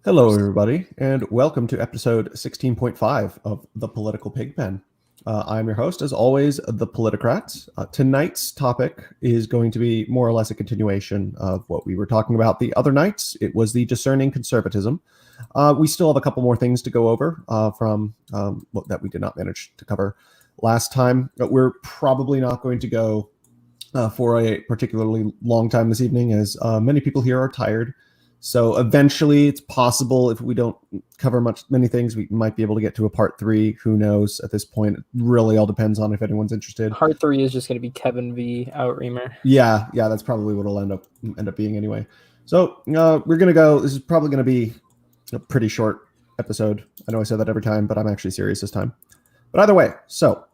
Hello, everybody, and welcome to episode 16.5 of The Political Pigpen. I'm your host, as always, The Politicrat. Tonight's topic is going to be more or less a continuation of what we were talking about the other nights. It was the discerning conservatism. We still have a couple more things to go over from that we did not manage to cover last time, but we're probably not going to go for a particularly long time this evening, as many people here are tired. So eventually, it's possible if we don't cover many things, we might be able to get to a part 3. Who knows? At this point, it really all depends on if anyone's interested. Part 3 is just going to be Kevin v. Outreamer. Yeah, that's probably what it'll end up being anyway. So we're gonna go. This is probably gonna be a pretty short episode. I know I say that every time, but I'm actually serious this time. But either way, so.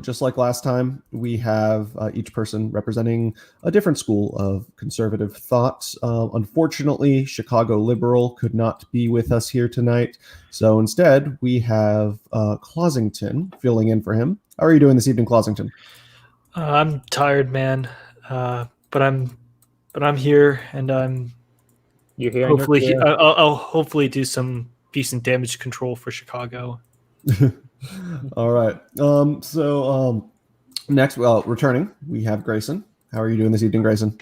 Just like last time, we have each person representing a different school of conservative thought. Unfortunately, Chicago liberal could not be with us here tonight. So instead, we have Closington filling in for him. How are you doing this evening, Closington? I'm tired, man. But I'm here, and You're here. hopefully I'll hopefully do some decent damage control for Chicago. All right. Next, returning, we have Grayson. How are you doing this evening, Grayson?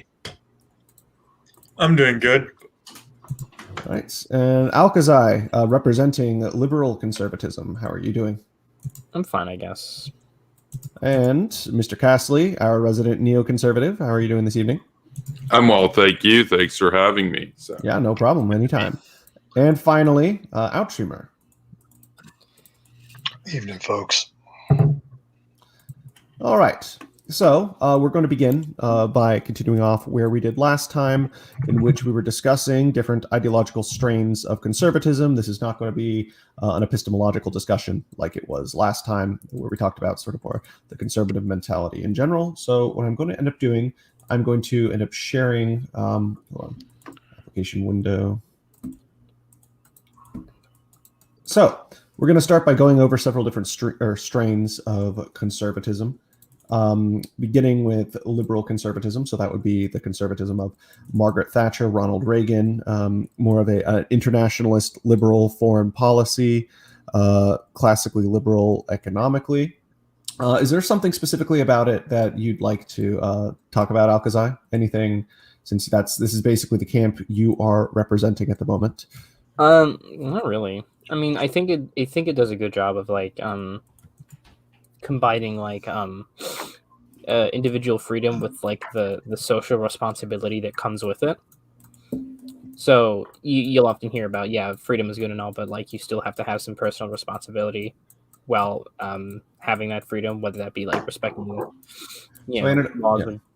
I'm doing good. All right. And Alkazai, representing liberal conservatism. How are you doing? I'm fine, I guess. And Mr. Castley, our resident neoconservative. How are you doing this evening? I'm well, thank you. Thanks for having me. Yeah, no problem. Anytime. And finally, Outstreamer. Evening, folks. All right. So we're going to begin by continuing off where we did last time, in which we were discussing different ideological strains of conservatism. This is not going to be an epistemological discussion like it was last time, where we talked about sort of more the conservative mentality in general. So what I'm going to end up doing, I'm going to end up sharing, hold on, application window. So we're going to start by going over several different strains of conservatism, beginning with liberal conservatism. So that would be the conservatism of Margaret Thatcher, Ronald Reagan, more of an internationalist liberal foreign policy, classically liberal economically. Is there something specifically about it that you'd like to talk about, Alkazai? Anything, since this is basically the camp you are representing at the moment? Not really. I mean, I think it does a good job of combining individual freedom with the social responsibility that comes with it. So you'll often hear about, freedom is good and all, but you still have to have some personal responsibility while having that freedom, whether that be respecting laws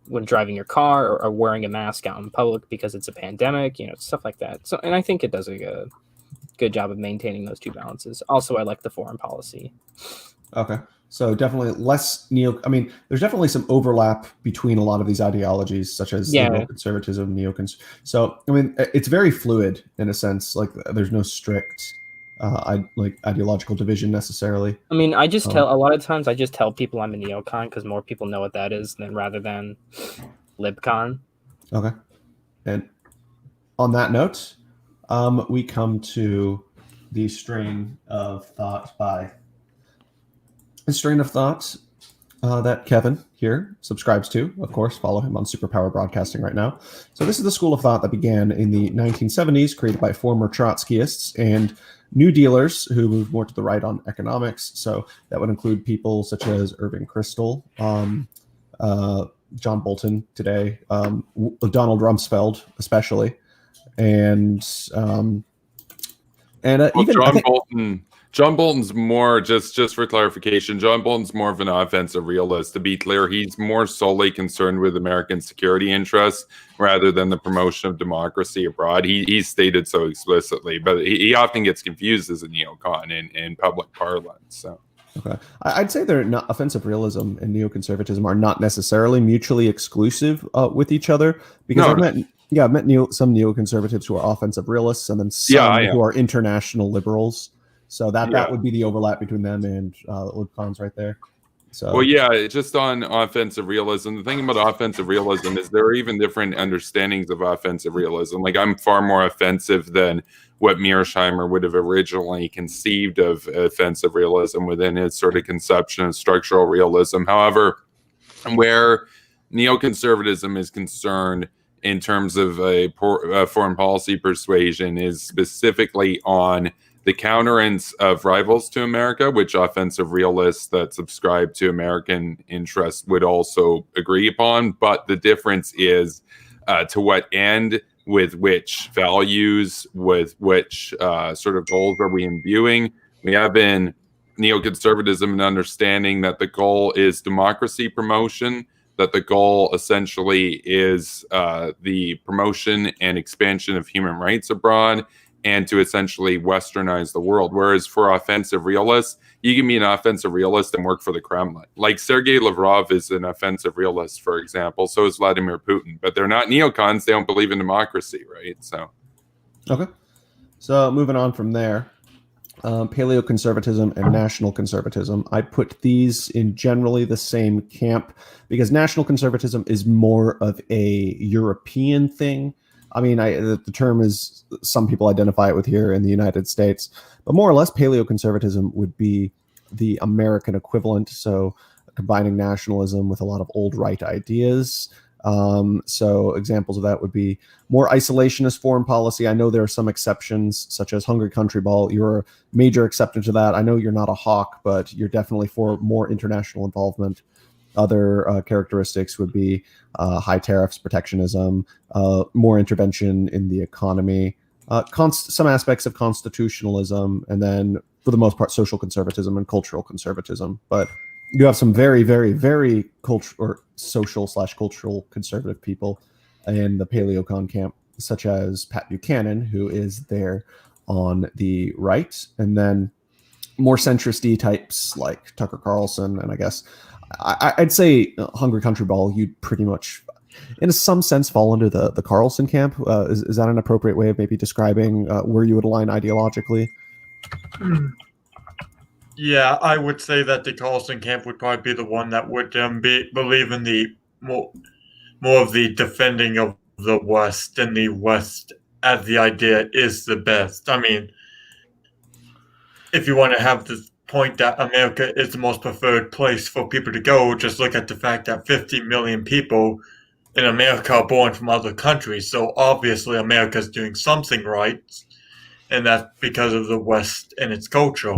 when driving your car, or wearing a mask out in public because it's a pandemic, stuff like that. So, and I think it does a good job of maintaining those two balances. Also, I like the foreign policy. Okay. So definitely less there's definitely some overlap between a lot of these ideologies, such as liberal conservatism, So, it's very fluid in a sense. There's no strict ideological division necessarily. I mean, I just tell a lot of times I just tell people I'm a neocon because more people know what that is rather than libcon. Okay. And on that note, we come to the strain of thought that Kevin here subscribes to. Of course, follow him on Superpower Broadcasting right now. So this is the school of thought that began in the 1970s, created by former Trotskyists and New Dealers who moved more to the right on economics. So that would include people such as Irving Kristol, John Bolton today, Donald Rumsfeld especially, and John Bolton's more, just for clarification, John Bolton's more of an offensive realist. To be clear, he's more solely concerned with American security interests rather than the promotion of democracy abroad. He's stated so explicitly, but he often gets confused as a neocon in public parlance. So. Okay, I'd say they're not, offensive realism and neoconservatism are not necessarily mutually exclusive with each other, because I've met some neoconservatives who are offensive realists, and then some who are international liberals. So that would be the overlap between them and libcons right there. So, well, yeah, just on offensive realism. The thing about offensive realism is there are even different understandings of offensive realism. Like, I'm far more offensive than what Mearsheimer would have originally conceived of offensive realism within his sort of conception of structural realism. However, where neoconservatism is concerned in terms of a foreign policy persuasion is specifically on the counterance of rivals to America, which offensive realists that subscribe to American interests would also agree upon. But the difference is to what end, with which values, with which sort of goals are we imbuing. We have in neoconservatism an understanding that the goal is democracy promotion, that the goal essentially is the promotion and expansion of human rights abroad, and to essentially westernize the world. Whereas for offensive realists, you can be an offensive realist and work for the Kremlin. Like Sergei Lavrov is an offensive realist, for example. So is Vladimir Putin. But they're not neocons. They don't believe in democracy, right? So, okay. So moving on from there, paleoconservatism and national conservatism. I put these in generally the same camp because national conservatism is more of a European thing. I mean, the term is, some people identify it with here in the United States, but more or less paleoconservatism would be the American equivalent. So combining nationalism with a lot of old right ideas. So examples of that would be more isolationist foreign policy. I know there are some exceptions, such as Hungry Country Ball. You're a major exception to that. I know you're not a hawk, but you're definitely for more international involvement. Other characteristics would be high tariffs, protectionism, more intervention in the economy, some aspects of constitutionalism, and then, for the most part, social conservatism and cultural conservatism. But you have some very, very, very social/cultural conservative people in the paleocon camp, such as Pat Buchanan, who is there on the right, and then more centrist-y types like Tucker Carlson, and I guess I'd say Hungry Country Ball, you'd pretty much, in some sense, fall under the Carlson camp. Is that an appropriate way of maybe describing where you would align ideologically? Yeah, I would say that the Carlson camp would probably be the one that would believe in the more of the defending of the West, and the West as the idea is the best. I mean, if you want to have this point that America is the most preferred place for people to go, just look at the fact that 50 million people in America are born from other countries. So obviously America is doing something right, and that's because of the West and its culture,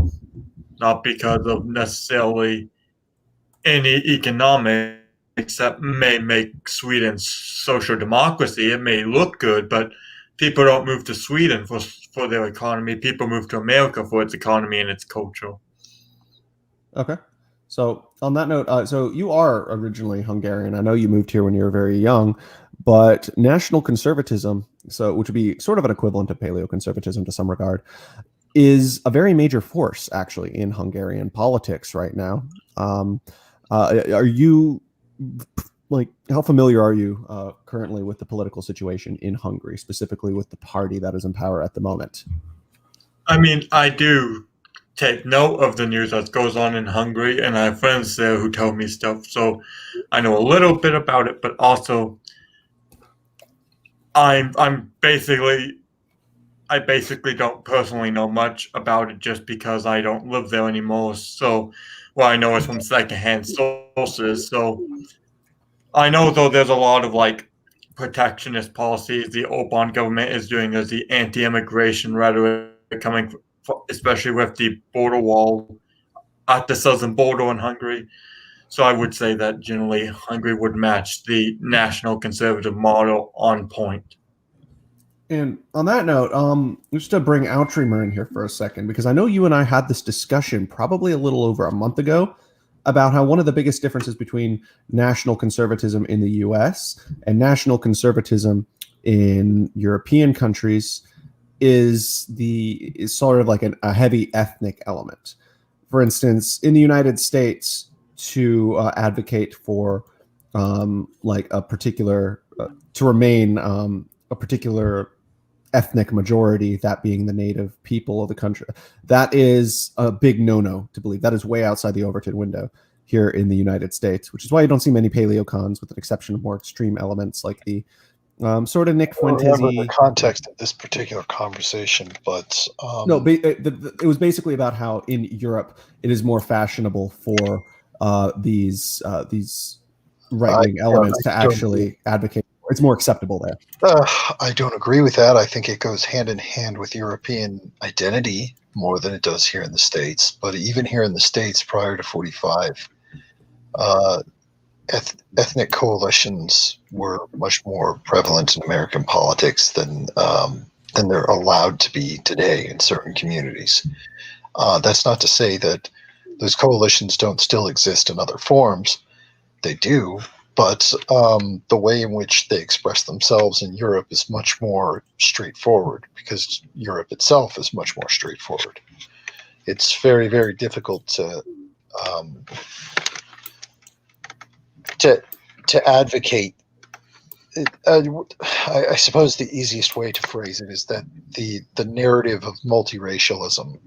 not because of necessarily any economics that may make Sweden social democracy. It may look good, but people don't move to Sweden for their economy. People move to America for its economy and its culture. Okay. So on that note, so you are originally Hungarian. I know you moved here when you were very young, but national conservatism, so which would be sort of an equivalent of paleoconservatism to some regard, is a very major force actually in Hungarian politics right now. Are you, like, how familiar are you currently with the political situation in Hungary, specifically with the party that is in power at the moment? I mean, I do take note of the news that goes on in Hungary, and I have friends there who tell me stuff, so I know a little bit about it. But also, I basically don't personally know much about it just because I don't live there anymore. So, well, I know it's from secondhand sources. So, I know though there's a lot of like protectionist policies the Orbán government is doing. There's the anti-immigration rhetoric coming, especially with the border wall at the southern border in Hungary. So I would say that generally Hungary would match the national conservative model on point. And on that note, just to bring Outremer in here for a second, because I know you and I had this discussion probably a little over a month ago about how one of the biggest differences between national conservatism in the US and national conservatism in European countries is sort of like a heavy ethnic element. For instance, in the United States, to advocate for like a particular to remain a particular ethnic majority, that being the native people of the country, that is a big no-no to believe. That is way outside the Overton window. here in the United States, which is why you don't see many paleocons, with an exception of more extreme elements like the sort of Nick Remember the Fuentes-y. context of this particular conversation, but No, it was basically about how in Europe it is more fashionable for these right-wing elements to actually advocate. It's more acceptable there. I don't agree with that. I think it goes hand in hand with European identity more than it does here in the States. But even here in the States, prior to 45, ethnic coalitions were much more prevalent in American politics than they're allowed to be today in certain communities. That's not to say that those coalitions don't still exist in other forms. They do, but the way in which they express themselves in Europe is much more straightforward, because Europe itself is much more straightforward. It's very, very difficult to advocate. I suppose the easiest way to phrase it is that the narrative of multiracialism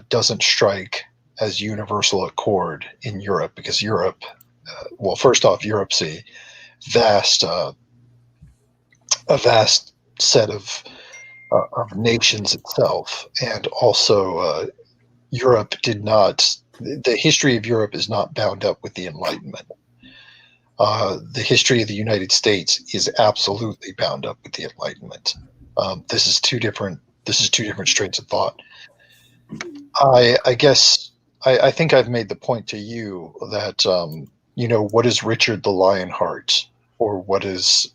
doesn't strike as universal accord in Europe, because Europe, well, first off, Europe's a vast set of nations itself, and also Europe did not. The history of Europe is not bound up with the Enlightenment. The history of the United States is absolutely bound up with the Enlightenment. This is two different strains of thought. I guess I think I've made the point to you that what is Richard the Lionheart, or what is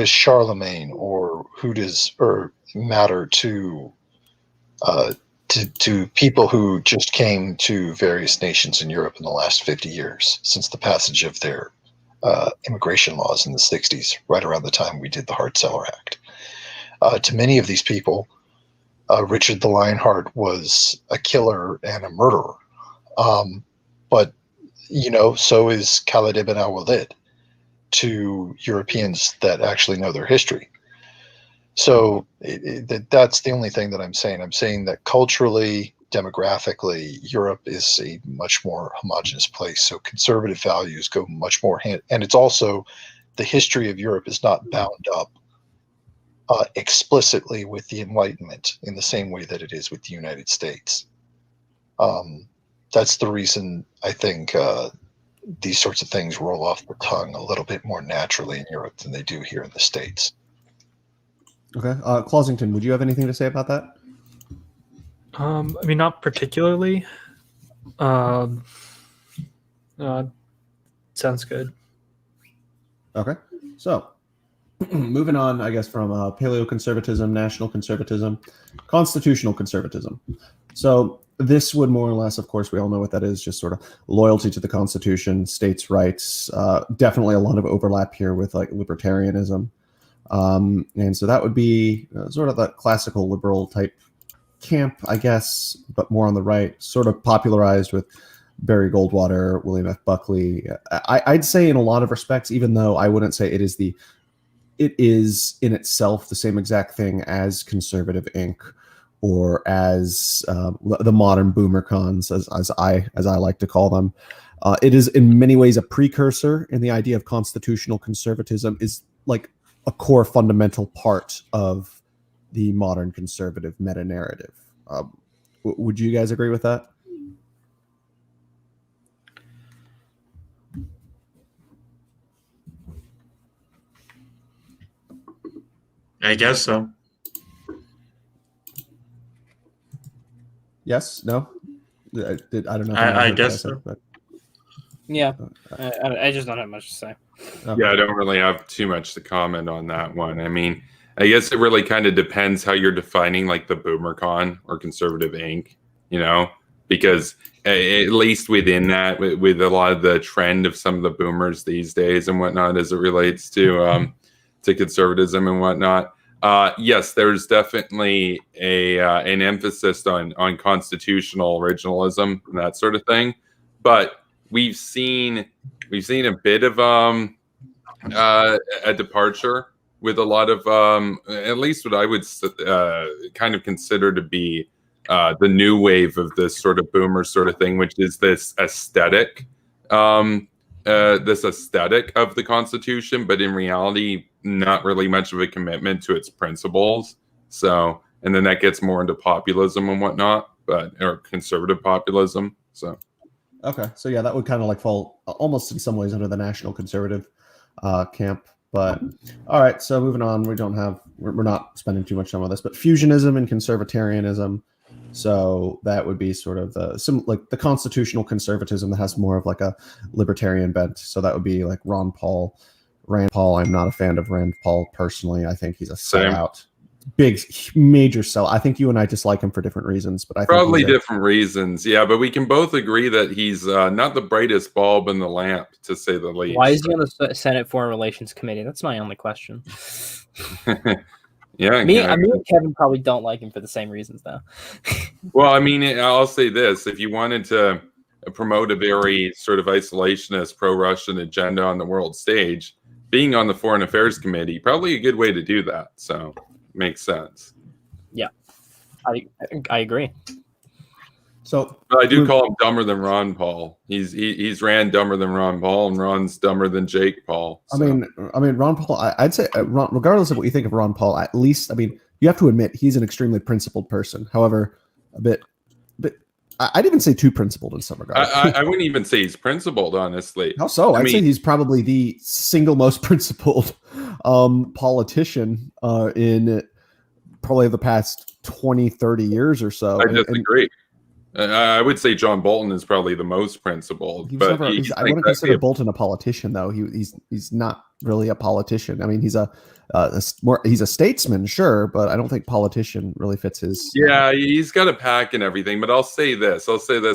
Charlemagne, or who does matter to people who just came to various nations in Europe in the last 50 years, since the passage of their immigration laws in the 60s, right around the time we did the Hart-Celler Act. To many of these people, Richard the Lionheart was a killer and a murderer. But so is Khalid ibn al-Walid to Europeans that actually know their history. So that's the only thing that I'm saying. I'm saying that culturally, demographically, Europe is a much more homogenous place. So conservative values go much more hand, and it's also, the history of Europe is not bound up explicitly with the Enlightenment in the same way that it is with the United States. That's the reason I think these sorts of things roll off the tongue a little bit more naturally in Europe than they do here in the States. Okay. Clausington, would you have anything to say about that? I mean, not particularly. Sounds good. Okay. So, moving on, I guess, from paleoconservatism, national conservatism, constitutional conservatism. So, this would more or less, of course, we all know what that is, just sort of loyalty to the Constitution, states' rights. Definitely a lot of overlap here with like libertarianism. And so that would be sort of the classical liberal type camp, I guess, but more on the right, sort of popularized with Barry Goldwater, William F. Buckley. I'd say in a lot of respects, even though I wouldn't say it is in itself the same exact thing as Conservative Inc. or as the modern boomer cons, as I like to call them. It is in many ways a precursor, in the idea of constitutional conservatism is like a core fundamental part of the modern conservative meta-narrative. Would you guys agree with that? I guess so. Yes? No? I don't know. I guess so. But, Yeah, I just don't have much to say. okay. Yeah, I don't really have too much to comment on that one. I mean, I guess it really kind of depends how you're defining like the BoomerCon or Conservative Inc., because at least within that, with a lot of the trend of some of the boomers these days and whatnot, as it relates to conservatism and whatnot, yes, there's definitely an emphasis on constitutional originalism and that sort of thing, but we've seen a bit of a departure with a lot of at least what I would kind of consider to be the new wave of this sort of boomer sort of thing, which is this aesthetic of the Constitution, but in reality, not really much of a commitment to its principles. So, and then that gets more into populism and whatnot, or conservative populism. So, okay, so yeah, that would kind of like fall almost in some ways under the national conservative camp. But all right, so moving on, we're not spending too much time on this, but fusionism and conservatarianism. So that would be sort of like the constitutional conservatism that has more of like a libertarian bent. So that would be like Rand Paul. I'm not a fan of Rand Paul personally. I think he's a sellout, big, major sell. I think you and I dislike him for different reasons, but I think probably different reasons. Yeah, but we can both agree that he's not the brightest bulb in the lamp, to say the least. Why is he on the Senate Foreign Relations Committee? That's my only question. Yeah, me and Kevin probably don't like him for the same reasons, though. Well, I mean, I'll say this: if you wanted to promote a very sort of isolationist, pro-Russian agenda on the world stage, being on the Foreign Affairs Committee probably a good way to do that. So, makes sense. Yeah, I agree. So, but I do call him dumber than Ron Paul. He's Rand dumber than Ron Paul, and Ron's dumber than Jake Paul. So. I mean, Ron Paul. I'd say, regardless of what you think of Ron Paul, at least, I mean, you have to admit he's an extremely principled person. However, but I'd even say too principled in some regards. I wouldn't even say he's principled, honestly. How so? I'd say he's probably the single most principled politician in probably the past 20, 30 years or so. I disagree. I would say John Bolton is probably the most principled. But I wouldn't consider Bolton a politician, though. He's not really a politician. I mean, he's a statesman, sure, but I don't think politician really fits his. Yeah, he's got a pack and everything. But I'll say this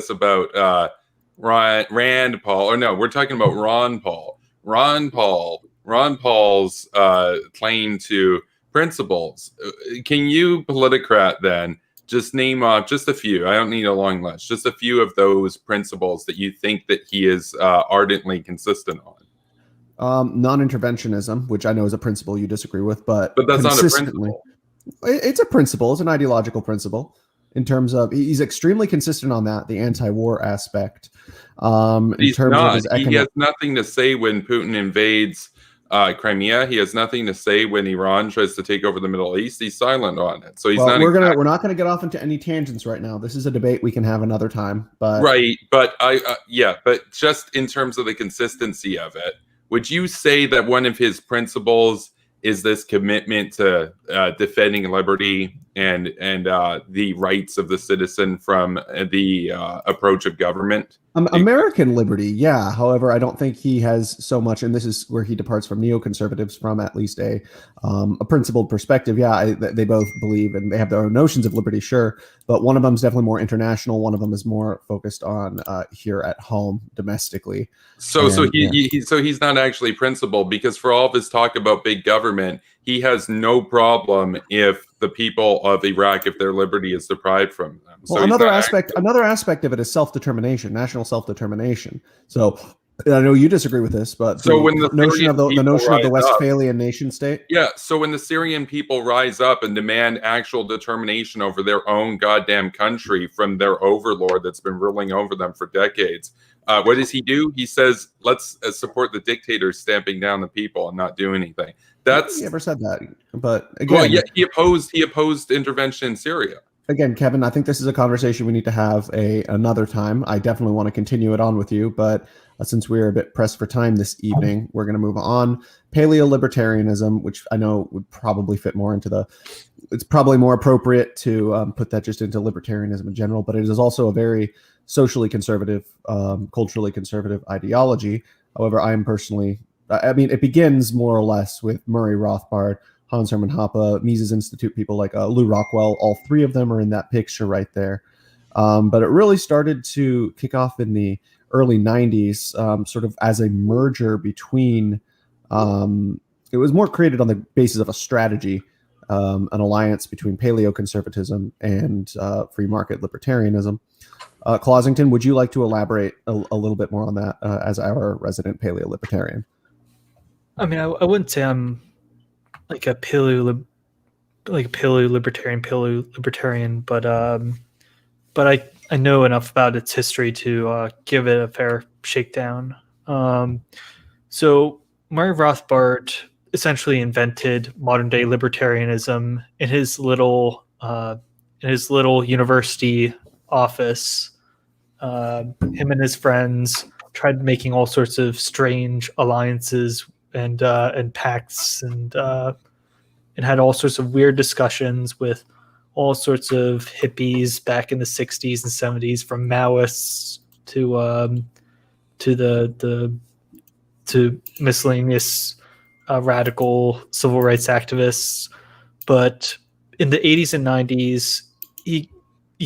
about Rand Paul. Or no, we're talking about Ron Paul. Ron Paul's claim to principles. Can you, Politicrat, then just name off just a few? I don't need a long list. Just a few of those principles that you think that he is ardently consistent on. Non-interventionism, which I know is a principle you disagree with, but that's not a principle. It's a principle. It's an ideological principle in terms of he's extremely consistent on that, the anti-war aspect. He has nothing to say when Putin invades Crimea. He has nothing to say when Iran tries to take over the Middle East. He's silent on it. So we're not gonna get off into any tangents right now. This is a debate we can have another time. But right, but but just in terms of the consistency of it, would you say that one of his principles is this commitment to defending liberty and the rights of the citizen from the approach of government? American liberty, yeah. However, I don't think he has so much, and this is where he departs from neoconservatives from at least a principled perspective. Yeah, they both believe and they have their own notions of liberty, sure, but one of them is definitely more international. One of them is more focused on here at home, domestically. So he's not actually principled, because for all of his talk about big government, he has no problem if the people of Iraq, if their liberty is deprived from them. Well, another aspect of it is self-determination, national self-determination. So I know you disagree with this, but when the notion of the Westphalian nation state. Yeah. So when the Syrian people rise up and demand actual determination over their own goddamn country from their overlord that's been ruling over them for decades, what does he do? He says, let's support the dictators stamping down the people and not do anything. He never said that. But again, he opposed intervention in Syria. Again, Kevin, I think this is a conversation we need to have another time. I definitely want to continue it on with you, but since we're a bit pressed for time this evening, we're going to move on. Paleo-libertarianism, which I know would probably fit more into it's probably more appropriate to put that just into libertarianism in general, but it is also a very socially conservative, culturally conservative ideology. However, I am personally, it begins more or less with Murray Rothbard, Hans Hermann Hoppe, Mises Institute people like Lou Rockwell. All three of them are in that picture right there. But it really started to kick off in the early 90s, sort of as a merger between, it was more created on the basis of a strategy, an alliance between paleoconservatism and free market libertarianism. Clausington, would you like to elaborate a little bit more on that as our resident paleo-libertarian? I mean, I wouldn't say I'm like a paleo-libertarian, but I know enough about its history to give it a fair shakedown. So Murray Rothbard essentially invented modern day libertarianism in his little university office. Him and his friends tried making all sorts of strange alliances and pacts and had all sorts of weird discussions with all sorts of hippies back in the 60s and 70s, from Maoists to miscellaneous radical civil rights activists. But in the 80s and 90s, he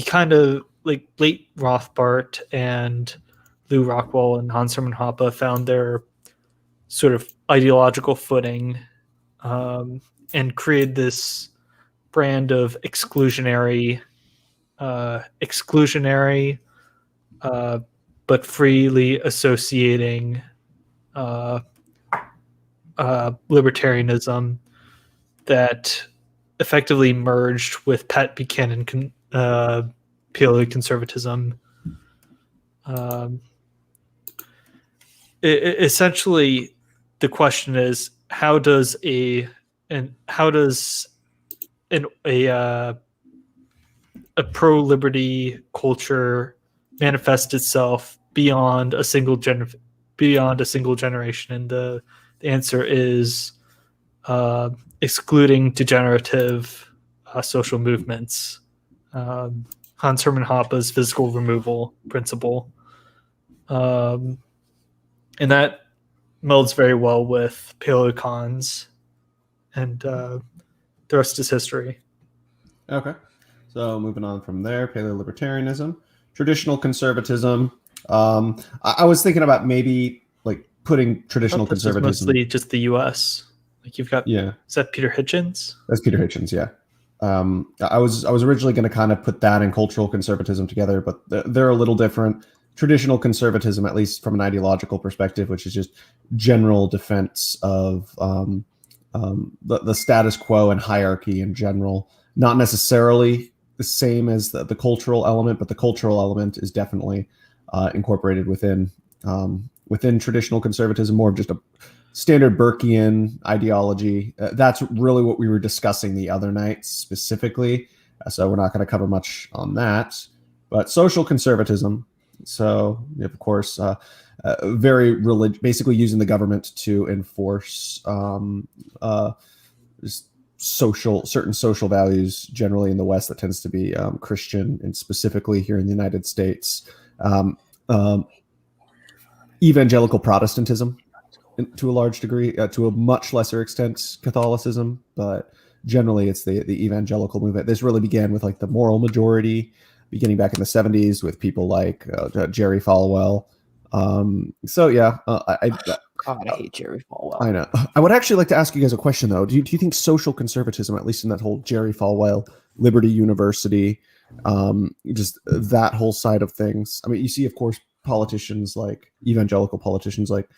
kind of, like, late Rothbard and Lou Rockwell and Hans Hermann Hoppe found their sort of ideological footing, and created this brand of exclusionary, but freely associating libertarianism that effectively merged with Pat Buchanan paleoconservatism. Essentially, the question is, how does a pro-liberty culture manifest itself beyond a single generation? And the answer is excluding degenerative social movements. Hans Hermann Hoppe's physical removal principle, and that melds very well with paleocons, and the rest is history. Okay. So moving on from there, paleo-libertarianism, traditional conservatism. I was thinking about maybe like putting traditional conservatism. Mostly just the U.S. Like you've got, yeah. Is that Peter Hitchens? That's Peter Hitchens, yeah. I was originally going to kind of put that and cultural conservatism together, but they're a little different. Traditional conservatism, at least from an ideological perspective, which is just general defense of the status quo and hierarchy in general, not necessarily the same as the cultural element, but the cultural element is definitely incorporated within traditional conservatism, more of just a standard Burkean ideology. That's really what we were discussing the other night specifically. So we're not going to cover much on that. But social conservatism. So, of course, very basically using the government to enforce certain social values. Generally in the West, that tends to be Christian, and specifically here in the United States, evangelical Protestantism. To a large degree, to a much lesser extent, Catholicism, but generally it's the evangelical movement. This really began with like the moral majority, beginning back in the 70s with people like Jerry Falwell. So yeah, I hate Jerry Falwell. I know. I would actually like to ask you guys a question though. Do you think social conservatism, at least in that whole Jerry Falwell, Liberty University, just that whole side of things? I mean, you see, of course, politicians like evangelical politicians like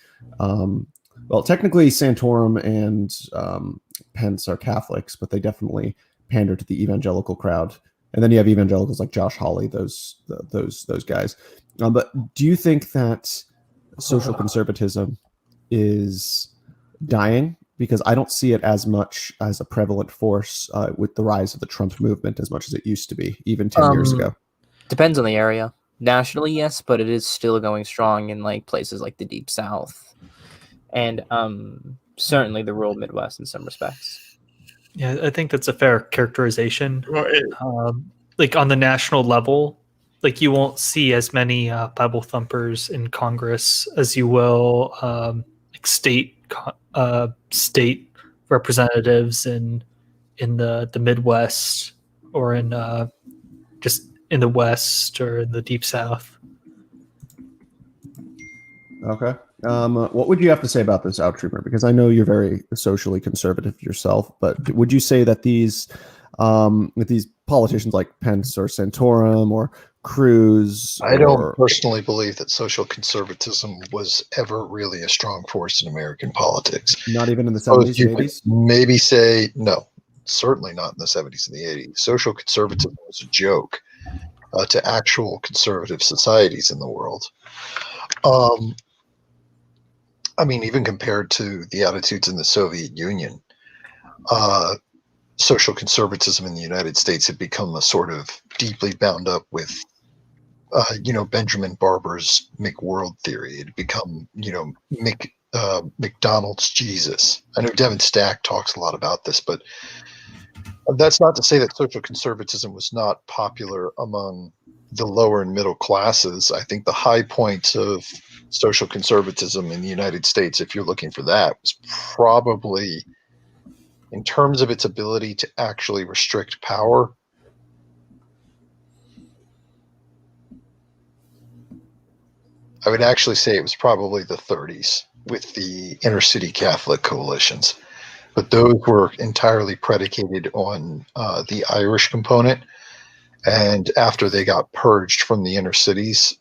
well, technically Santorum and Pence are Catholics, but they definitely pander to the evangelical crowd. And then you have evangelicals like Josh Hawley, those guys. But do you think that social conservatism is dying? Because I don't see it as much as a prevalent force with the rise of the Trump movement as much as it used to be, even 10 years ago. Depends on the area. Nationally, yes, but it is still going strong in like places like the Deep South and certainly the rural Midwest in some respects. Yeah, I think that's a fair characterization. Well, like on the national level, like you won't see as many Bible thumpers in Congress as you will like state representatives in the Midwest or in just in the West or in the Deep South. Okay. What would you have to say about this, Outtreamer? Because I know you're very socially conservative yourself, but would you say that these politicians like Pence or Santorum or Cruz? I don't personally believe that social conservatism was ever really a strong force in American politics. Not even in the 70s, you 80s? Maybe say no, certainly not in the 70s and the 80s. Social conservatism was a joke. to actual conservative societies in the world. I mean, even compared to the attitudes in the Soviet Union, social conservatism in the United States had become a sort of deeply bound up with, Benjamin Barber's McWorld theory. It had become, McDonald's Jesus. I know Devin Stack talks a lot about this, but that's not to say that social conservatism was not popular among the lower and middle classes. I think the high point of social conservatism in the United States, if you're looking for that, was probably in terms of its ability to actually restrict power. I would actually say it was probably the 30s with the inner city Catholic coalitions. But those were entirely predicated on the Irish component. And after they got purged from the inner cities,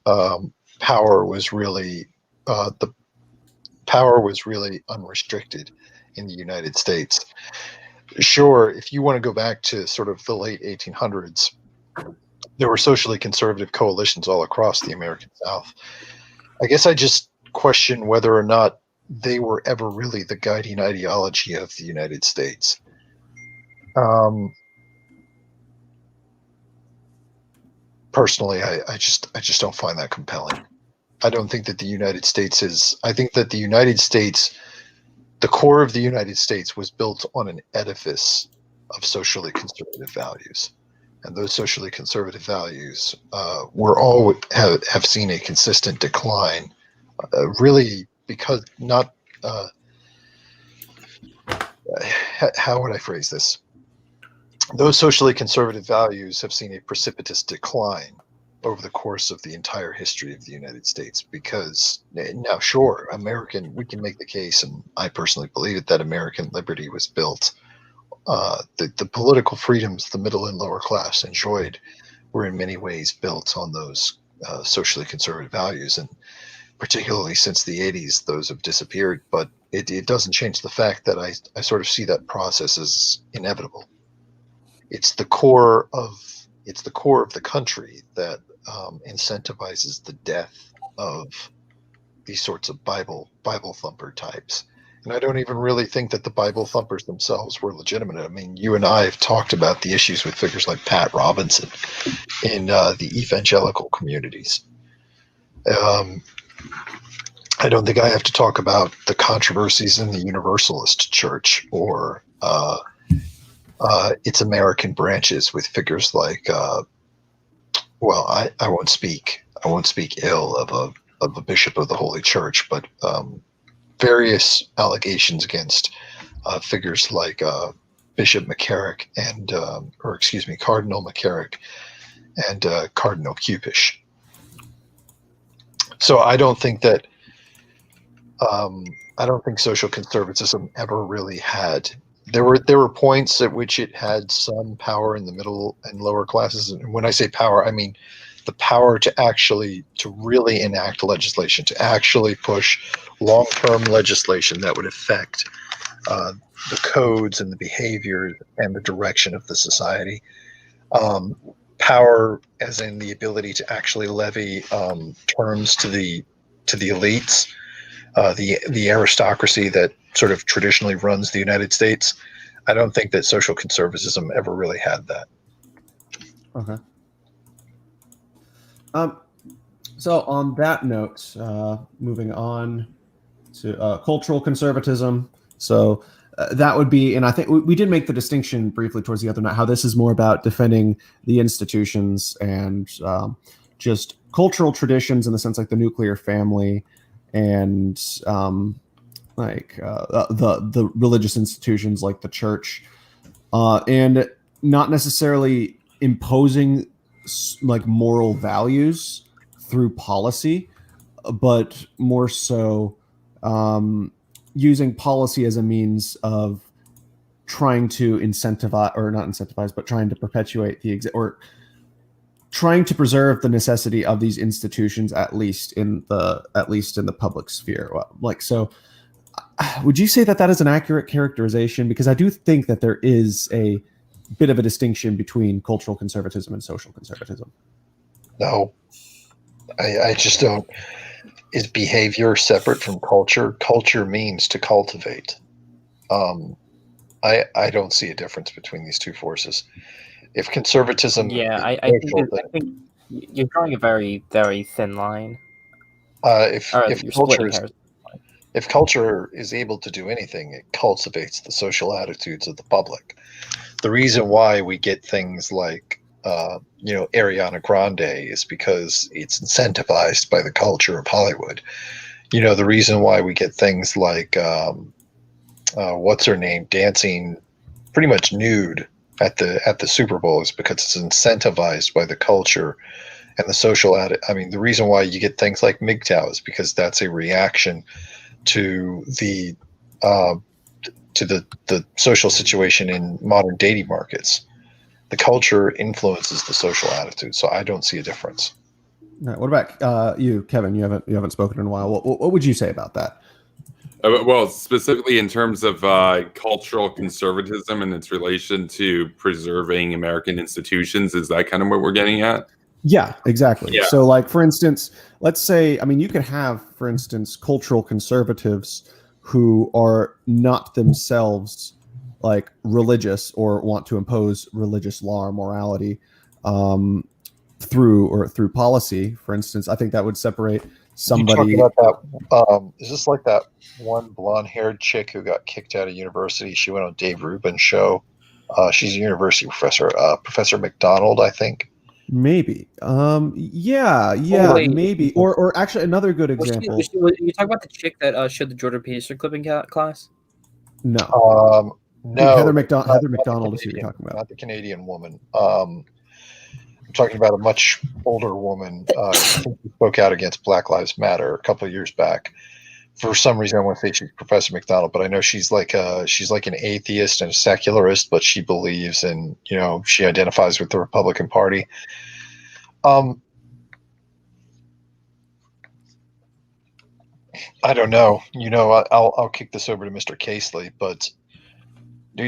power was really unrestricted in the United States. Sure, if you want to go back to sort of the late 1800s, there were socially conservative coalitions all across the American South. I guess I just question whether or not they were ever really the guiding ideology of the United States. Personally, I just don't find that compelling. I don't think that the United States is. I think that the United States, the core of the United States, was built on an edifice of socially conservative values, and those socially conservative values have seen a consistent decline, really because not. How would I phrase this? Those socially conservative values have seen a precipitous decline over the course of the entire history of the United States, because now, sure, we can make the case, and I personally believe it, that American liberty was built. The political freedoms the middle and lower class enjoyed were in many ways built on those socially conservative values, and particularly since the 80s, those have disappeared. But it doesn't change the fact that I sort of see that process as inevitable. It's the core of the country that incentivizes the death of these sorts of Bible thumper types. And I don't even really think that the Bible thumpers themselves were legitimate. I mean, you and I have talked about the issues with figures like Pat Robinson in the evangelical communities. I don't think I have to talk about the controversies in the Universalist Church or its American branches with figures like, I won't speak ill of a bishop of the Holy Church, but various allegations against figures like Bishop McCarrick Cardinal McCarrick and Cardinal Cupish. So I don't think social conservatism ever really had. There were points at which it had some power in the middle and lower classes. And when I say power, I mean the power to really enact legislation, to actually push long-term legislation that would affect the codes and the behavior and the direction of the society. Power as in the ability to actually levy terms to the elites, the aristocracy that sort of traditionally runs the United States. I don't think that social conservatism ever really had that. Okay. So on that note, moving on to cultural conservatism. So that would be, and I think we did make the distinction briefly towards the other night, how this is more about defending the institutions and just cultural traditions in the sense like the nuclear family and the religious institutions like the church, and not necessarily imposing like moral values through policy, but more so using policy as a means of trying to trying to perpetuate or trying to preserve the necessity of these institutions, at least in the public sphere. Like, so would you say that is an accurate characterization? Because I do think that there is a bit of a distinction between cultural conservatism and social conservatism. No, I just don't. Is behavior separate from culture? Culture means to cultivate. I don't see a difference between these two forces. If conservatism Yeah, is I think social, I think you're drawing a very very thin line, if or if you're culture splitting is hairs. if culture is able to do anything, it cultivates the social attitudes of the public. The reason why we get things like Ariana Grande is because it's incentivized by the culture of Hollywood. The reason why we get things like what's her name dancing pretty much nude at the Super Bowl is because it's incentivized by the culture and the social I mean, the reason why you get things like MGTOW is because that's a reaction to uh, the social situation in modern dating markets. The culture influences the social attitude, so I don't see a difference. All right, what about you, Kevin? You haven't spoken in a while. What would you say about that? Well, specifically in terms of cultural conservatism and its relation to preserving American institutions, is that kind of what we're getting at? Yeah, exactly. Yeah. So, like, for instance, let's say, I mean, you could have, for instance, cultural conservatives who are not themselves like religious or want to impose religious law or morality through policy. For instance, I think that would separate somebody. You talking about that? Is this like that one blonde-haired chick who got kicked out of university? She went on Dave Rubin's show. She's a university professor, Professor McDonald, I think. Maybe. Yeah, wait. maybe. Or actually another good example. You talk about the chick that showed the Jordan Peterson clip in class? No. No, Heather not McDonald the is who you're Canadian, talking about. not the Canadian woman. I'm talking about a much older woman. I think who spoke out against Black Lives Matter a couple of years back. For some reason, I want to say she's Professor McDonald, but I know she's like an atheist and a secularist, but she believes in, she identifies with the Republican Party. I don't know. I'll kick this over to Mr. Casely, but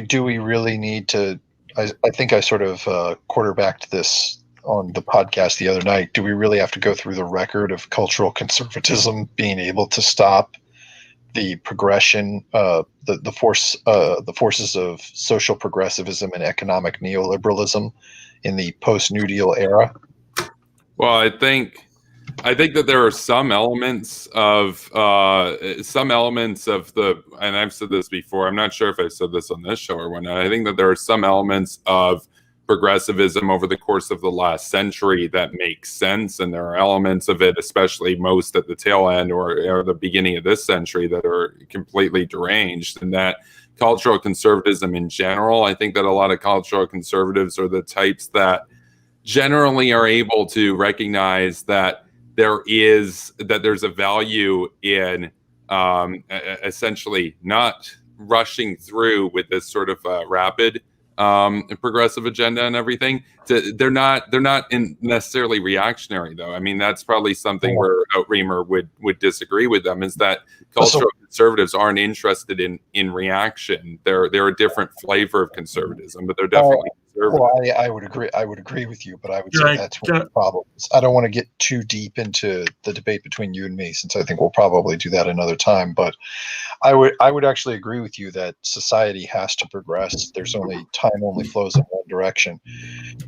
do we really need to? I think I sort of quarterbacked this on the podcast the other night. Do we really have to go through the record of cultural conservatism being able to stop the progression, the forces of social progressivism and economic neoliberalism in the post-New Deal era? Well, I think that there are some elements of the, and I've said this before. I'm not sure if I said this on this show or whatnot. I think that there are some elements of progressivism over the course of the last century that make sense, and there are elements of it, especially most at the tail end or the beginning of this century, that are completely deranged. And that cultural conservatism in general, I think that a lot of cultural conservatives are the types that generally are able to recognize that there's a value in essentially not rushing through with this sort of rapid progressive agenda and everything. They're not necessarily reactionary, though. I mean, that's probably something where Reamer would disagree with them, is that cultural conservatives aren't interested in reaction. They're a different flavor of conservatism, but they're definitely conservative. Well, I would agree. I would agree with you, but I would say that's one of the problems. I don't want to get too deep into the debate between you and me, since I think we'll probably do that another time. But I would actually agree with you that society has to progress. There's time only flows in one direction.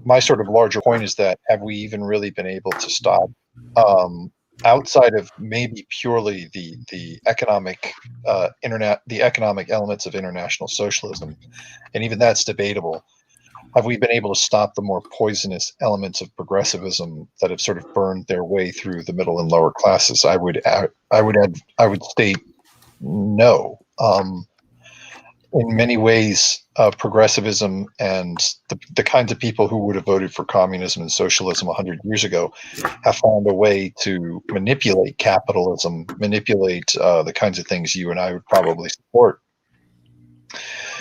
My sort of larger point is that have we even really been able to stop, outside of maybe purely the economic the economic elements of international socialism, and even that's debatable. Have we been able to stop the more poisonous elements of progressivism that have sort of burned their way through the middle and lower classes? I would state no. In many ways, progressivism and the kinds of people who would have voted for communism and socialism 100 years ago have found a way to manipulate capitalism, manipulate the kinds of things you and I would probably support.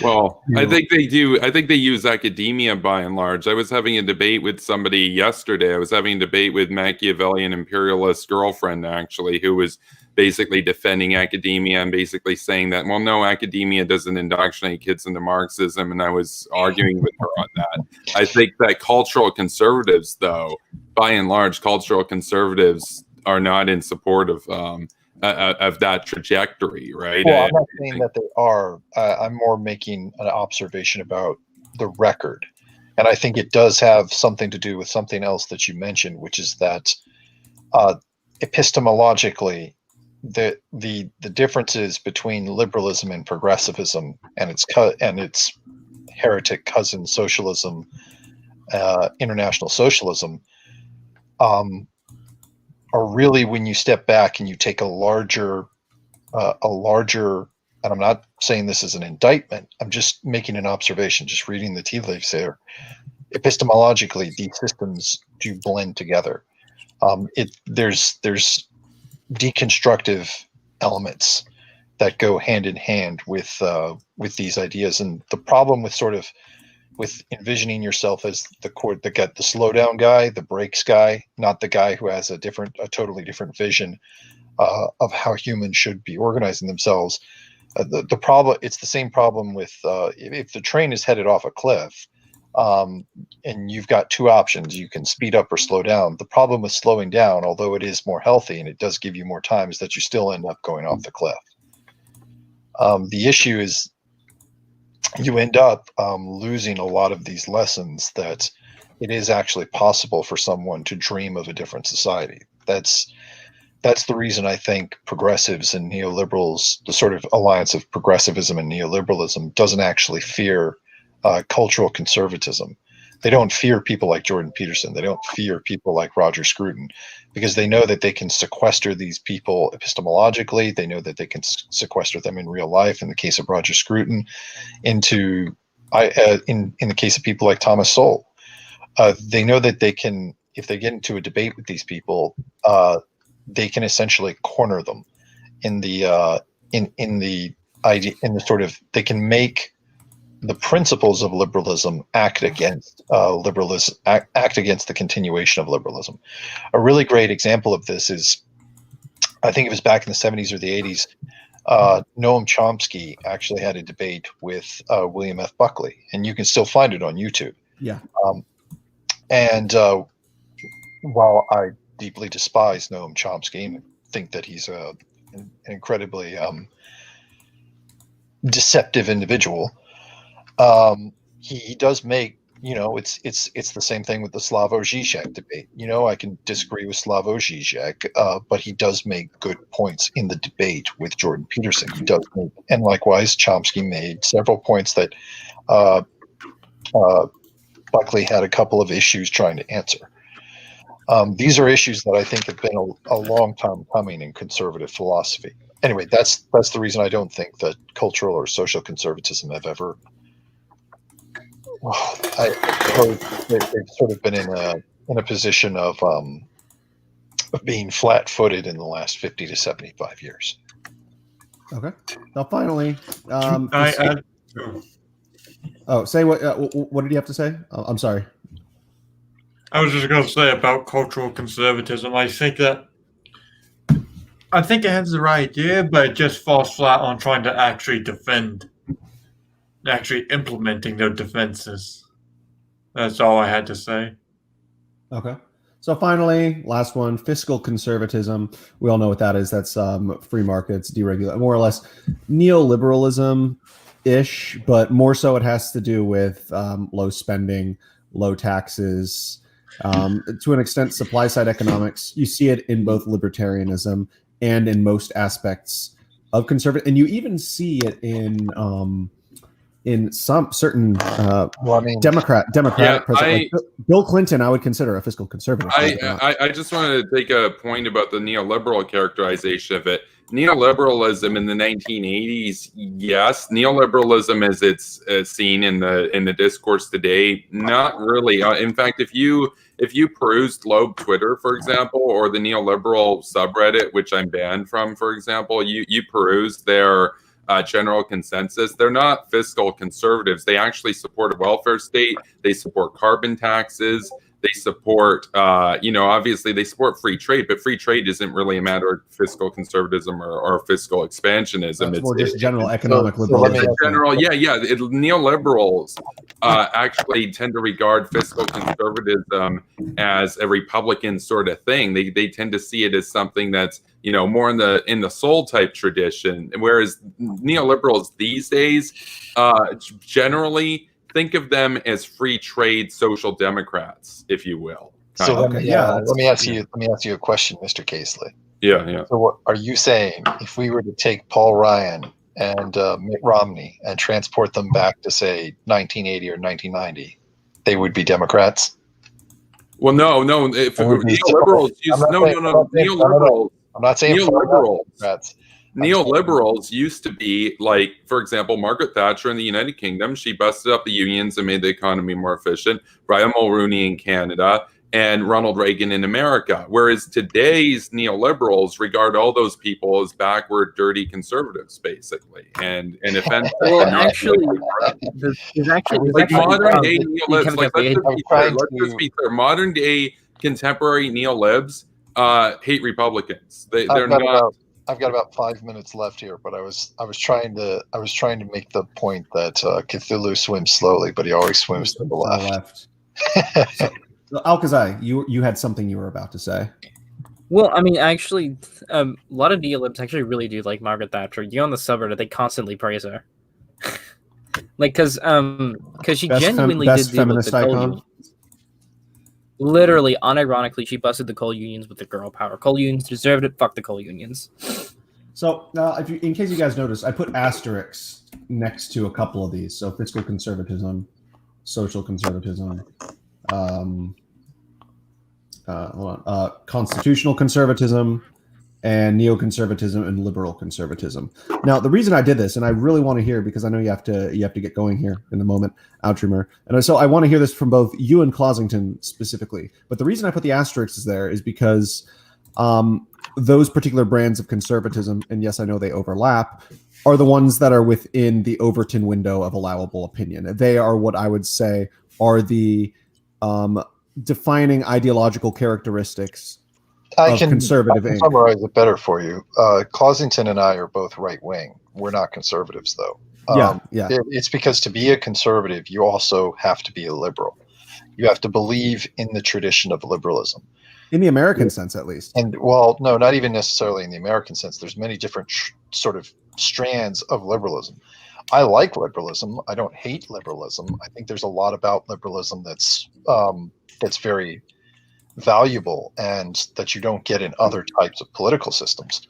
Well, I think they do. I think they use academia by and large. I was having a debate with somebody yesterday. I was having a debate with Machiavellian imperialist girlfriend, actually, who was basically defending academia and basically saying that, well, no, academia doesn't indoctrinate kids into Marxism. And I was arguing with her on that. I think that cultural conservatives, though, by and large, cultural conservatives are not in support of that trajectory, right? Well, I'm not saying that they are. I'm more making an observation about the record. And I think it does have something to do with something else that you mentioned, which is that epistemologically, the differences between liberalism and progressivism and its heretic cousin socialism, international socialism, are really, when you step back and you take a larger, and I'm not saying this is an indictment, I'm just making an observation, just reading the tea leaves there. Epistemologically, these systems do blend together. There's deconstructive elements that go hand in hand with these ideas, and the problem with envisioning yourself as the slowdown guy, the brakes guy, not the guy who has a totally different vision of how humans should be organizing themselves. The problem, it's the same problem with if the train is headed off a cliff, and you've got two options: you can speed up or slow down. The problem with slowing down, although it is more healthy and it does give you more time, is that you still end up going off the cliff. The issue is you end up losing a lot of these lessons that it is actually possible for someone to dream of a different society. That's the reason I think progressives and neoliberals, the sort of alliance of progressivism and neoliberalism, doesn't actually fear cultural conservatism. They don't fear people like Jordan Peterson. They don't fear people like Roger Scruton, because they know that they can sequester these people epistemologically. They know that they can sequester them in real life. In the case of Roger Scruton, in the case of people like Thomas Sowell, they know that they can, if they get into a debate with these people, they can essentially corner them in the idea, in the sort of, they can make the principles of liberalism act against liberalism, act against the continuation of liberalism. A really great example of this is, I think it was back in the 70s or the 80s, Noam Chomsky actually had a debate with William F. Buckley, and you can still find it on YouTube. Yeah. And while I deeply despise Noam Chomsky and think that he's an incredibly deceptive individual, he does make, it's the same thing with the Slavoj Žižek debate. I can disagree with Slavoj Žižek, but he does make good points in the debate with Jordan Peterson. He does make, and likewise, Chomsky made several points that Buckley had a couple of issues trying to answer. These are issues that I think have been a long time coming in conservative philosophy. Anyway, that's the reason I don't think that cultural or social conservatism have ever. They've sort of been in a position of being flat-footed in the last 50 to 75 years. Okay. Now, finally, say what did you have to say? I'm sorry. I was just going to say about cultural conservatism. I think it has the right idea, but it just falls flat on trying to actually implementing their defenses. That's all I had to say. Okay. So finally, last one, fiscal conservatism. We all know what that is. That's free markets, deregulate, more or less neoliberalism-ish, but more so it has to do with low spending, low taxes, to an extent, supply-side economics. You see it in both libertarianism and in most aspects of conservative, and you even see it in some certain Democratic president. Like Bill Clinton, I would consider a fiscal conservative. I just wanted to take a point about the neoliberal characterization of it. Neoliberalism in the 1980s, yes. Neoliberalism as it's seen in the discourse today, not really. In fact, if you perused Globe Twitter, for example, or the neoliberal subreddit, which I'm banned from, for example, you perused their general consensus. They're not fiscal conservatives. They actually support a welfare state. They support carbon taxes. They support, obviously they support free trade, but free trade isn't really a matter of fiscal conservatism or fiscal expansionism. It's more just general economic so let me- liberalism. Neoliberals actually tend to regard fiscal conservatism as a Republican sort of thing. They tend to see it as something that's more in the soul type tradition, whereas neoliberals these days generally think of them as free trade social democrats, if you will. So let Okay, me, yeah, let me ask you a question, Mr. Casely. Yeah. So what are you saying? If we were to take Paul Ryan and Mitt Romney and transport them back to say 1980 or 1990, they would be Democrats? Well, no. If Or would be- neoliberals I'm not saying- neoliberals. I'm not saying Neoliberals. Democrats. Neoliberals used to be like, for example, Margaret Thatcher in the United Kingdom. She busted up the unions and made the economy more efficient. Brian Mulroney in Canada and Ronald Reagan in America. Whereas today's neoliberals regard all those people as backward, dirty conservatives, basically, and offensive. Well, actually, there's actually like modern day you neolibs. kind of Like, got the- let's just be clear. Modern day contemporary neolibs hate Republicans. They're not. I've got about 5 minutes left here, but I was trying to make the point that Cthulhu swims slowly, but he always swims to the left. So, Alcazar, you had something you were about to say. Well, I mean, actually, a lot of neolibs actually really do like Margaret Thatcher. You go on the subreddit, they constantly praise her. Because she genuinely best did deal with the feminist coal icon? unions. Literally, unironically, she busted the coal unions with the girl power. Coal unions deserved it. Fuck the coal unions. So, in case you guys noticed, I put asterisks next to a couple of these. So, fiscal conservatism, social conservatism, constitutional conservatism, and neoconservatism and liberal conservatism. Now, the reason I did this, and I really want to hear, because I know you have to get going here in a moment, Outremer, and so I want to hear this from both you and Closington specifically. But the reason I put the asterisks there is because those particular brands of conservatism, and yes, I know they overlap, are the ones that are within the Overton window of allowable opinion. They are what I would say are the defining ideological characteristics of conservative. I can summarize it better for you. Closington and I are both right wing. We're not conservatives, though. It's because to be a conservative, you also have to be a liberal. You have to believe in the tradition of liberalism. In the American sense, at least. And well, no, not even necessarily in the American sense. There's many different sort of strands of liberalism. I like liberalism. I don't hate liberalism. I think there's a lot about liberalism that's very valuable and that you don't get in other types of political systems.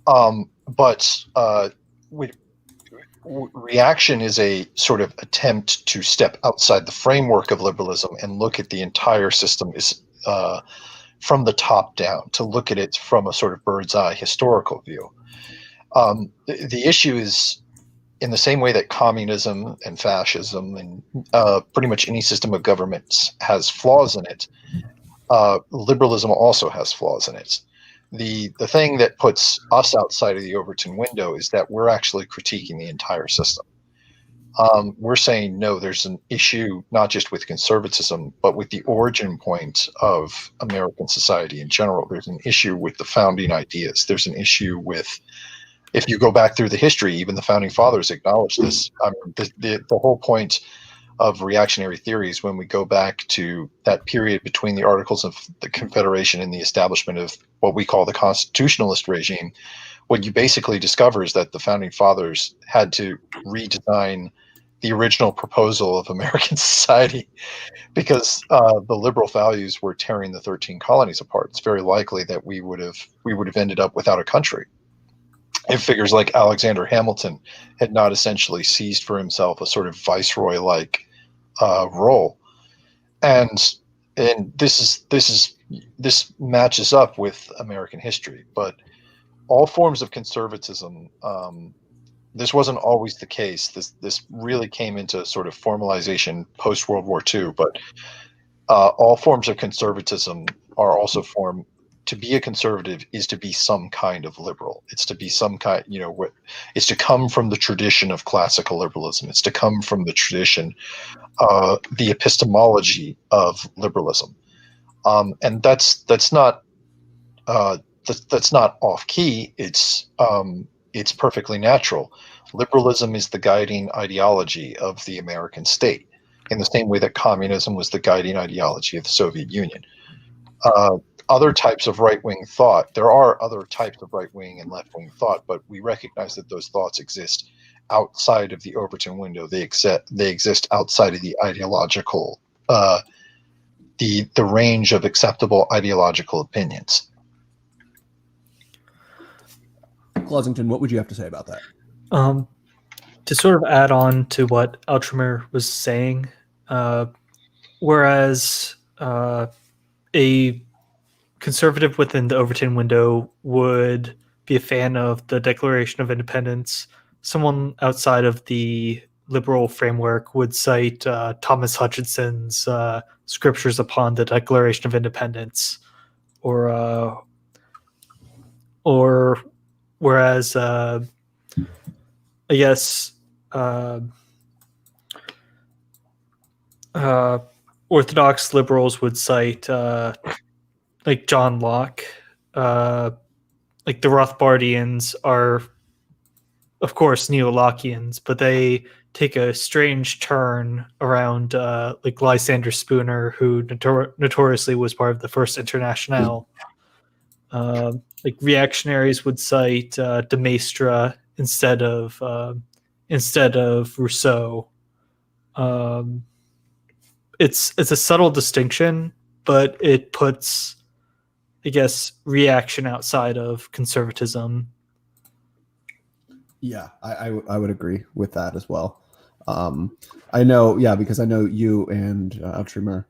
But reaction is a sort of attempt to step outside the framework of liberalism and look at the entire system from the top down, to look at it from a sort of bird's eye historical view. The issue is, in the same way that communism and fascism and pretty much any system of governments has flaws in it, liberalism also has flaws in it. The thing that puts us outside of the Overton window is that we're actually critiquing the entire system. We're saying, no, there's an issue not just with conservatism, but with the origin point of American society in general. There's an issue with the founding ideas. There's an issue with, if you go back through the history, even the founding fathers acknowledge this. The whole point of reactionary theories, when we go back to that period between the Articles of the Confederation and the establishment of what we call the constitutionalist regime, what you basically discover is that the founding fathers had to redesign the original proposal of American society because the liberal values were tearing the 13 colonies apart. It's very likely that we would have ended up without a country if figures like Alexander Hamilton had not essentially seized for himself a sort of viceroy-like role. And this matches up with American history, but all forms of conservatism, this wasn't always the case. This really came into sort of formalization post World War II, but all forms of conservatism are also to be a conservative is to be some kind of liberal. It's to be some kind, it's to come from the tradition of classical liberalism. It's to come from the tradition, the epistemology of liberalism. And that's not off key. It's perfectly natural. Liberalism is the guiding ideology of the American state, in the same way that communism was the guiding ideology of the Soviet Union. Other types of right-wing thought, there are other types of right-wing and left-wing thought, but we recognize that those thoughts exist outside of the Overton window. They exist outside of the ideological, the range of acceptable ideological opinions. Pleasanton, what would you have to say about that? To sort of add on to what Altremer was saying, whereas a conservative within the Overton window would be a fan of the Declaration of Independence, someone outside of the liberal framework would cite Thomas Hutchinson's scriptures upon the Declaration of Independence, or whereas I guess Orthodox liberals would cite like John Locke. Like the Rothbardians are, of course, neo-Lockeans, but they take a strange turn around like Lysander Spooner, who notoriously was part of the First Internationale. Like reactionaries would cite de Maistre instead of Rousseau. It's a subtle distinction, but it puts, I guess, reaction outside of conservatism. Yeah, I would agree with that as well. I know, because I know you and Altremer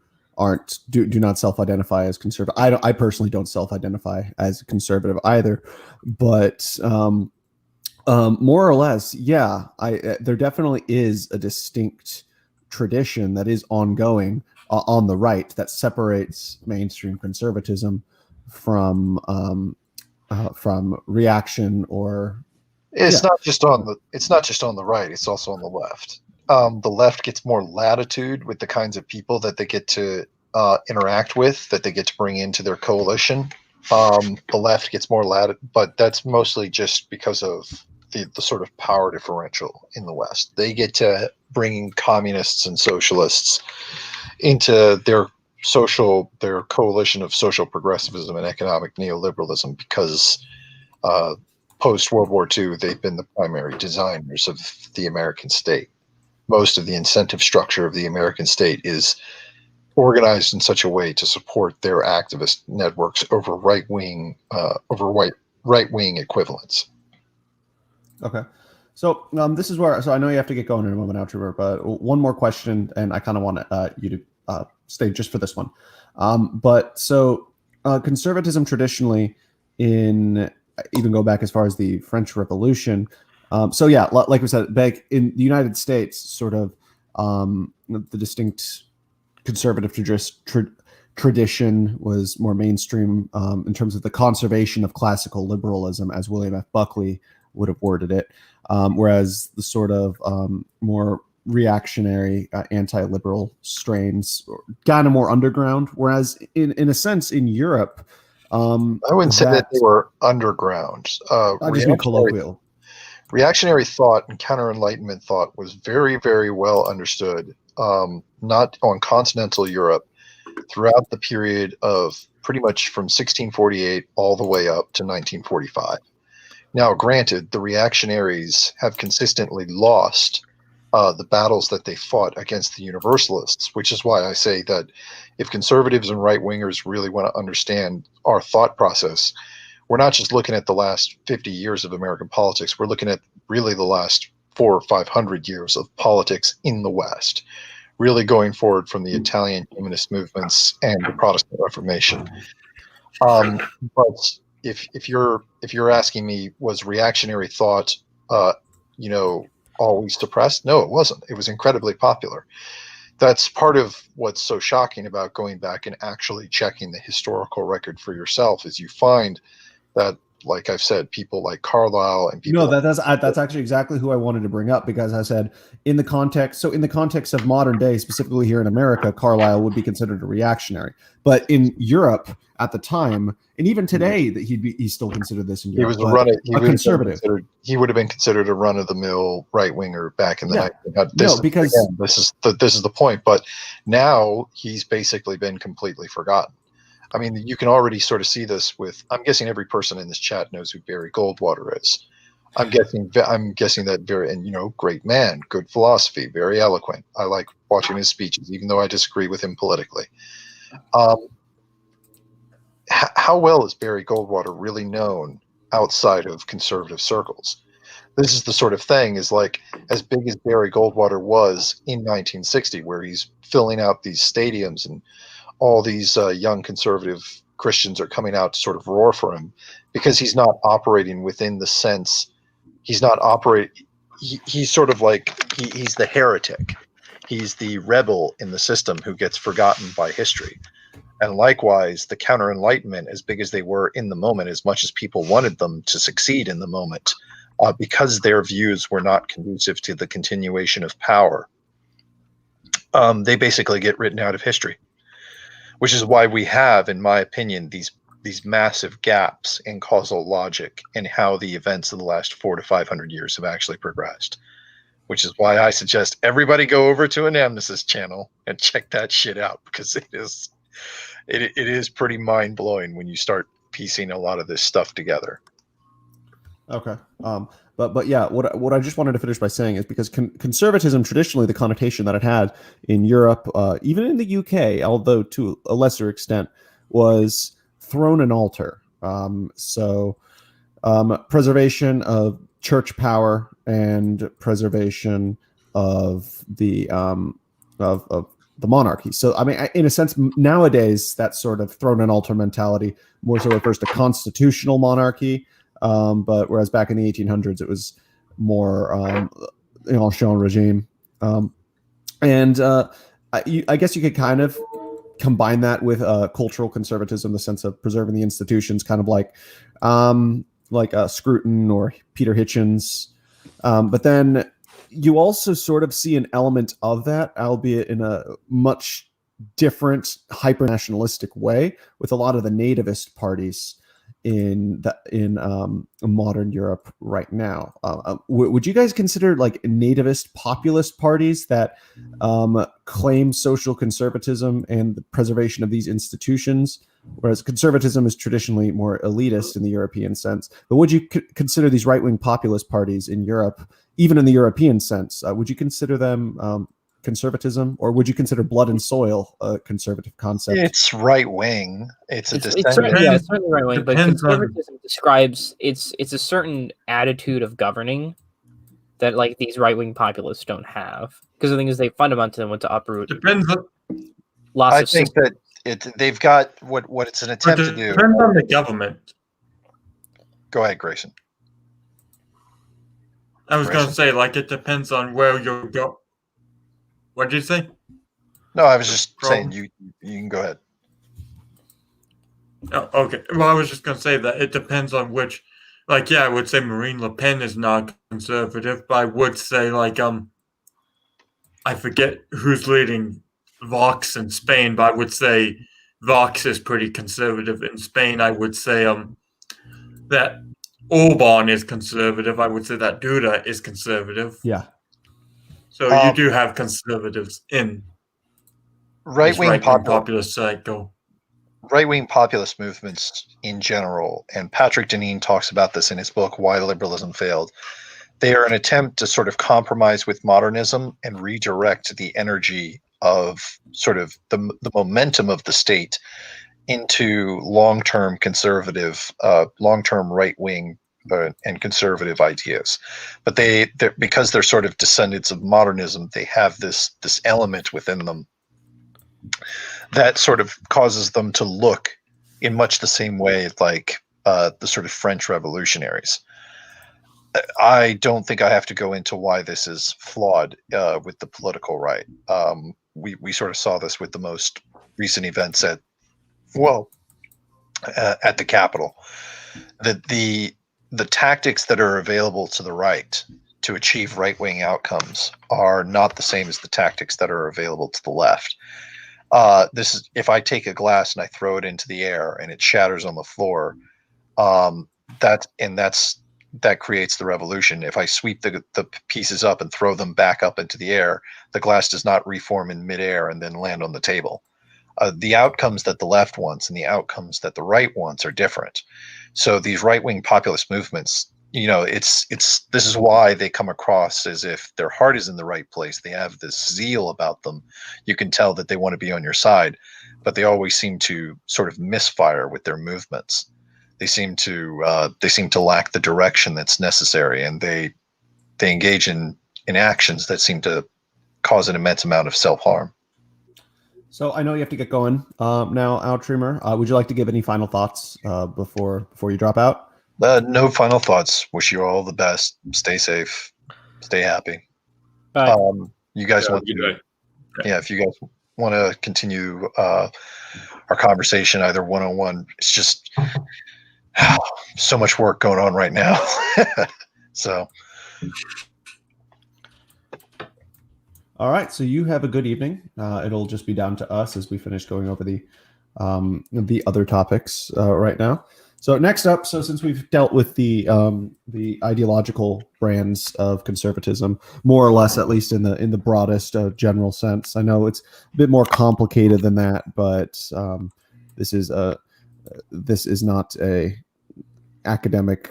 do not self-identify as conservative. I personally don't self-identify as conservative either, but more or less, there definitely is a distinct tradition that is ongoing on the right that separates mainstream conservatism from reaction or. It's not just on the right. It's also on the left. The left gets more latitude with the kinds of people that they get to interact with, that they get to bring into their coalition. The left gets more latitude, but that's mostly just because of the sort of power differential in the West. They get to bring communists and socialists into their coalition of social progressivism and economic neoliberalism because post-World War II, they've been the primary designers of the American state. Most of the incentive structure of the American state is organized in such a way to support their activist networks over right-wing equivalents. Okay. So this is where, so I know you have to get going in a moment, Outremer, but one more question, and I kind of want you to stay just for this one. But so conservatism traditionally even go back as far as the French Revolution. Like we said, back in the United States, sort of the distinct conservative tradition was more mainstream in terms of the conservation of classical liberalism, as William F. Buckley would have worded it, whereas the sort of more reactionary anti-liberal strains kind of more underground, whereas in a sense in Europe, I wouldn't say that they were underground. I just mean colloquial. Reactionary thought and counter-Enlightenment thought was very, very well understood, not on continental Europe, throughout the period of pretty much from 1648 all the way up to 1945. Now, granted, the reactionaries have consistently lost the battles that they fought against the Universalists, which is why I say that if conservatives and right-wingers really want to understand our thought process, we're not just looking at the last 50 years of American politics. We're looking at really the last 400 or 500 years of politics in the West, really going forward from the Italian humanist movements and the Protestant Reformation. But if you're asking me, was reactionary thought, always suppressed? No, it wasn't. It was incredibly popular. That's part of what's so shocking about going back and actually checking the historical record for yourself, is you find that, like I've said, people like Carlyle and people. No, that's actually exactly who I wanted to bring up, because I said in the context of modern day, specifically here in America, Carlyle would be considered a reactionary. But in Europe at the time, and even today, that he's still considered this in Europe. A conservative. He would have been considered a run of the mill right winger back in the night. This is the point. But now he's basically been completely forgotten. I mean, you can already sort of see this with, I'm guessing every person in this chat knows who Barry Goldwater is. I'm guessing that very, and great man, good philosophy, very eloquent. I like watching his speeches, even though I disagree with him politically. How well is Barry Goldwater really known outside of conservative circles? This is the sort of thing, is like, as big as Barry Goldwater was in 1960, where he's filling out these stadiums and all these young conservative Christians are coming out to sort of roar for him, because he's not operating within the sense. He's not operating. He's sort of like, he's the heretic. He's the rebel in the system who gets forgotten by history. And likewise, the Counter-Enlightenment, as big as they were in the moment, as much as people wanted them to succeed in the moment, because their views were not conducive to the continuation of power, they basically get written out of history. Which is why we have, in my opinion, these massive gaps in causal logic in how the events of the last 400 to 500 years have actually progressed. Which is why I suggest everybody go over to Anamnesis channel and check that shit out, because it is pretty mind blowing when you start piecing a lot of this stuff together. Okay. But yeah, what I just wanted to finish by saying is, because conservatism, traditionally, the connotation that it had in Europe, even in the UK, although to a lesser extent, was throne and altar. Preservation of church power and preservation of the monarchy. So, I mean, in a sense, nowadays, that sort of throne and altar mentality more so refers to constitutional monarchy. But whereas back in the 1800s, it was more ancien regime. I guess you could kind of combine that with cultural conservatism, the sense of preserving the institutions, kind of like Scruton or Peter Hitchens. But then you also sort of see an element of that, albeit in a much different hyper-nationalistic way, with a lot of the nativist parties in modern Europe right now. Would you guys consider like nativist populist parties that claim social conservatism and the preservation of these institutions, whereas conservatism is traditionally more elitist in the European sense? But would you consider these right-wing populist parties in Europe, even in the European sense, would you consider them conservatism, or would you consider blood and soil a conservative concept? It's right wing. It's certainly right wing. But conservatism describes it's a certain attitude of governing that like these right wing populists don't have, because the thing is they fundamentally want to uproot. Depends. I think that they've got what it's an attempt to do. Depends on the government. Go ahead, Grayson. I was going to say, like, it depends on where you go. What did you say? No, I was just saying you can go ahead. Oh, okay. Well, I was just going to say that it depends on which, like, yeah, I would say Marine Le Pen is not conservative, but I would say, like, I forget who's leading Vox in Spain, but I would say Vox is pretty conservative in Spain. I would say that Orban is conservative. I would say that Duda is conservative. Yeah. So you do have conservatives in right-wing populist cycle. Right-wing populist movements in general, and Patrick Deneen talks about this in his book, Why Liberalism Failed. They are an attempt to sort of compromise with modernism and redirect the energy of sort of the momentum of the state into long-term conservative, long-term right-wing and conservative ideas. But they're because they're sort of descendants of modernism, they have this element within them that sort of causes them to look in much the same way like the sort of French revolutionaries. I don't think I have to go into why this is flawed with the political right. we sort of saw this with the most recent events at the Capitol. That the tactics that are available to the right to achieve right-wing outcomes are not the same as the tactics that are available to the left. This is, if I take a glass and I throw it into the air and it shatters on the floor, that creates the revolution. If I sweep the pieces up and throw them back up into the air, the glass does not reform in midair and then land on the table. The outcomes that the left wants and the outcomes that the right wants are different. So these right-wing populist movements, this is why they come across as if their heart is in the right place. They have this zeal about them. You can tell that they want to be on your side, but they always seem to sort of misfire with their movements. They seem to lack the direction that's necessary, and they engage in actions that seem to cause an immense amount of self-harm. So I know you have to get going now, Al Trimmer. Would you like to give any final thoughts before you drop out? No final thoughts. Wish you all the best. Stay safe. Stay happy. Bye. You guys want to? Yeah, if you guys want to continue our conversation, either one-on-one, it's just so much work going on right now. So. All right, so you have a good evening. It'll just be down to us as we finish going over the other topics right now. So next up, since we've dealt with the ideological brands of conservatism, more or less, at least in the broadest general sense. I know it's a bit more complicated than that, but this is not a academic,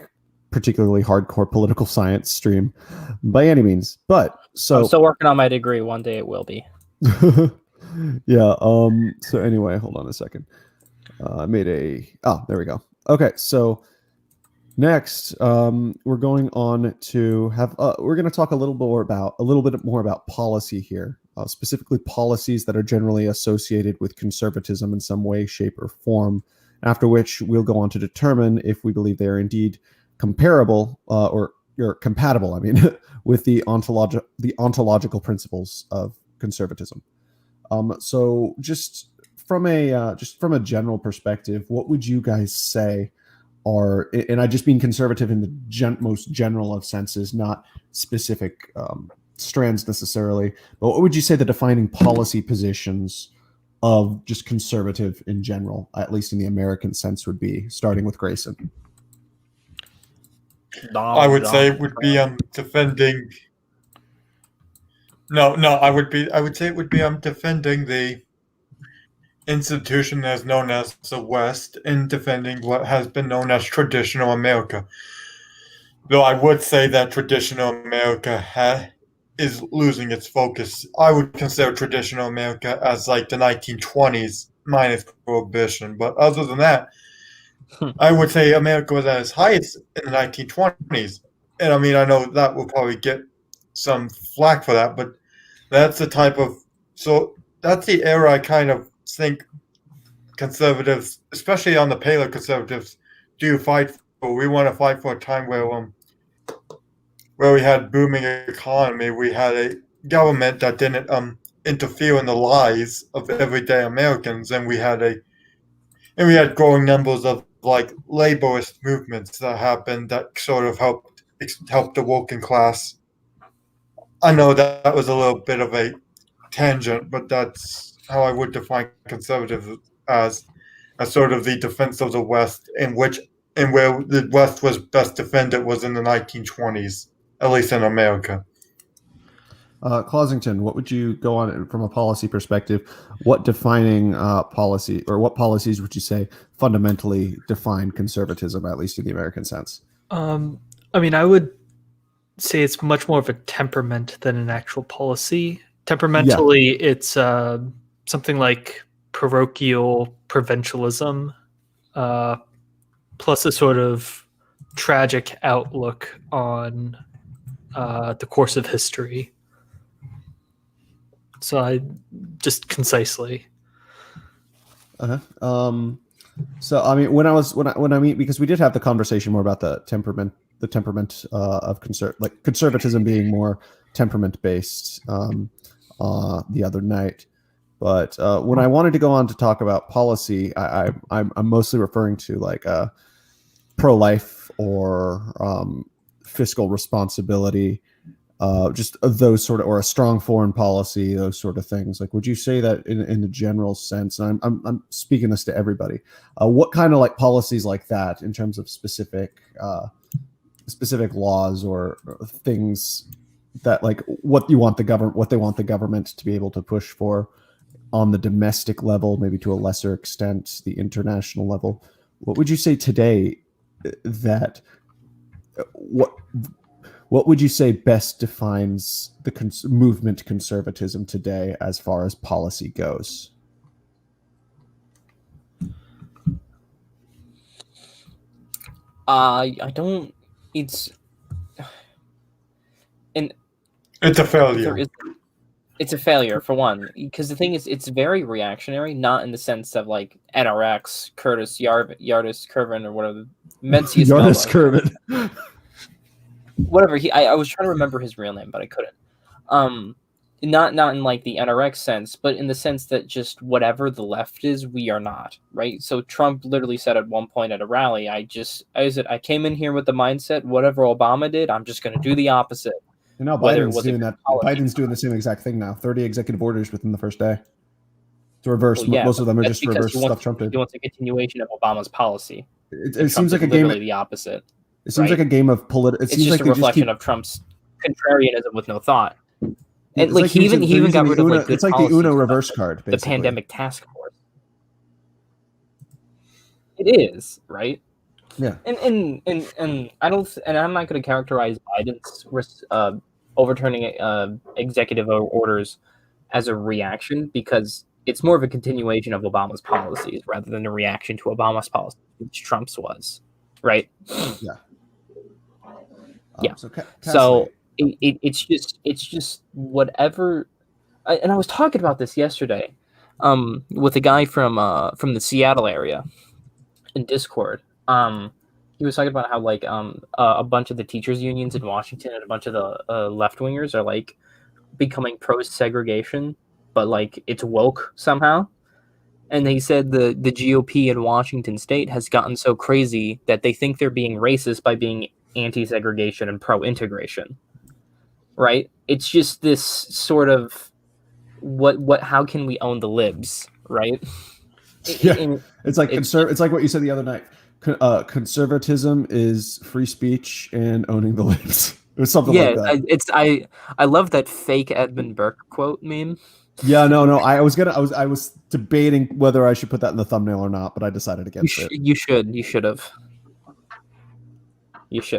particularly hardcore political science stream by any means. But I'm still working on my degree. One day it will be. Yeah. So anyway, hold on a second. I made there we go. Okay. So next, we're going on to we're going to talk a little bit more about policy here, specifically policies that are generally associated with conservatism in some way, shape, or form. After which we'll go on to determine if we believe they are indeed comparable or compatible. I mean, with the ontological principles of conservatism. So just from a general perspective, what would you guys say are, and I just mean conservative in the most general of senses, not specific strands necessarily, but what would you say the defining policy positions of just conservative in general, at least in the American sense, would be, starting with Grayson? I would say it would be defending. No, I would say it would be defending the institution that is known as the West and defending what has been known as traditional America. Though I would say that traditional America is losing its focus. I would consider traditional America as like the 1920s minus Prohibition. But other than that, I would say America was at its highest in the 1920s. And I mean, I know that will probably get some flack for that, but that's the that's the era I kind of think conservatives, especially on the paleoconservatives, do fight for. We want to fight for a time where we had booming economy, we had a government that didn't interfere in the lives of everyday Americans, and we had growing numbers of like laborist movements that happened that sort of helped the working class. I know that was a little bit of a tangent, but that's how I would define conservative as sort of the defense of the West, and where the West was best defended was in the 1920s, at least in America. Closington, what would you go on from a policy perspective? What defining policy, or what policies would you say fundamentally define conservatism, at least in the American sense? I mean, I would say it's much more of a temperament than an actual policy. Temperamentally, It's something like parochial provincialism, plus a sort of tragic outlook on the course of history. So I just concisely. So I mean, when I mean, because we did have the conversation more about the temperament of conservatism being more temperament based the other night. But when I wanted to go on to talk about policy, I'm mostly referring to like pro-life or fiscal responsibility, just those sort of, or a strong foreign policy, those sort of things. Like, would you say that in the general sense? And I'm speaking this to everybody. What kind of like policies like that in terms of specific laws or things that like what they want the government to be able to push for on the domestic level, maybe to a lesser extent the international level. What would you say today that what would you say best defines the movement conservatism today as far as policy goes? I don't. It's It's a failure. It's a failure for one, because the thing is, it's very reactionary, not in the sense of like NRX, Curtis Yardis Curvin or whatever, Mencius Yardis Mello. Curvin. Whatever I was trying to remember his real name, but I couldn't. Not in like the NRX sense, but in the sense that just whatever the left is, we are not, right? So Trump literally said at one point at a rally, I came in here with the mindset, whatever Obama did, I'm just going to do the opposite. No, Biden's doing that. Biden's doing the same exact thing now. 30 executive orders within the first day to reverse. Most of them are just to reverse stuff Trump did. He wants a continuation of Obama's policy. It seems like a game. Literally the opposite. It seems like a game of political. It's just a reflection of Trump's contrarianism with no thought. And like he even got rid of like good it's like the Uno reverse card, basically. The pandemic task force. It is, right? Yeah. And I don't, and I'm not going to characterize Biden's overturning executive orders as a reaction, because it's more of a continuation of Obama's policies rather than a reaction to Obama's policies, which Trump's was, right? Yeah. Yeah. So it's just whatever. And I was talking about this yesterday, with a guy from the Seattle area in Discord. He was talking about how like a bunch of the teachers unions in Washington and a bunch of the left wingers are like becoming pro segregation, but like it's woke somehow. And he said the GOP in Washington state has gotten so crazy that they think they're being racist by being anti-segregation and pro-integration. Right? It's just this sort of how can we own the libs, right? Yeah. It's like it's like what you said the other night. Conservatism is free speech and owning the libs. It was something like that. I love that fake Edmund Burke quote meme. Yeah, no. I was debating whether I should put that in the thumbnail or not, but I decided against it. You should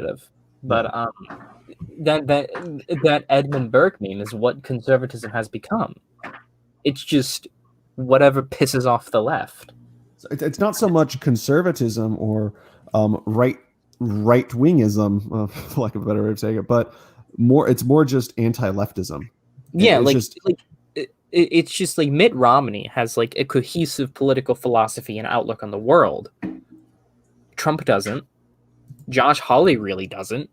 have. But that Edmund Burke meme is what conservatism has become. It's just whatever pisses off the left. It's not so much conservatism or right wingism, for lack of a better way of saying it, but it's more just anti-leftism. Yeah, it's just like Mitt Romney has like a cohesive political philosophy and outlook on the world. Trump doesn't. Josh Hawley really doesn't.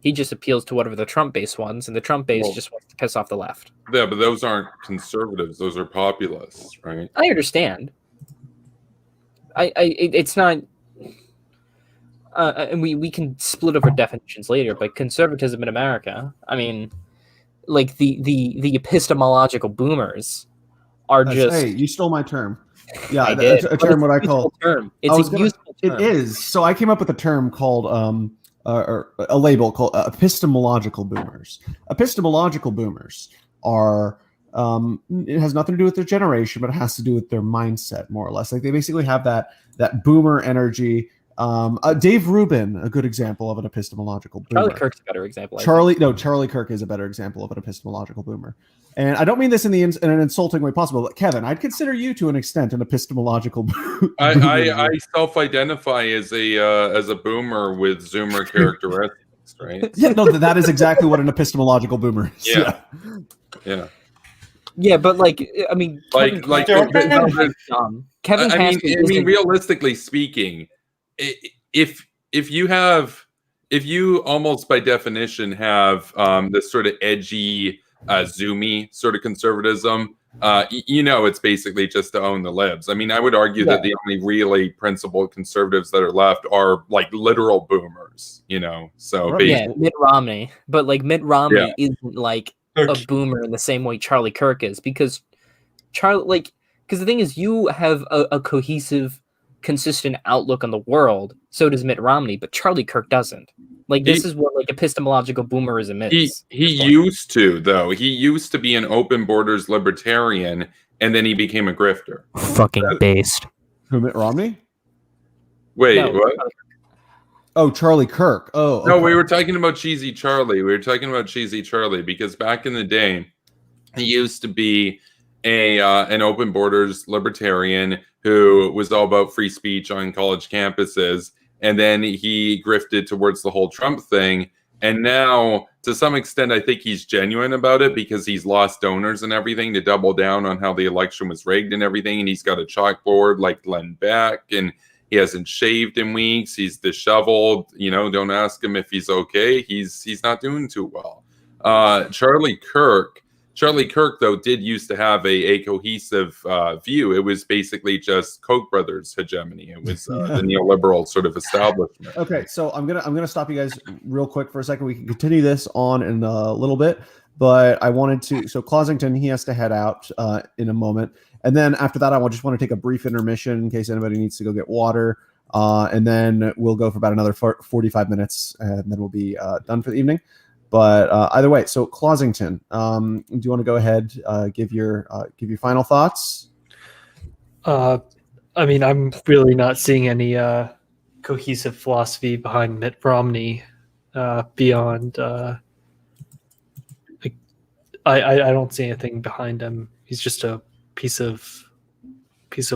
He just appeals to whatever the Trump base wants, and the Trump base just wants to piss off the left. Yeah, but those aren't conservatives; those are populists, right? I understand. It's not. And we can split over definitions later, but conservatism in America, I mean, like the epistemological boomers are just. Hey, you stole my term. Yeah, a term what I call term. It's a useful term. It is. So I came up with a term called or a label called epistemological boomers. Epistemological boomers are it has nothing to do with their generation, but it has to do with their mindset, more or less. Like they basically have that boomer energy. Dave Rubin, a good example of an epistemological boomer. Charlie Kirk's a better example. Charlie Kirk is a better example of an epistemological boomer. And I don't mean this in an insulting way possible, but Kevin, I'd consider you to an extent an epistemological boomer. I self-identify as a boomer with Zoomer characteristics, right? Yeah, no, that is exactly what an epistemological boomer is. Yeah. Yeah, but like, I mean, Kevin, Kevin. I mean, realistically speaking, if you almost by definition have this sort of edgy, zoomy sort of conservatism, it's basically just to own the libs. I mean, I would argue that the only really principled conservatives that are left are like literal boomers, So Mitt Romney, but like Mitt Romney isn't like a boomer in the same way Charlie Kirk is, because the thing is, you have a cohesive, consistent outlook on the world. So does Mitt Romney, but Charlie Kirk doesn't. Like, this is what like epistemological boomerism is. He used to, though. He used to be an open borders libertarian, and then he became a grifter. Fucking based. Who, Mitt Romney? Wait, No, what? Oh, Charlie Kirk. Oh, okay. No, we were talking about Cheesy Charlie. Because back in the day, he used to be an open borders libertarian who was all about free speech on college campuses. And then he grifted towards the whole Trump thing. And now, to some extent, I think he's genuine about it because he's lost donors and everything to double down on how the election was rigged and everything. And he's got a chalkboard like Glenn Beck, and he hasn't shaved in weeks. He's disheveled. Don't ask him if he's okay. He's not doing too well. Charlie Kirk, though, did used to have a cohesive view. It was basically just Koch brothers hegemony. It was the neoliberal sort of establishment. Okay, so I'm gonna stop you guys real quick for a second. We can continue this on in a little bit, but I wanted to. So Closington, he has to head out in a moment, and then after that, I just want to take a brief intermission in case anybody needs to go get water, and then we'll go for about another 45 minutes, and then we'll be done for the evening. But either way, so Closington, do you want to go ahead, give your final thoughts? I mean, I'm really not seeing any cohesive philosophy behind Mitt Romney beyond. I don't see anything behind him. He's just a piece of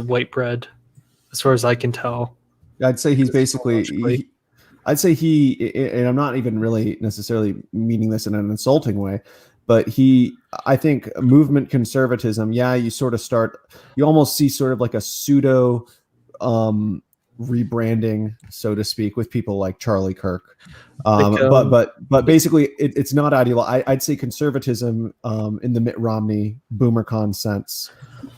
white bread, as far as I can tell. I'd say he's basically. I'd say and I'm not even really necessarily meaning this in an insulting way, but I think movement conservatism, you you almost see sort of like a pseudo rebranding, so to speak, with people like Charlie Kirk. But basically it's not ideological. I'd say conservatism in the Mitt Romney boomercon sense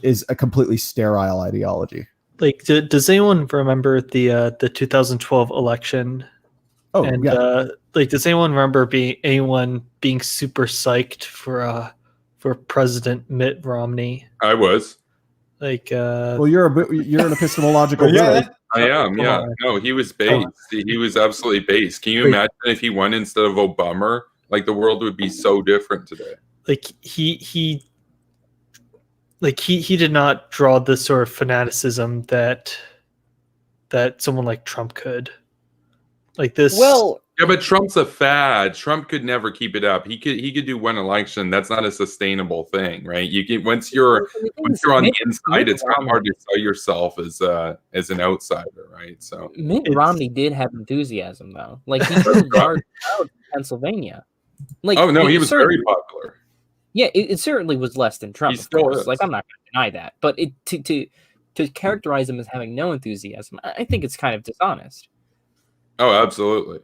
is a completely sterile ideology. Like, does anyone remember the 2012 election? Oh, and yeah. Does anyone remember anyone being super psyched for President Mitt Romney? I was. Well, you're an epistemological. I am. Yeah. No, he was based. He was absolutely based. Can you imagine if he won instead of Obama? Like, the world would be so different today. He did not draw the sort of fanaticism that someone like Trump could. Like this. Well, yeah, but Trump's a fad. Trump could never keep it up. He could do one election. That's not a sustainable thing, right? Once you're on the inside, it's kind of hard to sell yourself as an outsider, right? So Mitt Romney did have enthusiasm, though. Like, he did large crowds in Pennsylvania. Like, oh no, he was very popular. Yeah, it certainly was less than Trump. He still is. Like, I'm not going to deny that, but to characterize him as having no enthusiasm, I think it's kind of dishonest. Oh, absolutely.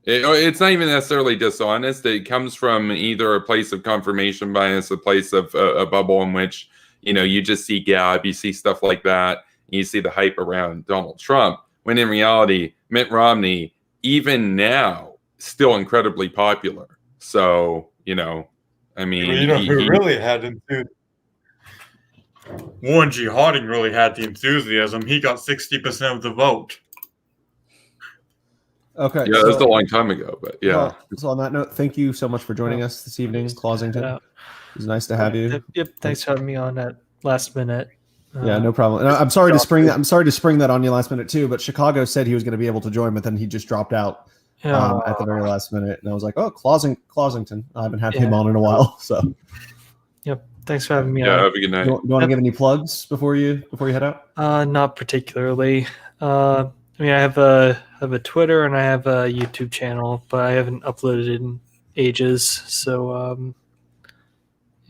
It's not even necessarily dishonest. It comes from either a place of confirmation bias, a place of a bubble in which, you just see gab, you see stuff like that, and you see the hype around Donald Trump, when in reality, Mitt Romney, even now, still incredibly popular. So, I mean... who really had enthusiasm? Warren G. Harding really had the enthusiasm. He got 60% of the vote. Okay. Yeah, that was a long time ago, but yeah. Well, so on that note, thank you so much for joining us this evening, Closington. It was nice to have you. Yep. Thanks for having me on at last minute. Yeah, no problem. And I'm sorry to spring that. I'm sorry to spring that on you last minute too. But Chicago said he was going to be able to join, but then he just dropped out at the very last minute. And I was like, oh, Closington. I haven't had him on in a while. So. Yep. Thanks for having me on. Have a good night. You want to give any plugs before you head out? Not particularly. I mean, I have a Twitter and I have a YouTube channel, but I haven't uploaded in ages. So,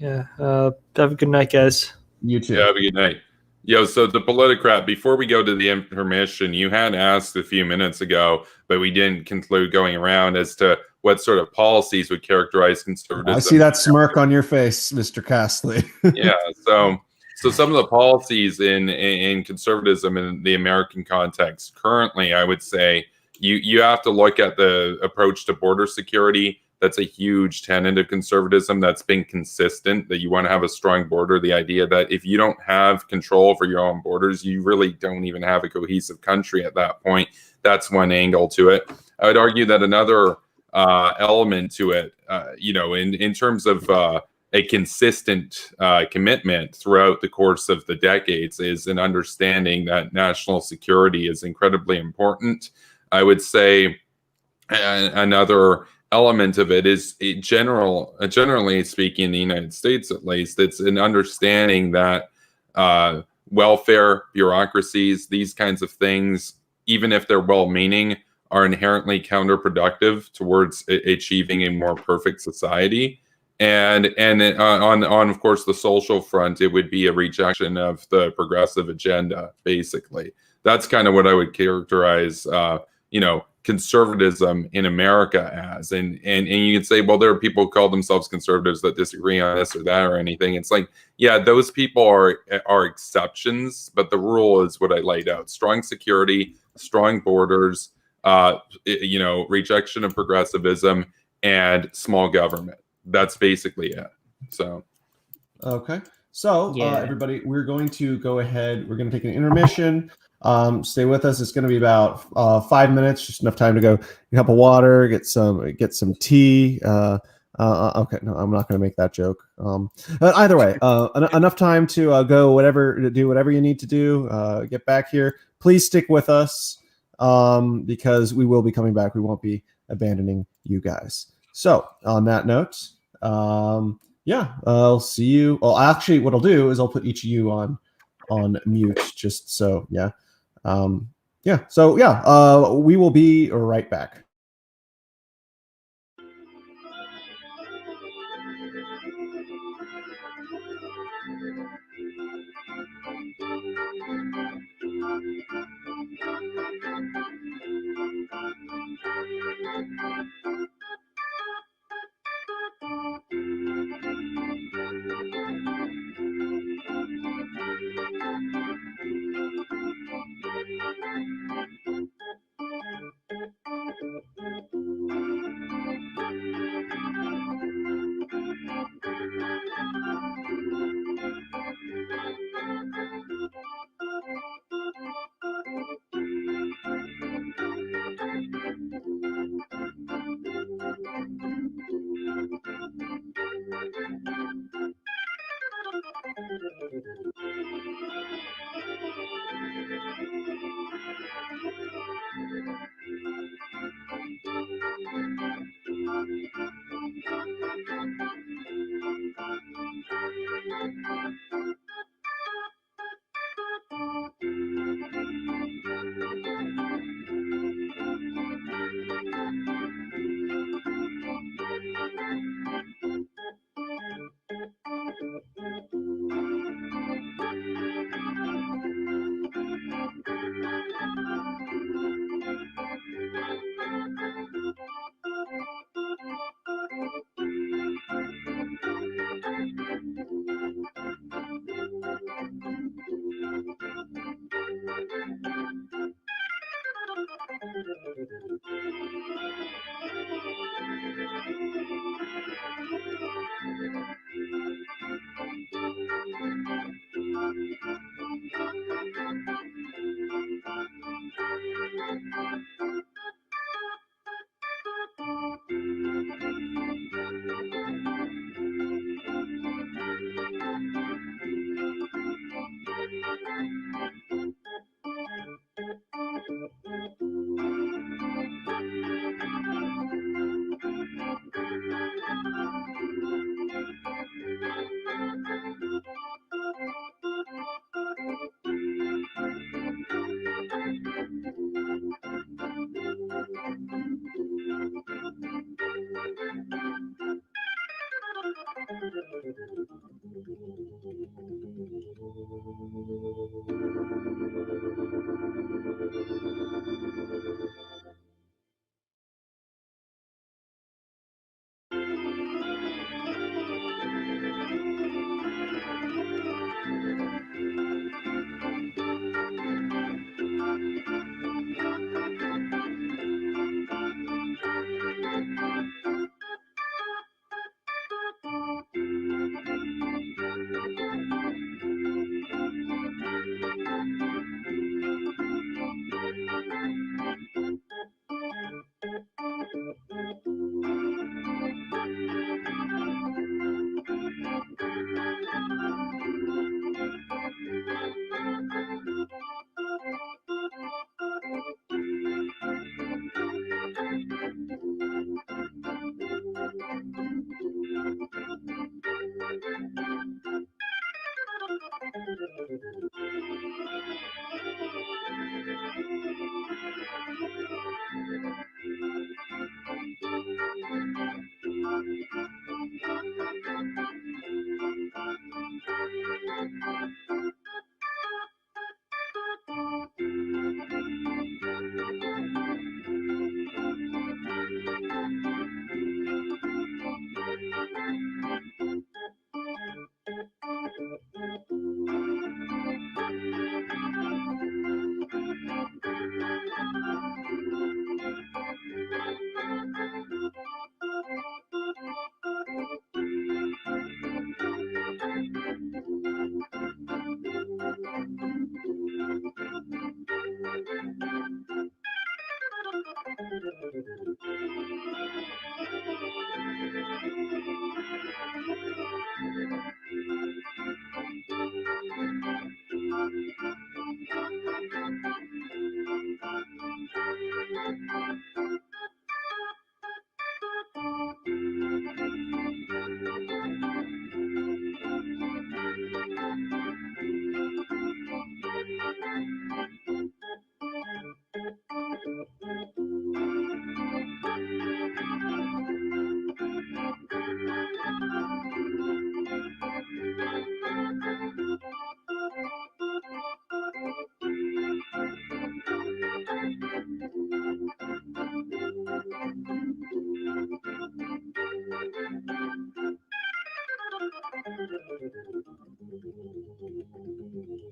have a good night, guys. You too. Yeah, have a good night. Yo, so the Politicrat, before we go to the intermission, you had asked a few minutes ago, but we didn't conclude going around as to what sort of policies would characterize conservatism. I see that smirk on your face, Mr. Castley. Yeah, so some of the policies in conservatism in the American context currently, I would say you have to look at the approach to border security. That's a huge tenet of conservatism that's been consistent, that you want to have a strong border. The idea that if you don't have control over your own borders, you really don't even have a cohesive country at that point. That's one angle to it. I would argue that another element to it, in terms of a consistent commitment throughout the course of the decades, is an understanding that national security is incredibly important. I would say another element of it is generally speaking, in the United States at least, it's an understanding that welfare bureaucracies, these kinds of things, even if they're well-meaning, are inherently counterproductive towards achieving a more perfect society. And on of course the social front, it would be a rejection of the progressive agenda. Basically, that's kind of what I would characterize, conservatism in America as. And you can say, well, there are people who call themselves conservatives that disagree on this or that or anything. It's like, yeah, those people are exceptions, but the rule is what I laid out: strong security, strong borders, rejection of progressivism, and small government. That's basically it. So, Okay. So, Yeah. everybody, we're going to go ahead. We're going to take an intermission. Stay with us. It's going to be about 5 minutes, just enough time to go get a cup of water, get some tea. Okay, no, I'm not going to make that joke. Either way, enough time to do whatever you need to do. Get back here. Please stick with us because we will be coming back. We won't be abandoning you guys. So, on that note, I'll see you. Well, actually, what I'll do is I'll put each of you on mute, just so we will be right back.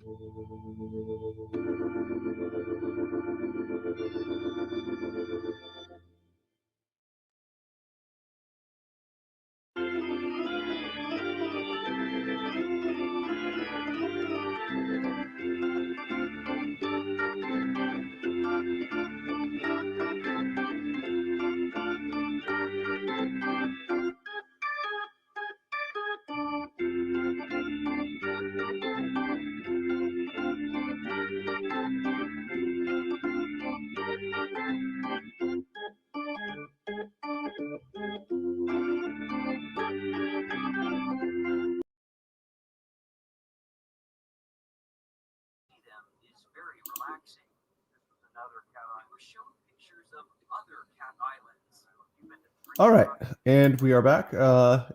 Is very relaxing. This was another cat island. We're showing pictures of other cat islands. You've been to three All right, cat and we are back.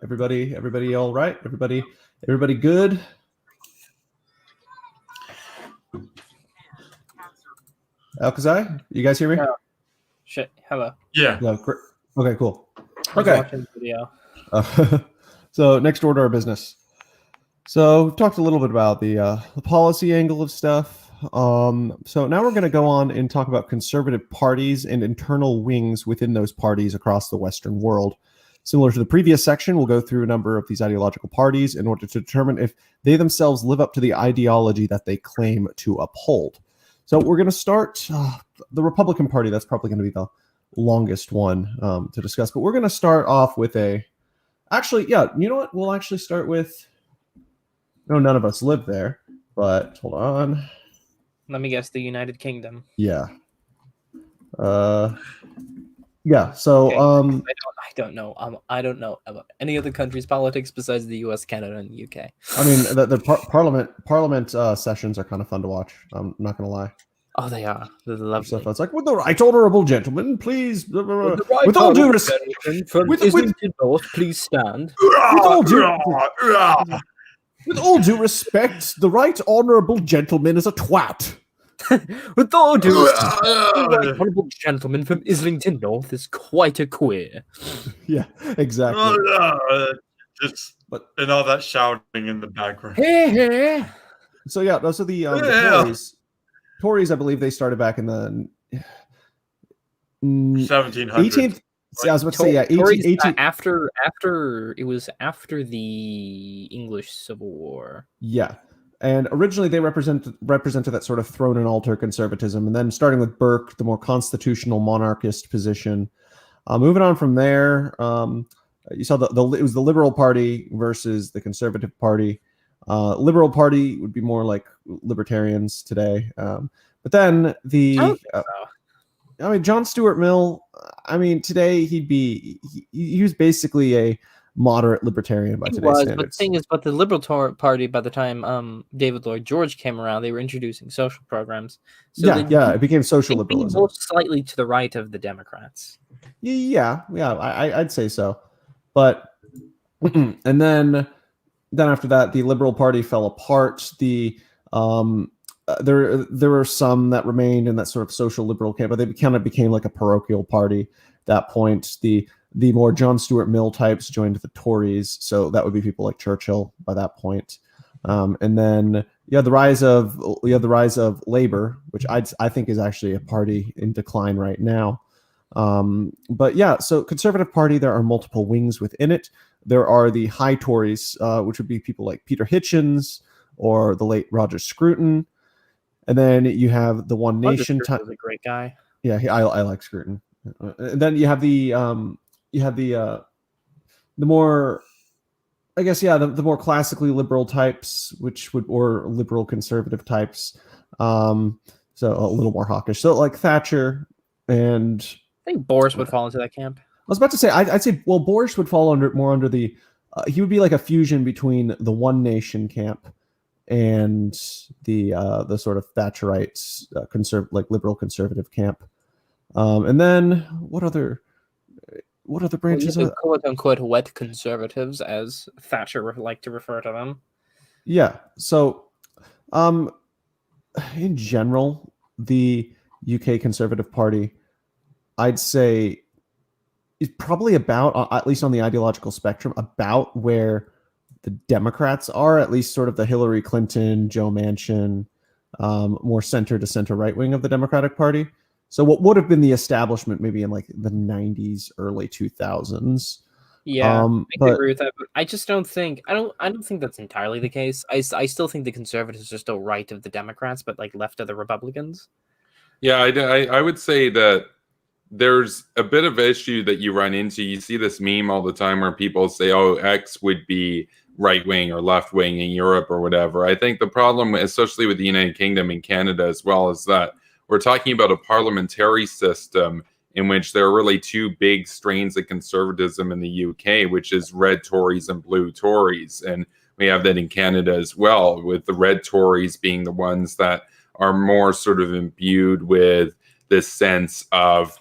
Everybody, all right? Everybody, good. Alkazai, you guys hear me? Yeah. Shit. Hello. Yeah. No, great. Okay, cool. I was Okay. watching the video. So next order of business. So we've talked a little bit about the policy angle of stuff. So now we're going to go on and talk about conservative parties and internal wings within those parties across the Western world. Similar to the previous section, we'll go through a number of these ideological parties in order to determine if they themselves live up to the ideology that they claim to uphold. So we're going to start the Republican Party. That's probably going to be the longest one to discuss. But we're going to start off with actually, yeah, you know what? We'll actually start with, no, none of us live there, but hold on. Let me guess, the United Kingdom. Yeah. Yeah. So, Okay. I don't know. I don't know about any other country's politics besides the U.S., Canada, and the UK. I mean, the parliament sessions are kind of fun to watch. I'm not going to lie. Oh, they are. They're lovely. So it's like, with the right honourable gentleman, please. With all due respect, from with- Islington North, please stand. with all due respect, the right honourable gentleman is a twat. With all due respect, the right honourable gentleman from Islington North is quite a queer. Yeah, exactly. But and all that shouting in the background. Hey, hey. So yeah, those are the Tories. Tories, I believe they started back in the 1700s. 18th. I was about to say, yeah, Tories, 18. after it was after the English Civil War. Yeah, and originally they represented that sort of throne and altar conservatism, and then starting with Burke, the more constitutional monarchist position. Moving on from there, you saw it was the Liberal Party versus the Conservative Party. Liberal Party would be more like libertarians today, but then I mean, John Stuart Mill. I mean, today he was basically a moderate libertarian by today's standards. But the thing is, the Liberal Party, by the time David Lloyd George came around, they were introducing social programs. So it became social liberalism. More slightly to the right of the Democrats. Yeah, I'd say so. But and then after that, the Liberal Party fell apart. There were some that remained in that sort of social liberal camp, but they kind of became like a parochial party at that point. The more John Stuart Mill types joined the Tories, so that would be people like Churchill by that point. And then you had the rise of Labour, which I think is actually a party in decline right now. But yeah, so Conservative Party, there are multiple wings within it. There are the High Tories, which would be people like Peter Hitchens or the late Roger Scruton. And then you have the One Nation type. Is a great guy. Yeah, I like Scruton. And then you have the more, I guess, the more classically liberal types, or liberal conservative types. So a little more hawkish. So like Thatcher and I think Boris would fall into that camp. I was about to say, I'd say, well, Boris would fall under the, he would be like a fusion between the One Nation camp and the sort of Thatcherite liberal conservative camp. And then what other branches? Well, quote unquote wet conservatives, as Thatcher would like to refer to them. Yeah. So, in general, the UK Conservative Party, I'd say, is probably about, at least on the ideological spectrum, about where the Democrats are, at least sort of the Hillary Clinton, Joe Manchin, more center to center right wing of the Democratic Party. So what would have been the establishment maybe in like the 90s, early 2000s. Yeah, I but agree with that, but I just don't think I don't think that's entirely the case. I still think the conservatives are still right of the Democrats, but like left of the Republicans. Yeah, I would say that there's a bit of issue that you run into. You see this meme all the time where people say, "Oh, X would be right wing or left wing in Europe or whatever." I think the problem, especially with the United Kingdom and Canada as well, is that we're talking about a parliamentary system in which there are really two big strains of conservatism in the UK, which is red Tories and blue Tories. And we have that in Canada as well, with the red Tories being the ones that are more sort of imbued with this sense of,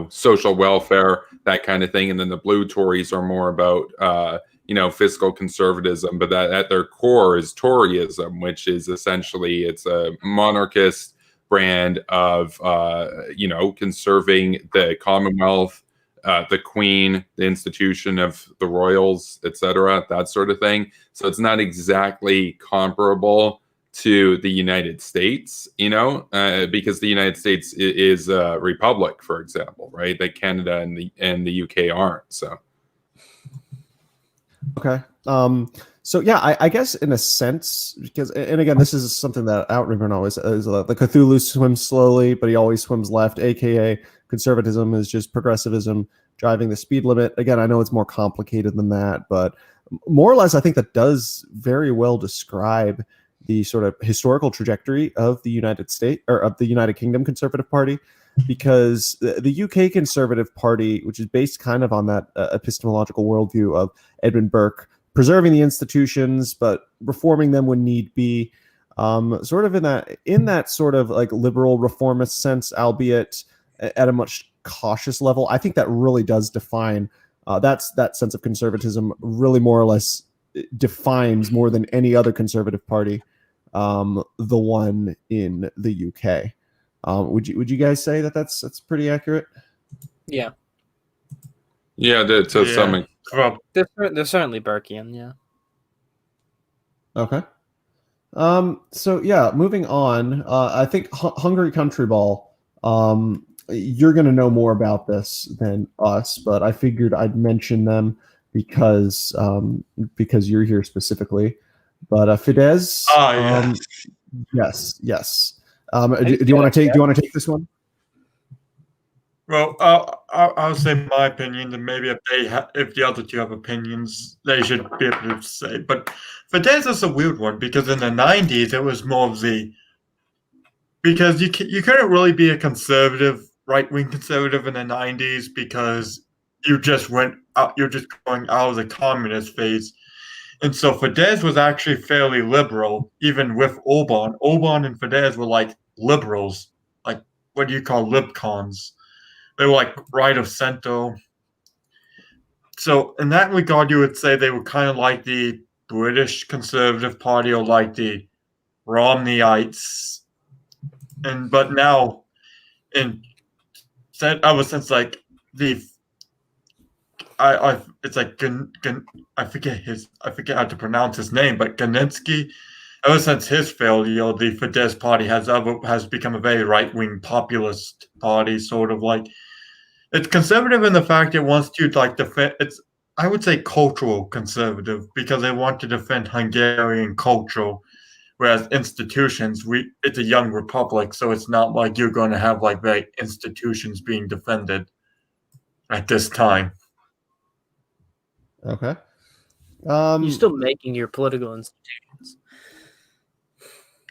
social welfare, that kind of thing. And then the blue Tories are more about, fiscal conservatism, but that at their core is Toryism, which is essentially, it's a monarchist brand of conserving the Commonwealth, the Queen, the institution of the royals, etc., that sort of thing. So it's not exactly comparable to the United States, because the United States is a republic, for example, right? That Canada and the UK aren't. So okay. So yeah, I guess in a sense, because, and again, this is something that Outrigger always is, the Cthulhu swims slowly, but he always swims left, aka conservatism is just progressivism driving the speed limit. Again, I know it's more complicated than that, but more or less, I think that does very well describe the sort of historical trajectory of the United States, or of the United Kingdom Conservative Party, because the UK Conservative Party, which is based kind of on that epistemological worldview of Edmund Burke, preserving the institutions but reforming them when need be, sort of in that sort of like liberal reformist sense, albeit at a much cautious level. I think that really does define that sense of conservatism. Really, more or less, defines more than any other conservative party the one in the UK. Would you guys say that that's pretty accurate? Yeah, to some extent. they're certainly Burkean. Yeah. Okay. So yeah, moving on. I think Hungry Country Ball. You're going to know more about this than us, but I figured I'd mention them because you're here specifically. But Fidesz. Yes. Do you want to take this one? Well, I'll say my opinion, and maybe if the other two have opinions, they should be able to say. But Fidesz is a weird one, because in the 90s it was more of because you couldn't really be a conservative, right-wing conservative in the 90s, because you're just going out of the communist phase. And so Fidesz was actually fairly liberal, even with Orban. Orban and Fidesz were like liberals, like what do you call libcons? They were like right of center. So in that regard, you would say they were kind of like the British Conservative Party, or like the Romneyites. But now, ever since like it's like I forget how to pronounce his name, but Ganitsky. Ever since his failure, the Fidesz party has become a very right-wing populist party, sort of like. It's conservative in the fact it wants to like defend. It's, I would say, cultural conservative, because they want to defend Hungarian culture, whereas institutions, it's a young republic, so it's not like you're going to have like very institutions being defended at this time. Okay. You're still making your political institutions.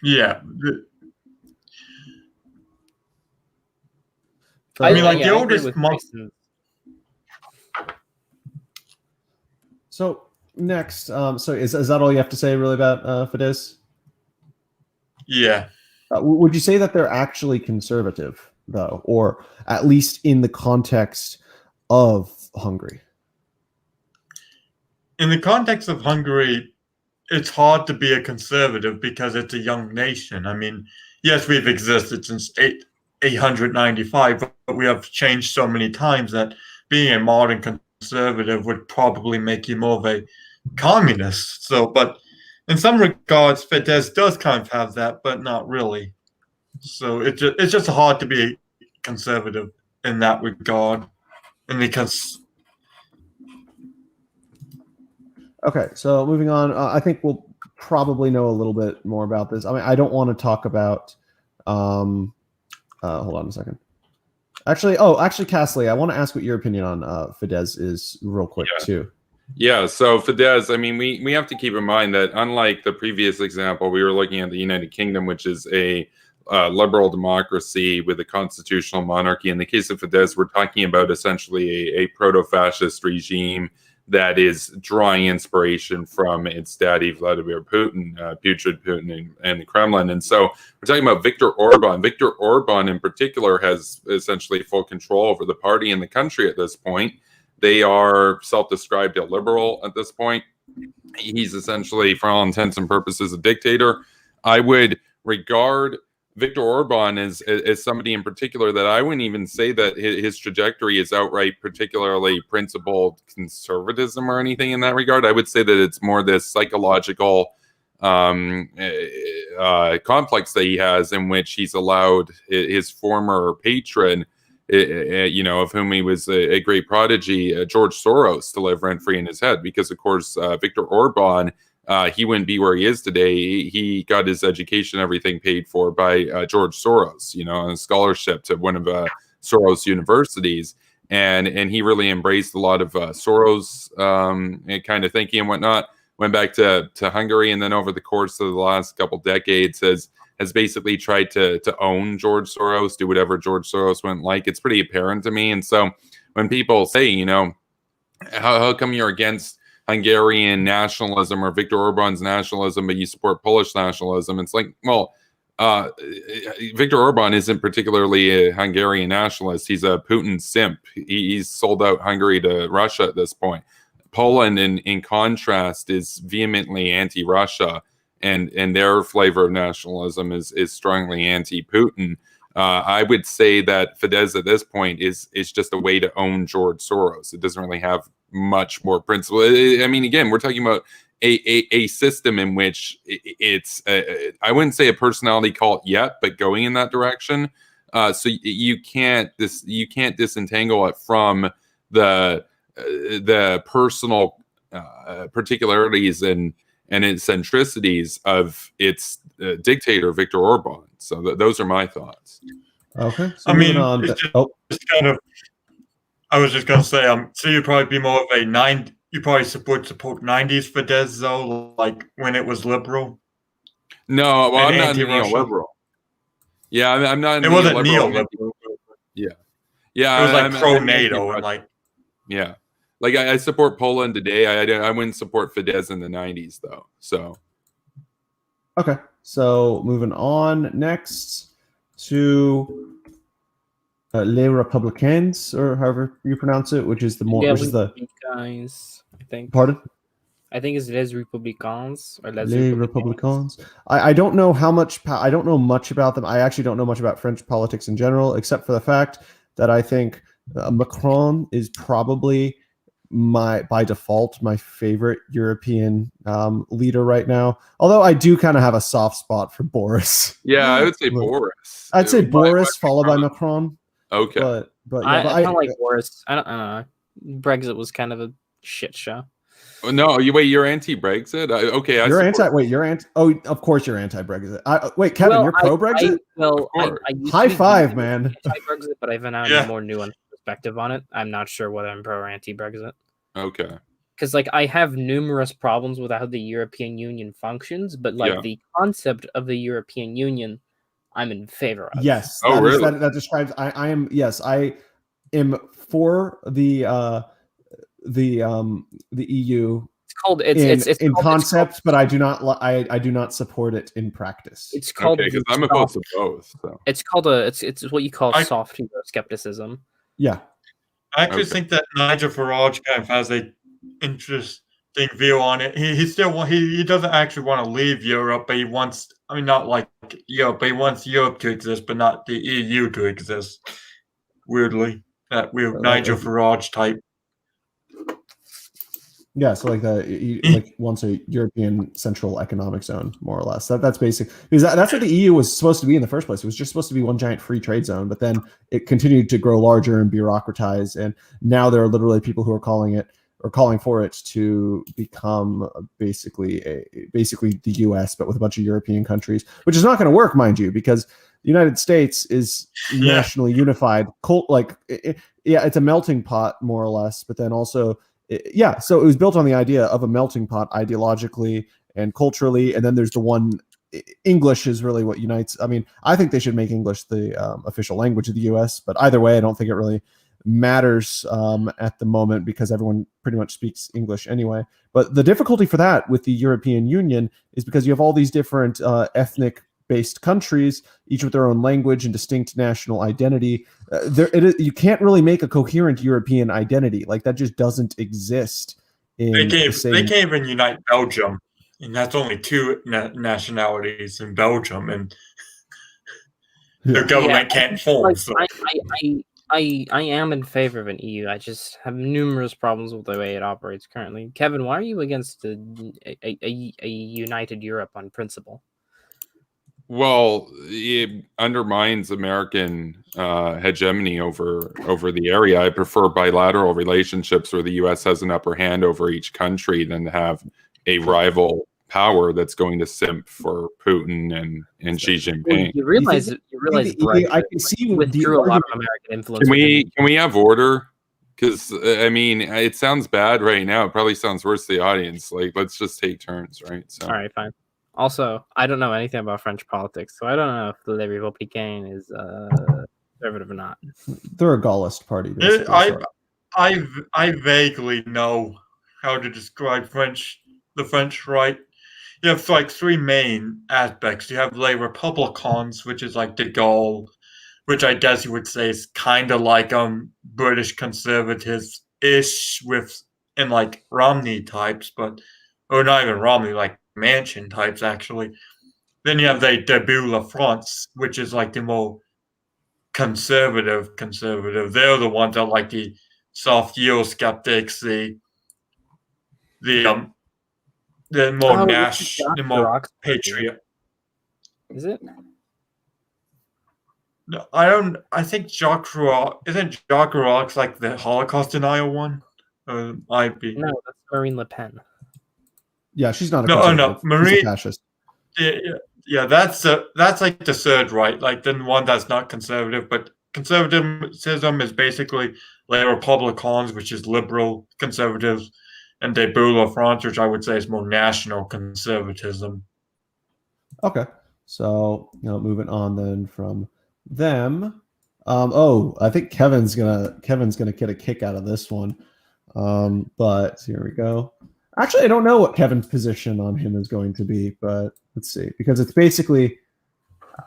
Yeah. I mean, like the oldest. So next, so is that all you have to say really about Fidesz? Yeah. Would you say that they're actually conservative, though, or at least in the context of Hungary? In the context of Hungary, it's hard to be a conservative because it's a young nation. I mean, yes, we've existed since 895, but we have changed so many times that being a modern conservative would probably make you more of a communist. So, but in some regards, Fidesz does kind of have that, but not really. So it's just hard to be conservative in that regard, and because Okay, so moving on, I think we'll probably know a little bit more about this. I mean, I don't want to talk about. Hold on a second. Actually, Castley, I want to ask what your opinion on Fidesz is, real quick too. Yeah, so Fidesz, I mean, we have to keep in mind that unlike the previous example, we were looking at the United Kingdom, which is a liberal democracy with a constitutional monarchy. In the case of Fidesz, we're talking about essentially a proto-fascist regime that is drawing inspiration from its daddy, Vladimir Putin, putrid Putin and the Kremlin. And so we're talking about Viktor Orban. Viktor Orban in particular has essentially full control over the party in the country at this point. They are self-described a liberal at this point. He's essentially, for all intents and purposes, a dictator. I would regard Viktor Orban as somebody in particular that I wouldn't even say that his trajectory is outright particularly principled conservatism or anything in that regard. I would say that it's more this psychological complex that he has, in which he's allowed his former patron, of whom he was a great prodigy, George Soros, to live rent-free in his head. Because, of course, Viktor Orban, he wouldn't be where he is today. He got his education, everything paid for by George Soros, on a scholarship to one of Soros universities. And he really embraced a lot of Soros kind of thinking and whatnot. Went back to Hungary, and then over the course of the last couple decades has basically tried to own George Soros, do whatever George Soros wouldn't like. It's pretty apparent to me. And so when people say, how come you're against Hungarian nationalism or Viktor Orban's nationalism, but you support Polish nationalism? It's like, well, Viktor Orban isn't particularly a Hungarian nationalist. He's a Putin simp. He's sold out Hungary to Russia at this point. Poland, in contrast, is vehemently anti-Russia, and their flavor of nationalism is strongly anti-Putin. I would say that Fidesz at this point is just a way to own George Soros. It doesn't really have much more principle. I mean, again, we're talking about a system in which it's I wouldn't say a personality cult yet, but going in that direction. So you can't disentangle it from the personal particularities and eccentricities of its dictator, Viktor Orban. So those are my thoughts. Okay. So I mean, on it's just kind of. I was just gonna say, so you'd probably be more of a you probably support 90s Fidesz though, like when it was liberal. No, well, And I'm not anti-Russian. neoliberal. Yeah, I'm not. It wasn't neoliberal. neoliberal. Yeah, It was like I'm pro-NATO and like. Yeah, like I support Poland today. I wouldn't support Fidesz in the 90s though. So. Okay, so moving on next to Les Républicains, or however you pronounce it, which is the more, which is the guys. I think. Pardon? I think it's Les Républicains or Les Républicains. I don't know how much. I don't know much about them. I actually don't know much about French politics in general, except for the fact that I think Macron is probably by default my favorite European leader right now. Although I do kind of have a soft spot for Boris. Yeah, I would say Boris. I'd say Boris followed by Macron. Okay, but I don't like Boris. I don't know. Brexit was kind of a shit show. No, you're anti-Brexit. Okay, you're anti. Wait, you're anti. Oh, of course you're anti-Brexit. Wait, Kevin, you're pro-Brexit. I high five, man. Anti-Brexit, but I've now a more nuanced perspective on it. I'm not sure whether I'm pro or anti-Brexit. Okay. Because I have numerous problems with how the European Union functions, but the concept of the European Union, I'm in favor of. Yes. Really? That describes. I am. Yes, I am for the EU. It's called in concept, but I do not support it in practice. It's called because I'm opposed to both. So. It's called it's what you call soft Euroscepticism. Yeah. I actually think that Nigel Farage kind of has a interesting view on it. He doesn't actually want to leave Europe, but he wants. I mean, not like Europe, but he wants Europe to exist, but not the EU to exist. Weirdly, that weird Nigel Farage type. Yeah, so like like once a European Central Economic Zone, more or less. That's basic, because that's what the EU was supposed to be in the first place. It was just supposed to be one giant free trade zone, but then it continued to grow larger and bureaucratize, and now there are literally people who are calling for it to become basically the US, but with a bunch of European countries, which is not going to work, mind you, because the United States is nationally unified. It's a melting pot, more or less, but then also. So it was built on the idea of a melting pot ideologically and culturally, and then there's the one. English is really what unites. I mean, I think they should make English the official language of the U.S., but either way, I don't think it really matters at the moment because everyone pretty much speaks English anyway. But the difficulty for that with the European Union is because you have all these different ethnic-based countries, each with their own language and distinct national identity. You can't really make a coherent European identity. Like that just doesn't exist. They can't even unite Belgium, and that's only two nationalities in Belgium, and the government can't form. So. I am in favor of an EU. I just have numerous problems with the way it operates currently. Kevin, why are you against a united Europe on principle? Well, it undermines American hegemony over the area. I prefer bilateral relationships where the U.S. has an upper hand over each country than to have a rival power that's going to simp for Putin and Xi Jinping. You realize I can see withdrew a lot of American influence. Can we have order? Because I mean, it sounds bad right now. It probably sounds worse to the audience. Like, let's just take turns, right? So. All right, fine. Also, I don't know anything about French politics, so I don't know if the Les Républicains is conservative or not. They're a Gaullist party. I vaguely know how to describe the French right. You have like three main aspects. You have Les Républicains, which is like de Gaulle, which I guess you would say is kind of like British conservatives-ish in like Romney types, or not even Romney, like Manchin types actually. Then you have the Debout La France, which is like the more conservative. They're the ones that like the soft yield skeptics, the more the more patriot. Is it? No, I don't. I think Jacques Chirac like the Holocaust denial one. Might be. No, that's Marine Le Pen. Yeah, she's not a no. Marine, she's a fascist. Yeah, that's like the third right, like the one that's not conservative, but conservatism is basically Les Républicains, which is liberal conservatives, and Debout La France, which I would say is more national conservatism. Okay, so moving on then from them. I think Kevin's gonna get a kick out of this one. But here we go. Actually, I don't know what Kevin's position on him is going to be, but let's see. Because it's basically,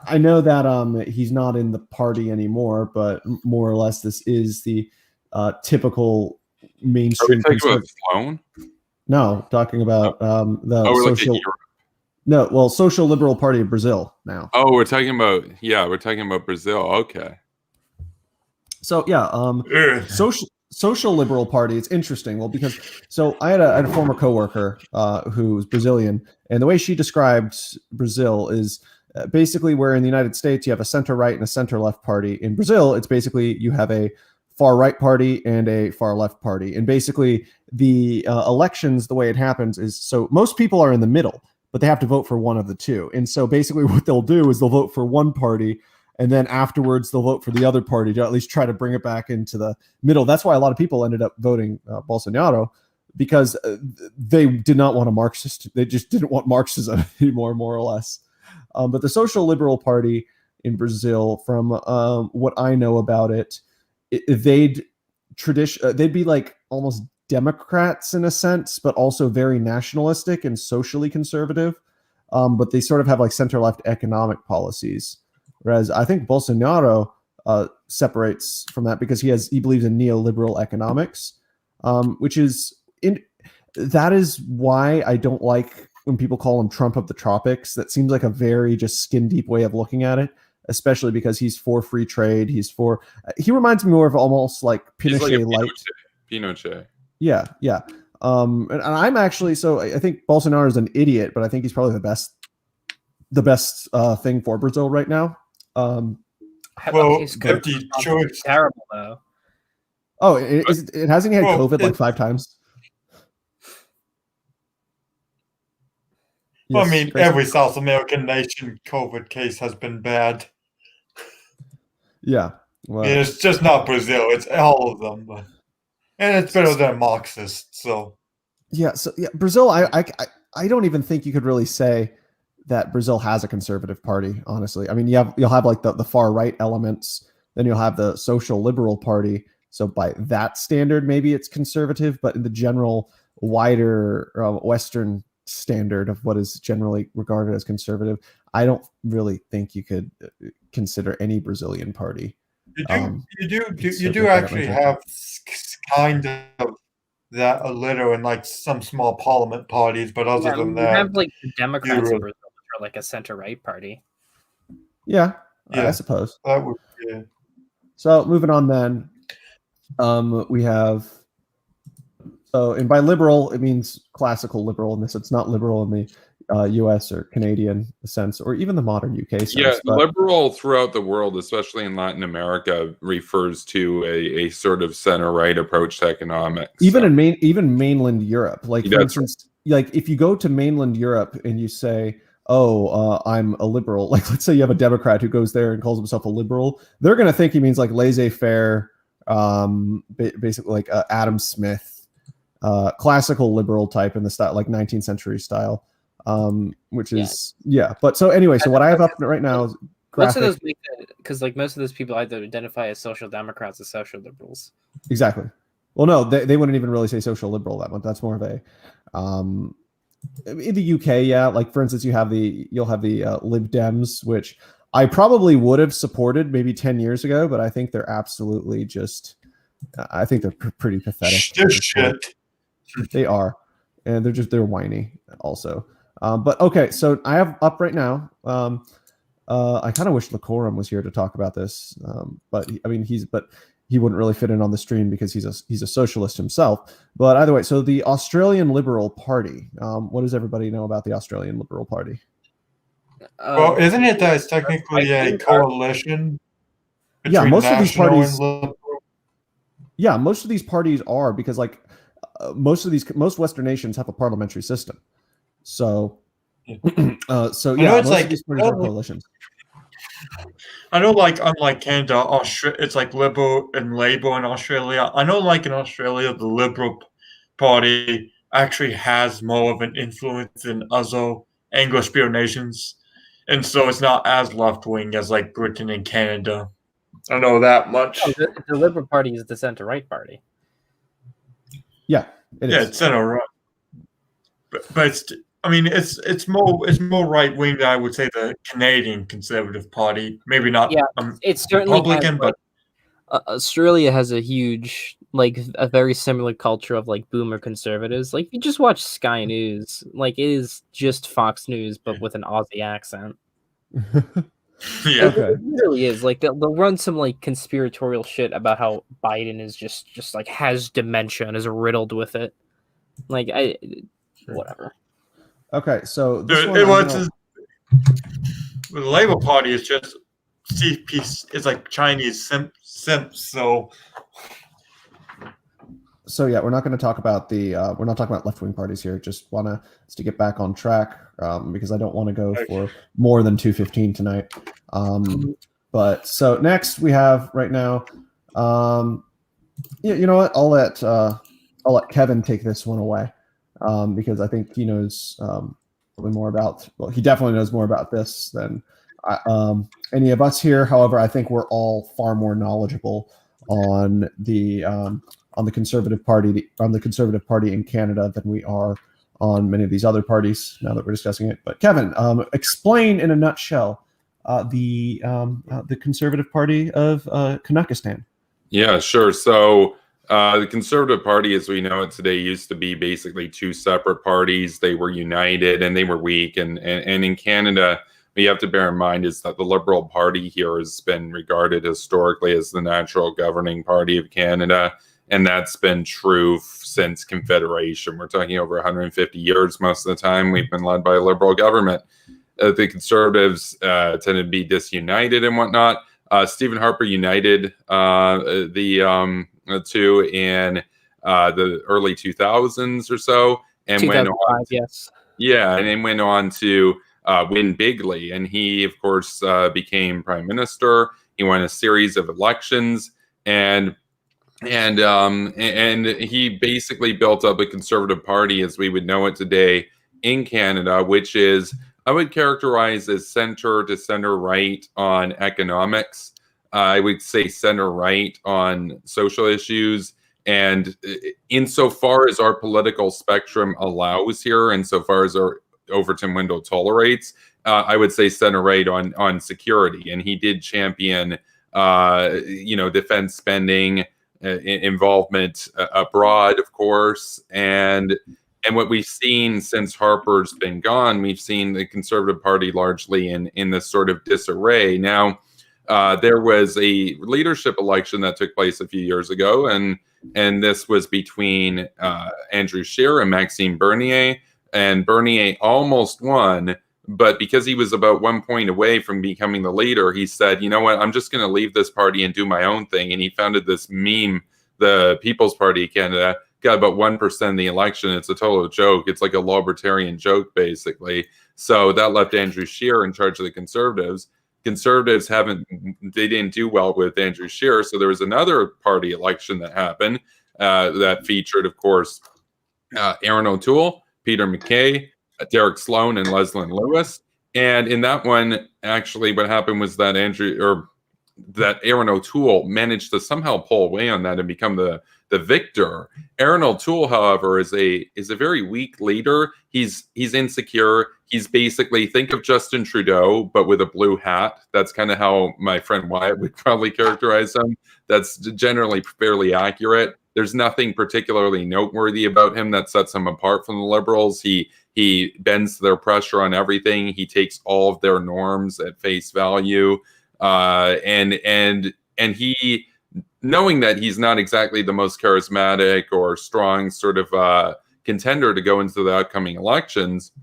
I know that he's not in the party anymore, but more or less this is the typical mainstream. Are we talking about Sloan? No, talking about the social liberal party of Brazil now. Oh, we're talking about Brazil. Okay. So yeah, social liberal party. It's interesting. Well, because I had a former coworker who's Brazilian, and the way she described Brazil is basically where in the United States you have a center right and a center left party. In Brazil, it's basically you have a far right party and a far left party, and basically the elections, the way it happens is so most people are in the middle, but they have to vote for one of the two. And so basically what they'll do is they'll vote for one party, and then afterwards they'll vote for the other party to at least try to bring it back into the middle. That's why a lot of people ended up voting Bolsonaro, because they did not want a Marxist. They just didn't want Marxism anymore, more or less. But the Social Liberal Party in Brazil, from what I know about it, they'd be like almost Democrats in a sense, but also very nationalistic and socially conservative. But they sort of have like center-left economic policies. Whereas I think Bolsonaro separates from that because he believes in neoliberal economics, that is why I don't like when people call him Trump of the tropics. That seems like a very just skin deep way of looking at it, especially because he's for free trade. He reminds me more of almost like Pinochet light. Pinochet. Yeah. And I'm actually I think Bolsonaro is an idiot, but I think he's probably the best thing for Brazil right now. Well, His if COVID the response choice- is terrible though. Oh, it hasn't he had Well, COVID like it's- 5 times? Well, I Yes, mean, Grayson? every South American nation COVID case has been bad. Yeah. Well, It's just not Brazil; it's all of them. And it's better than Marxist. So yeah. So yeah, Brazil. I don't even think you could really say that Brazil has a conservative party. Honestly, I mean, you'll have like the far right elements, then you'll have the social liberal party. So by that standard, maybe it's conservative, but in the general wider Western standard of what is generally regarded as conservative, I don't really think you could consider any Brazilian party. you do conservative by that actually measure. have kind of that a little in like some small parliament parties, but other Yeah, than you that, have like the Democrats in really- Brazil, which are like a center right party. Yeah, I Yeah. suppose. that would yeah. So moving on then, we have, and by liberal, it means classical liberal in this. It's not liberal in the U.S. or Canadian sense, or even the modern UK sense. Yeah, but liberal throughout the world, especially in Latin America, refers to a sort of center-right approach to economics. even So- even mainland Europe, like for That's instance, like if you go to mainland Europe and you say, "Oh, I'm a liberal," like let's say you have a Democrat who goes there and calls himself a liberal, they're going to think he means like laissez-faire, basically like Adam Smith, classical liberal type in the style, like 19th century style, which is But so anyway, so what I have up right now is Most of graphic. those make because like most of those people either identify as social democrats or social liberals. Exactly. Well, no, they wouldn't even really say social liberal that much. That's more of a in the UK, yeah. Like for instance, you'll have the Lib Dems, which I probably would have supported maybe 10 years ago, but I think they're absolutely just. I think they're pretty pathetic. at Just this point. shit. They are, and they're whiny also. But okay, so I have up right now. I kind of wish Lacorum was here to talk about this, but he wouldn't really fit in on the stream because he's a socialist himself. But either way, so the Australian Liberal Party. What does everybody know about the Australian Liberal Party? Well, isn't it that it's technically a right-wing coalition Yeah, between most of these national parties. and liberal? Yeah, most of these parties are because like most Western nations have a parliamentary system. So, so I know yeah, it's most like- of these parties are coalitions. I know, like, unlike Canada, it's like Liberal and Labour in Australia. I know, like, in Australia, the Liberal Party actually has more of an influence than other Anglo-speaking nations. And so it's not as left-wing as, like, Britain and Canada. I know that much. Oh, the Liberal Party is the center right party. Yeah, it is. Yeah, it's center right. But it's more right wing than I would say the Canadian Conservative Party. Maybe not. Yeah, it certainly Republican, has, but Australia has a huge, like, a very similar culture of like boomer conservatives. Like, you just watch Sky News, like it is just Fox News but with an Aussie accent. yeah. Okay. It really is. Like they'll run some like conspiratorial shit about how Biden is just like has dementia and is riddled with it. Like whatever. Okay, so this one, It I'm was gonna- the Labour Party is just CP. It's like Chinese simps. So yeah, we're not going to talk about we're not talking about left-wing parties here. Just want to get back on track because I don't want to go for more than 2:15 tonight. But so next we have right now. You know what? I'll let Kevin take this one away because I think he knows probably more about. Well, he definitely knows more about this than any of us here. However, I think we're all far more knowledgeable on the Conservative Party in Canada than we are on many of these other parties. Now that we're discussing it, but Kevin, explain in a nutshell the Conservative Party of Kanakistan. Yeah, sure. So the Conservative Party, as we know it today, used to be basically two separate parties. They were united and they were weak. And in Canada, what you have to bear in mind is that the Liberal Party here has been regarded historically as the natural governing party of Canada. and that's been true since Confederation. We're talking over 150 years. Most of the time, we've been led by a liberal government. The Conservatives tend to be disunited and whatnot. Stephen Harper united the two in the early 2000s or so, and went on. Yes. Yeah, and then went on to win bigly, and he, of course, became prime minister. He won a series of elections, and he basically built up a Conservative Party as we would know it today in Canada, which is, I would characterize as center to center right on economics. I would say center right on social issues. And insofar as our political spectrum allows here, and so far as our Overton window tolerates, I would say center right on security. And he did champion, defense spending, involvement abroad, of course, and what we've seen since Harper's been gone, we've seen the Conservative Party largely in this sort of disarray. Now, there was a leadership election that took place a few years ago, and this was between Andrew Scheer and Maxime Bernier, and Bernier almost won. But because he was about 1 point away from becoming the leader, he said, you know what, I'm just going to leave this party and do my own thing. And he founded this meme, the People's Party of Canada, got about 1% in the election. It's a total joke. It's like a libertarian joke, basically. So that left Andrew Scheer in charge of the Conservatives. Conservatives they didn't do well with Andrew Scheer. So there was another party election that happened that featured, of course, Aaron O'Toole, Peter MacKay, Derek Sloan, and Leslyn Lewis. And in that one, actually, what happened was that Aaron O'Toole managed to somehow pull away on that and become the victor. Aaron O'Toole, however, is a very weak leader. He's insecure. He's basically, think of Justin Trudeau, but with a blue hat. That's kind of how my friend Wyatt would probably characterize him. That's generally fairly accurate. There's nothing particularly noteworthy about him that sets him apart from the Liberals. He bends to their pressure on everything. He takes all of their norms at face value, and he, knowing that he's not exactly the most charismatic or strong sort of contender to go into the upcoming elections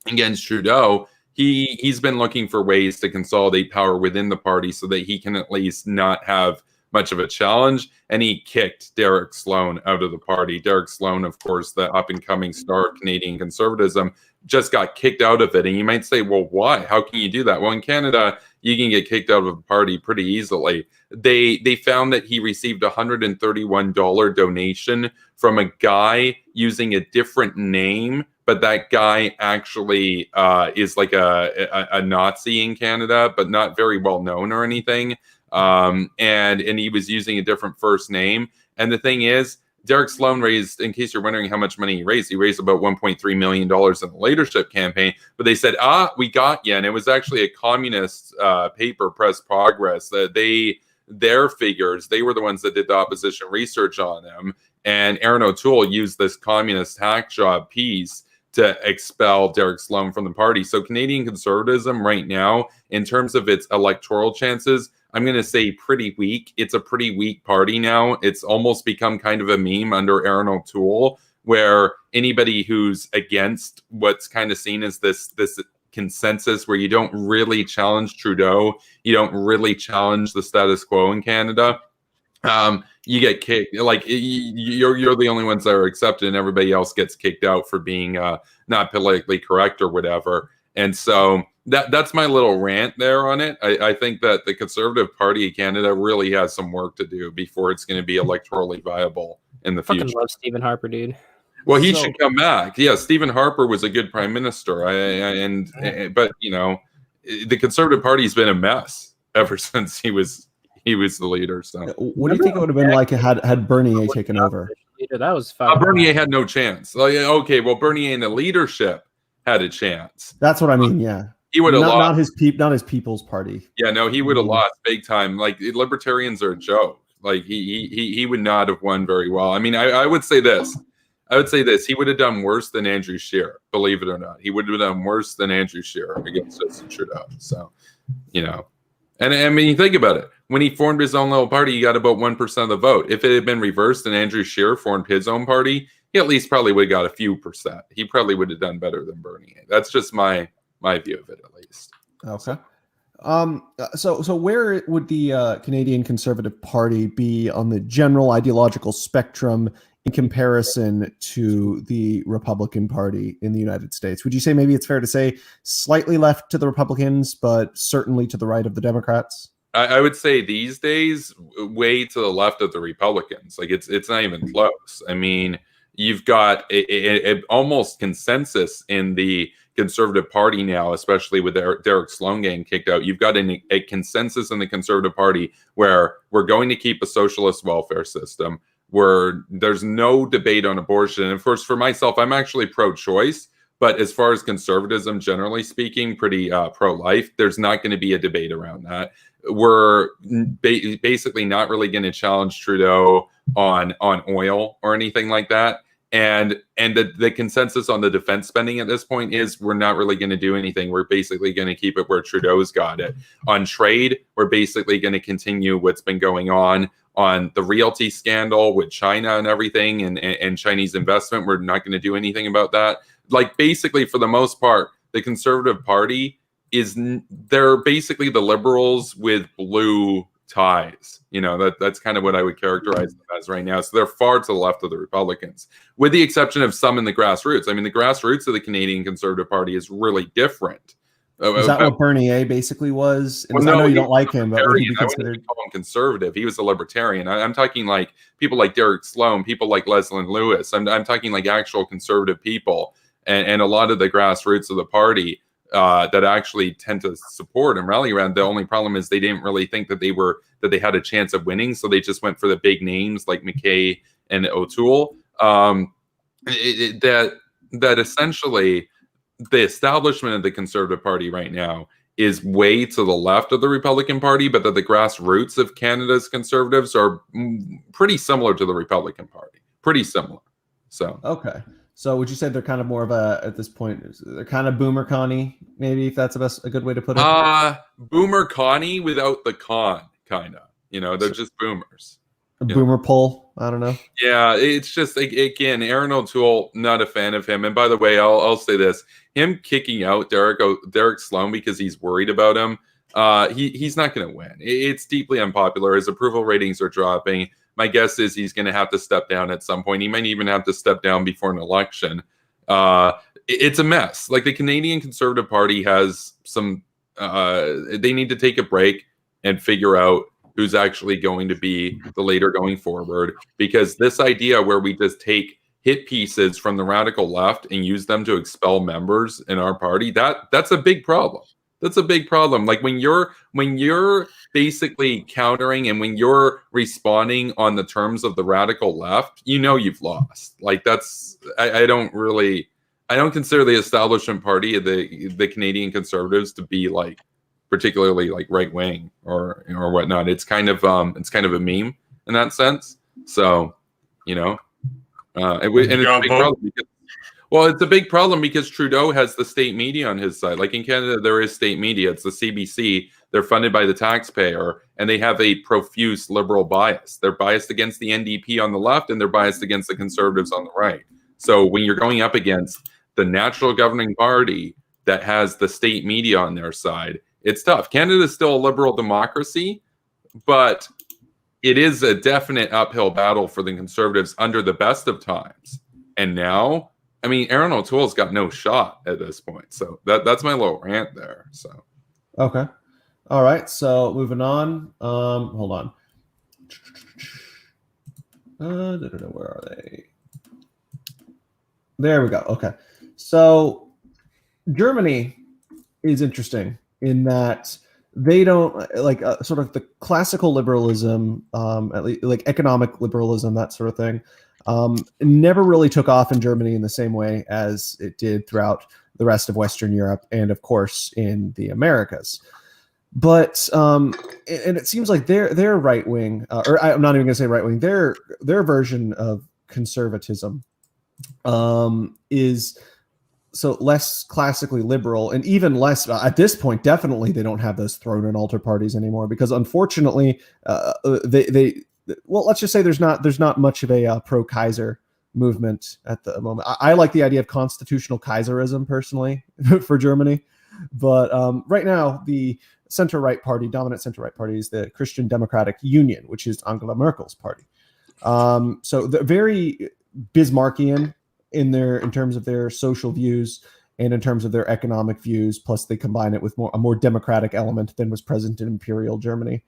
against Trudeau, he's been looking for ways to consolidate power within the party so that he can at least not have much of a challenge, and he kicked Derek Sloan out of the party. Derek Sloan, of course, the up-and-coming star of Canadian conservatism, just got kicked out of it. And you might say, well, why? How can you do that? Well, in Canada, you can get kicked out of a party pretty easily. They found that he received a $131 donation from a guy using a different name, but that guy actually is like a Nazi in Canada, but not very well known or anything. And he was using a different first name. And the thing is, Derek Sloan raised, in case you're wondering how much money he raised about $1.3 million in the leadership campaign. But they said, we got you. And it was actually a communist paper, Press Progress, that their figures, they were the ones that did the opposition research on them. And Aaron O'Toole used this communist hack job piece to expel Derek Sloan from the party. So Canadian conservatism right now, in terms of its electoral chances, I'm going to say pretty weak. It's a pretty weak party now. It's almost become kind of a meme under Aaron O'Toole, where anybody who's against what's kind of seen as this consensus where you don't really challenge Trudeau, you don't really challenge the status quo in Canada, you get kicked. Like you're the only ones that are accepted, and everybody else gets kicked out for being not politically correct or whatever. And so that's my little rant there on it. I think that the Conservative Party of Canada really has some work to do before it's going to be electorally viable in the future. I fucking love Stephen Harper, dude. Well, he should come back. Yeah, Stephen Harper was a good prime minister. But you know, the Conservative Party's been a mess ever since he was the leader. So, what do you think it would have been like had Bernier taken over? That was fun. Bernier had no chance. Okay, well, Bernier in the leadership had a chance. That's what I mean. Yeah, he would have lost. Not his People's Party. Yeah, no, he would have lost big time. Like libertarians are a joke. Like he would not have won very well. I mean, I would say this. He would have done worse than Andrew Scheer, believe it or not. He would have done worse than Andrew Scheer against Justin Trudeau. So, you know, And I mean, you think about it. When he formed his own little party, he got about 1% of the vote. If it had been reversed and Andrew Scheer formed his own party, he at least probably would have got a few percent. He probably would have done better than Bernie. That's just my view of it, at least. Okay. So where would the Canadian Conservative Party be on the general ideological spectrum in comparison to the Republican Party in the United States? Would you say maybe it's fair to say slightly left to the Republicans, but certainly to the right of the Democrats? I would say these days, way to the left of the Republicans. Like it's not even close. I mean, you've got a almost consensus in the Conservative Party now, especially with Derek Sloan getting kicked out. You've got a consensus in the Conservative Party where we're going to keep a socialist welfare system, where there's no debate on abortion. And of course, for myself, I'm actually pro-choice. But as far as conservatism, generally speaking, pretty pro-life, there's not going to be a debate around that. We're basically not really going to challenge Trudeau on oil or anything like that. And the consensus on the defense spending at this point is we're not really going to do anything. We're basically going to keep it where Trudeau's got it. On trade, we're basically going to continue what's been going on the realty scandal with China and everything and Chinese investment. We're not going to do anything about that. Like basically for the most part, the Conservative Party they're basically the liberals with blue ties. You know, that's kind of what I would characterize them as right now. So they're far to the left of the Republicans, with the exception of some in the grassroots. I mean, the grassroots of the Canadian Conservative Party is really different. Is that what Bernier basically was? Well, I know you don't like him, but would he be considered? I wouldn't call him conservative. He was a libertarian. I'm talking like people like Derek Sloan, people like Leslie Lewis. I'm talking like actual conservative people, and a lot of the grassroots of the party that actually tend to support and rally around. The only problem is they didn't really think that they had a chance of winning, so they just went for the big names like McKay and O'Toole. That essentially the establishment of the Conservative Party right now is way to the left of the Republican Party, but that the grassroots of Canada's Conservatives are pretty similar to the Republican Party. Pretty similar. So okay. So would you say they're kind of more of at this point, they're kind of boomer Connie, maybe, if that's a good way to put it? Boomer Connie without the con, kind of. You know, they're just boomers. A boomer pull? I don't know. Yeah, it's just, again, Aaron O'Toole, not a fan of him. And by the way, I'll say this. Him kicking out Derek Sloan because he's worried about him, he's not going to win. It's deeply unpopular. His approval ratings are dropping. My guess is he's going to have to step down at some point. He might even have to step down before an election. It's a mess. Like the Canadian Conservative Party has some, they need to take a break and figure out who's actually going to be the leader going forward. Because this idea where we just take hit pieces from the radical left and use them to expel members in our party, that's a big problem. That's a big problem. Like when you're basically countering and when you're responding on the terms of the radical left, you know you've lost. Like that's I don't consider the establishment party of the Canadian Conservatives to be like particularly like right wing or whatnot. It's kind of a meme in that sense. So, you know, it's a big problem because, well, it's a big problem because Trudeau has the state media on his side. Like in Canada, there is state media. It's the CBC. They're funded by the taxpayer, and they have a profuse liberal bias. They're biased against the NDP on the left, and they're biased against the Conservatives on the right. So when you're going up against the natural governing party that has the state media on their side, it's tough. Canada is still a liberal democracy, but it is a definite uphill battle for the Conservatives under the best of times. And now, I mean, Aaron O'Toole's got no shot at this point. So that's my little rant there. So okay. All right. So moving on. Hold on. Where are they? There we go. Okay. So Germany is interesting in that they don't like sort of the classical liberalism, at least like economic liberalism, that sort of thing. Never really took off in Germany in the same way as it did throughout the rest of Western Europe and, of course, in the Americas. But and it seems like their right wing, or I'm not even going to say right wing, their version of conservatism is so less classically liberal, and even less at this point. Definitely, they don't have those throne and altar parties anymore because, unfortunately, they well, let's just say there's not much of a pro-Kaiser movement at the moment. I like the idea of constitutional Kaiserism personally for Germany, but right now the center-right party, dominant center-right party, is the Christian Democratic Union, which is Angela Merkel's party. So they're very Bismarckian in terms of their social views and in terms of their economic views. Plus, they combine it with a more democratic element than was present in Imperial Germany.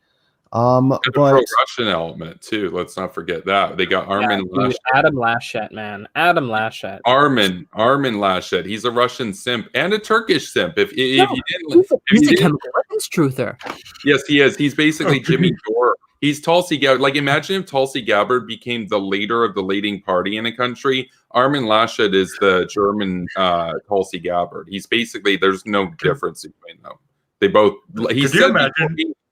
But But pro-Russian element too. Let's not forget that they got Armin Laschet. Adam Laschet, man, Adam Laschet. Armin Laschet. He's a Russian simp and a Turkish simp. If you didn't, He's a chemical weapons truther. yes, he is. He's basically Jimmy Dore. He's Tulsi Gabbard. Like, imagine if Tulsi Gabbard became the leader of the leading party in a country. Armin Laschet is the German Tulsi Gabbard. He's basically, there's no difference between them. They both.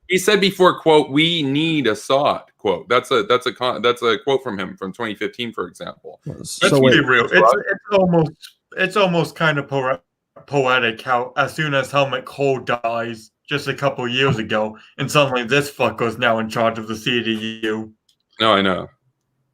He said before, quote, "We need Assad," quote. That's a quote from him from 2015, for example. Let's be real. It's almost kind of poetic how as soon as Helmut Kohl dies just a couple years ago, and suddenly this fucker's now in charge of the CDU. No, I know.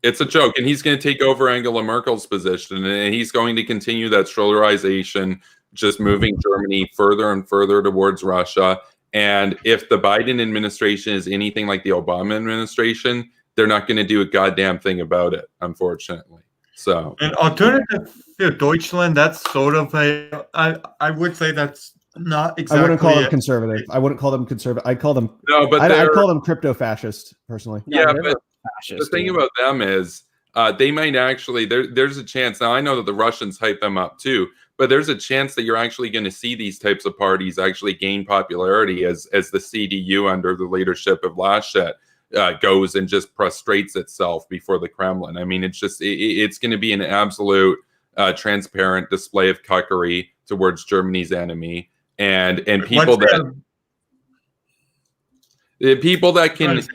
It's a joke, and he's going to take over Angela Merkel's position, and he's going to continue that Schroederization, just moving Germany further and further towards Russia. And if the Biden administration is anything like the Obama administration, they're not going to do a goddamn thing about it, unfortunately. So, an alternative to Deutschland, that's sort of I would say that's not exactly. I wouldn't call them conservative. I wouldn't call them conservative. I'd call them I'd call them crypto-fascist, personally. Yeah, but the thing about them is they might actually there's a chance. Now I know that the Russians hype them up too, but there's a chance that you're actually going to see these types of parties actually gain popularity as the CDU under the leadership of Laschet goes and just prostrates itself before the Kremlin. I mean, it's going to be an absolute transparent display of cuckery towards Germany's enemy, and people that can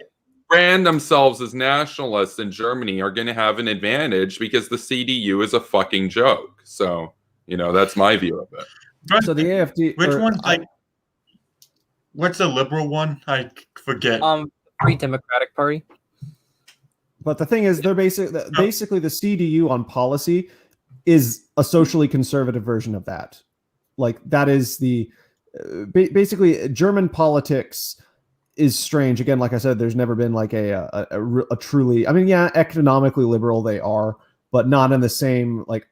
brand themselves as nationalists in Germany are going to have an advantage because the CDU is a fucking joke. So, that's my view of it. So the AFD. Which one's what's the liberal one? I forget. Free Democratic Party. But the thing is, they're basically the CDU on policy is a socially conservative version of that. Like, that is the basically German politics is strange. Again, like I said, there's never been like a truly, I mean, yeah, economically liberal they are, but not in the same like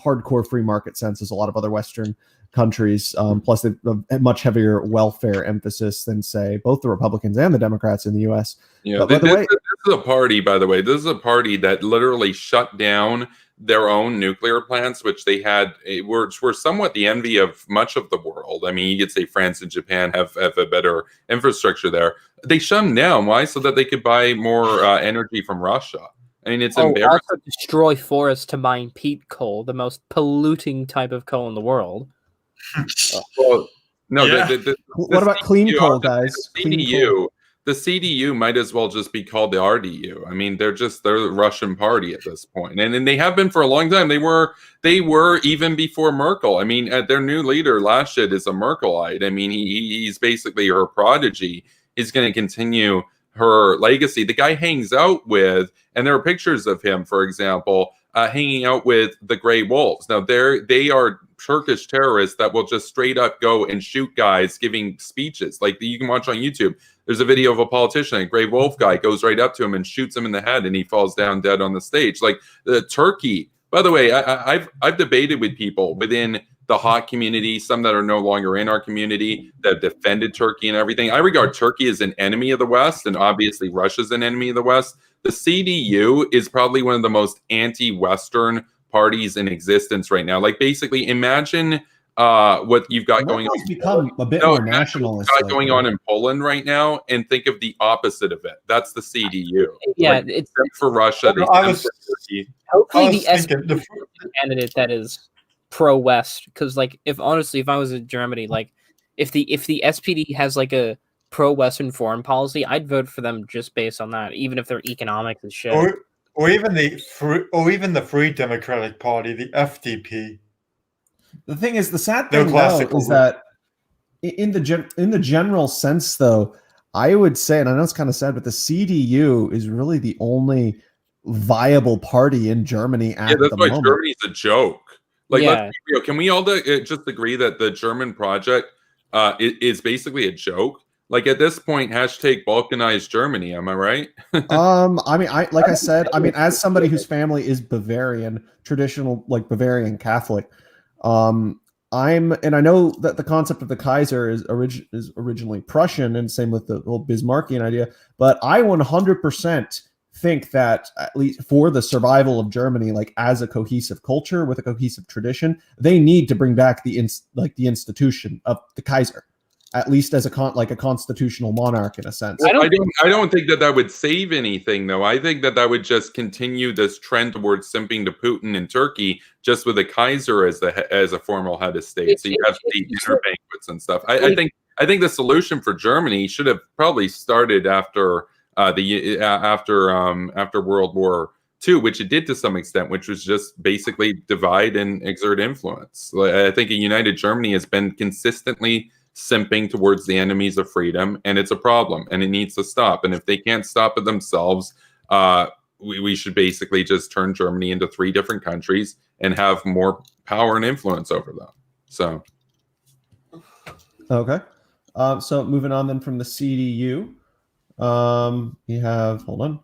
hardcore free market sense as a lot of other Western countries. Plus, they've a much heavier welfare emphasis than, say, both the Republicans and the Democrats in the U.S. Yeah, this is a party, by the way. This is a party that literally shut down their own nuclear plants, which they had were somewhat the envy of much of the world. I mean, you could say France and Japan have a better infrastructure there. They shut them down. Why? So that they could buy more energy from Russia. I mean, it's embarrassing. Also destroy forests to mine peat coal, the most polluting type of coal in the world. Well, no. Yeah. What about clean coal, guys? The CDU might as well just be called the RDU. I mean, they're the Russian party at this point, and they have been for a long time. They were even before Merkel. I mean, their new leader Laschet is a Merkelite. I mean, he's basically her prodigy. He's going to continue her legacy. The guy hangs out with, and there are pictures of him, for example, hanging out with the Grey Wolves. Now, they are Turkish terrorists that will just straight up go and shoot guys giving speeches. Like, you can watch on YouTube. There's a video of a politician, a Grey Wolf guy, goes right up to him and shoots him in the head, and he falls down dead on the stage. Like, Turkey. By the way, I've debated with people within the hot community, some that are no longer in our community, that have defended Turkey and everything. I regard Turkey as an enemy of the West, and obviously Russia's an enemy of the West. The CDU is probably one of the most anti-Western parties in existence right now. Like, basically, imagine what you've got going on. Become a bit more nationalist. What's going on in Poland right now, and think of the opposite of it. That's the CDU. Yeah, like, it's for Russia. Hopefully, the SPD is a candidate that is pro-West, because, like, if I was in Germany, like, if the SPD has like a pro-Western foreign policy, I'd vote for them just based on that, even if their economics is shit. Or even the Free Democratic Party, the FDP. The thing is, the sad No thing though classical is that in the general sense, though, I would say, and I know it's kind of sad, but the CDU is really the only viable party in Germany at Yeah, that's the why moment. Germany's a joke. Like, let's Yeah. be real. Can we all just agree that the German project is basically a joke? Like at this point, hashtag Balkanized Germany. Am I right? I mean, like I said, I mean, as somebody whose family is Bavarian, traditional, like Bavarian Catholic, and I know that the concept of the Kaiser is originally Prussian, and same with the whole Bismarckian idea. But I 100% think that at least for the survival of Germany, like as a cohesive culture with a cohesive tradition, they need to bring back the institution of the Kaiser, at least as a constitutional monarch in a sense. I don't think that would save anything, though. I think that would just continue this trend towards simping to Putin in Turkey, just with the Kaiser as a formal head of state. So you have state dinner banquets and stuff. I think the solution for Germany should have probably started after after World War II, which it did to some extent, which was just basically divide and exert influence. I think a united Germany has been consistently simping towards the enemies of freedom, and it's a problem, and it needs to stop. And if they can't stop it themselves, we should basically just turn Germany into 3 different countries and have more power and influence over them. So, okay. So moving on then from the CDU, you have, hold on.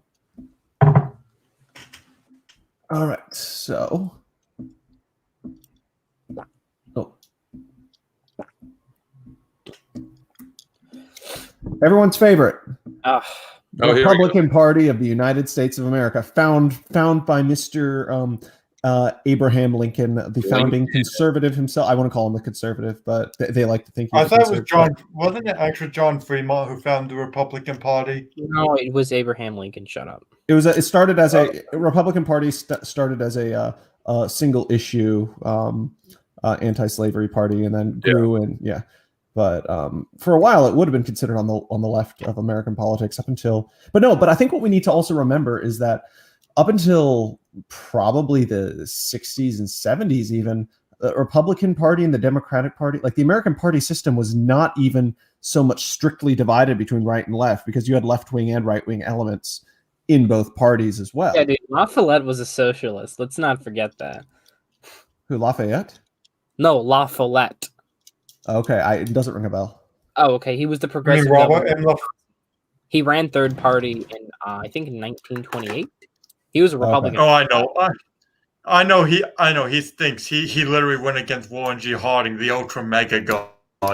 All right, so. Everyone's favorite. The Republican Party of the United States of America, found by Mr. Abraham Lincoln, the founding conservative himself. I want to call him a conservative, but they like to think I thought it was John. Wasn't it actually John Fremont who founded the Republican Party? No, it was Abraham Lincoln. Shut up. It started as a Republican Party. Started as a single issue anti-slavery party, and then grew and But for a while, it would have been considered on the left of American politics up until. But I think what we need to also remember is that up until probably the 60s and 70s, even the Republican Party and the Democratic Party, like the American party system, was not even so much strictly divided between right and left, because you had left-wing and right-wing elements in both parties as well. Yeah, dude, Lafayette was a socialist. Let's not forget that. Who, Lafayette? No, Lafayette. Okay, it doesn't ring a bell. Oh, okay. He was the progressive governor. He ran third party in, I think, in 1928. He was a Republican. Okay. Oh, I know. He thinks he literally went against Warren G. Harding, the ultra mega god.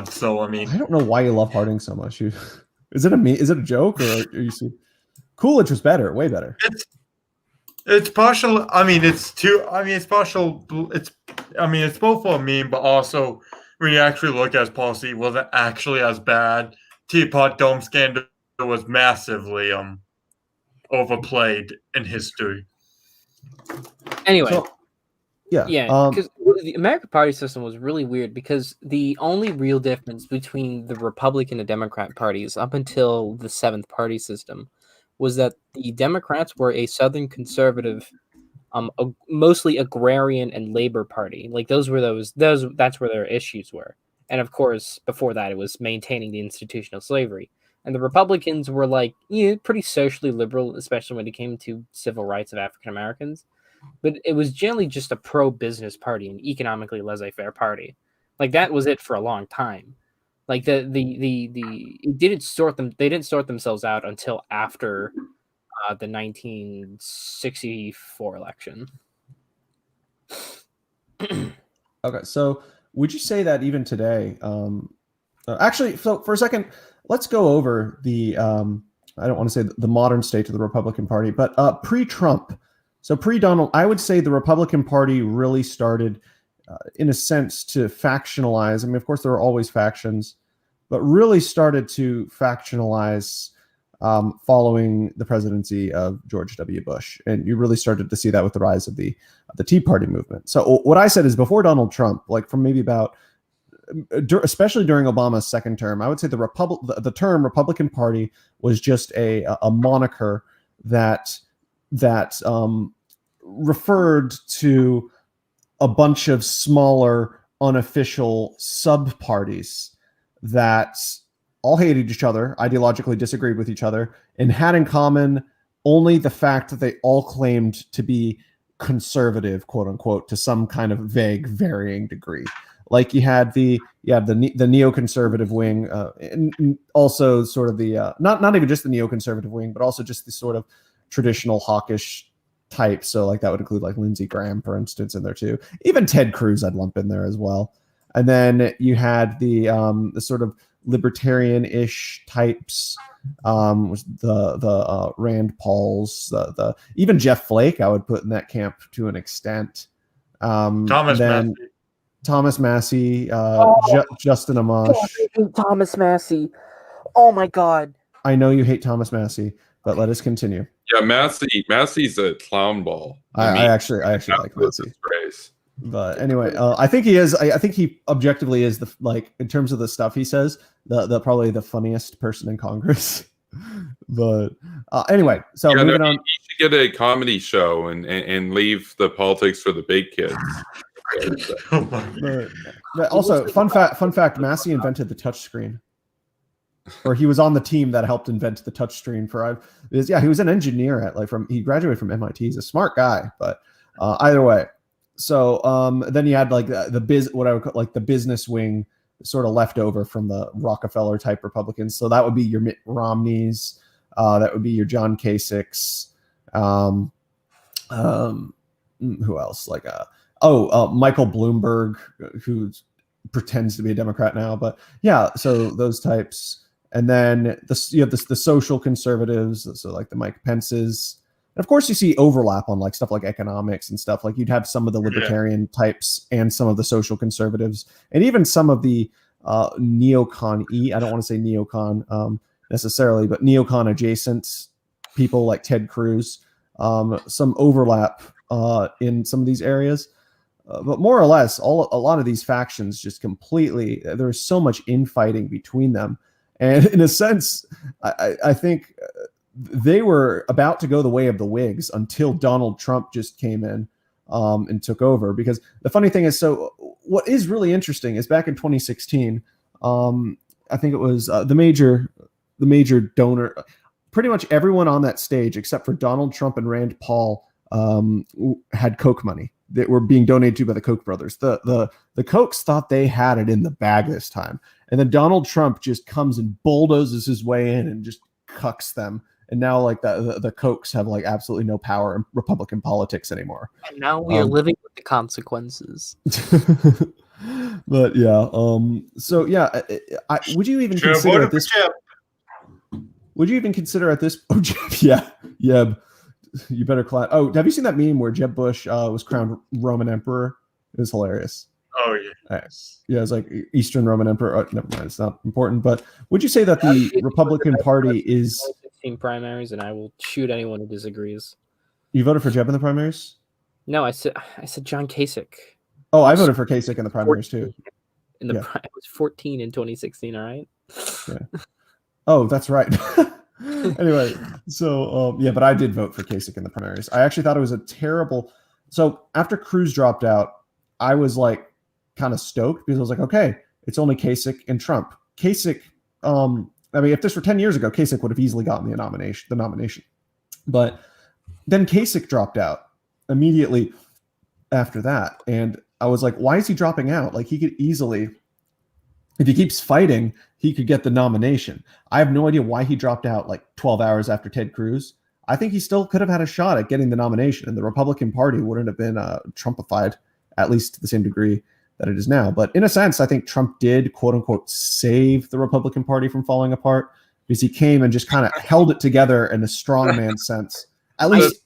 So I mean, I don't know why you love Harding so much. Is it a joke, or are you see? Coolidge was better, way better. It's partial. I mean, it's partial. It's both for a meme, but also when you actually look at his policy, it wasn't actually as bad. Teapot Dome scandal was massively overplayed in history. Anyway, yeah, because the American party system was really weird, because the only real difference between the Republican and Democrat parties up until the seventh party system was that the Democrats were a Southern conservative, mostly agrarian and labor party. Like that's where their issues were. And of course, before that, it was maintaining the institution of slavery. And the Republicans were pretty socially liberal, especially when it came to civil rights of African Americans. But it was generally just a pro-business party, an economically laissez-faire party. Like that was it for a long time. Like it didn't sort them. They didn't sort themselves out until after the 1964 election. Okay, so would you say that even today? Actually, so for a second, let's go over the. I don't want to say the modern state of the Republican Party, but pre-Trump. So pre-Donald, I would say the Republican Party really started, in a sense, to factionalize. I mean, of course, there were always factions, but really started to factionalize following the presidency of George W. Bush. And you really started to see that with the rise of the Tea Party movement. So what I said is before Donald Trump, like from maybe about, especially during Obama's second term, I would say the term Republican Party was just a moniker that referred to a bunch of smaller unofficial sub-parties that all hated each other, ideologically disagreed with each other, and had in common only the fact that they all claimed to be conservative, quote unquote, to some kind of vague, varying degree. Like you had the neoconservative wing, and also sort of the not even just the neoconservative wing, but also just the sort of traditional hawkish type. So like that would include like Lindsey Graham, for instance, in there too. Even Ted Cruz I'd lump in there as well. And then you had the sort of libertarian-ish types, was the Rand Pauls, the even Jeff Flake I would put in that camp to an extent. Thomas Massey, Justin Amash. I hate Thomas Massey. Oh my God. I know you hate Thomas Massey, but let us continue. Yeah, Massey's a clown ball. I actually like Massey. Disgrace. But anyway, I think he is. I think he objectively is the, like, in terms of the stuff he says, the probably the funniest person in Congress. But anyway, so moving on. You should get a comedy show and leave the politics for the big kids. But also, fun fact: Massey invented the touchscreen, or he was on the team that helped invent the touchscreen. He was an engineer at he graduated from MIT. He's a smart guy, but either way. So then you had like what I would call like the business wing, sort of left over from the Rockefeller type Republicans. So that would be your Mitt Romneys, that would be your John Kasichs, who else? Like Michael Bloomberg, who pretends to be a Democrat now, but yeah. So those types, and then you have the social conservatives, so like the Mike Pences. And of course, you see overlap on like stuff like economics and stuff. Like you'd have some of the libertarian types and some of the social conservatives, and even some of the neocon-y. I don't want to say neocon necessarily, but neocon adjacent people like Ted Cruz. Some overlap in some of these areas, but more or less, a lot of these factions just completely. There's so much infighting between them, and in a sense, I think. They were about to go the way of the Whigs until Donald Trump just came in and took over. Because the funny thing is, so what is really interesting is back in 2016, I think it was the major donor, pretty much everyone on that stage except for Donald Trump and Rand Paul had Koch money that were being donated to by the Koch brothers. The Kochs thought they had it in the bag this time, and then Donald Trump just comes and bulldozes his way in and just cucks them. And now, like the Kochs have like absolutely no power in Republican politics anymore. And now we are living with the consequences. But yeah, so yeah, would you even consider at this? Would you even consider at this? Oh, Jeb, yeah, you better clap. Oh, have you seen that meme where Jeb Bush was crowned Roman emperor? It was hilarious. Oh yeah. Yeah, it's like Eastern Roman Emperor. Oh, never mind, it's not important. But would you say that the Republican Party is primaries, and I will shoot anyone who disagrees? You voted for Jeb in the primaries? No, I said John Kasich. Oh, I voted for Kasich in the primaries too. I was 14 in 2016. All right. Yeah. Oh, that's right. Anyway, so yeah, but I did vote for Kasich in the primaries. I actually thought it was a terrible. So after Cruz dropped out, I was like kind of stoked because I was like, okay, it's only Kasich and Trump. Kasich, I mean, if this were 10 years ago, Kasich would have easily gotten the nomination. But then Kasich dropped out immediately after that. And I was like, why is he dropping out? Like, he could easily, if he keeps fighting, he could get the nomination. I have no idea why he dropped out like 12 hours after Ted Cruz. I think he still could have had a shot at getting the nomination, and the Republican Party wouldn't have been Trumpified, at least to the same degree that it is now. But in a sense, I think Trump did, quote unquote, save the Republican Party from falling apart, because he came and just kind of held it together in a strongman sense. At least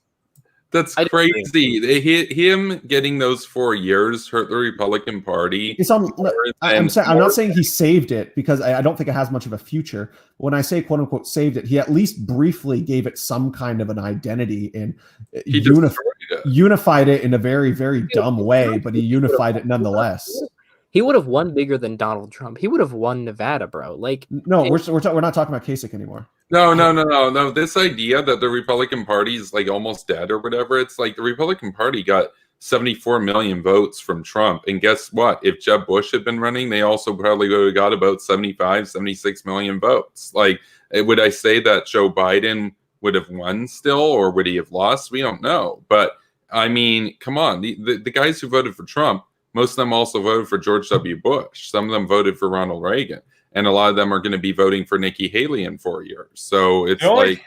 that's crazy. Him getting those 4 years hurt the Republican Party. I'm not saying he saved it, because I don't think it has much of a future. When I say quote unquote saved it, he at least briefly gave it some kind of an identity and unified it in a very, very dumb way, but he unified it nonetheless. He would have won bigger than Donald Trump. He would have won Nevada, bro. Like, no, we're not talking about Kasich anymore. No. This idea that the Republican Party is like almost dead or whatever, it's like the Republican Party got 74 million votes from Trump. And guess what? If Jeb Bush had been running, they also probably would have got about 75, 76 million votes. Like, would I say that Joe Biden would have won still, or would he have lost? We don't know. But I mean, come on, the guys who voted for Trump, most of them also voted for George W. Bush. Some of them voted for Ronald Reagan. And a lot of them are going to be voting for Nikki Haley in 4 years. So it's the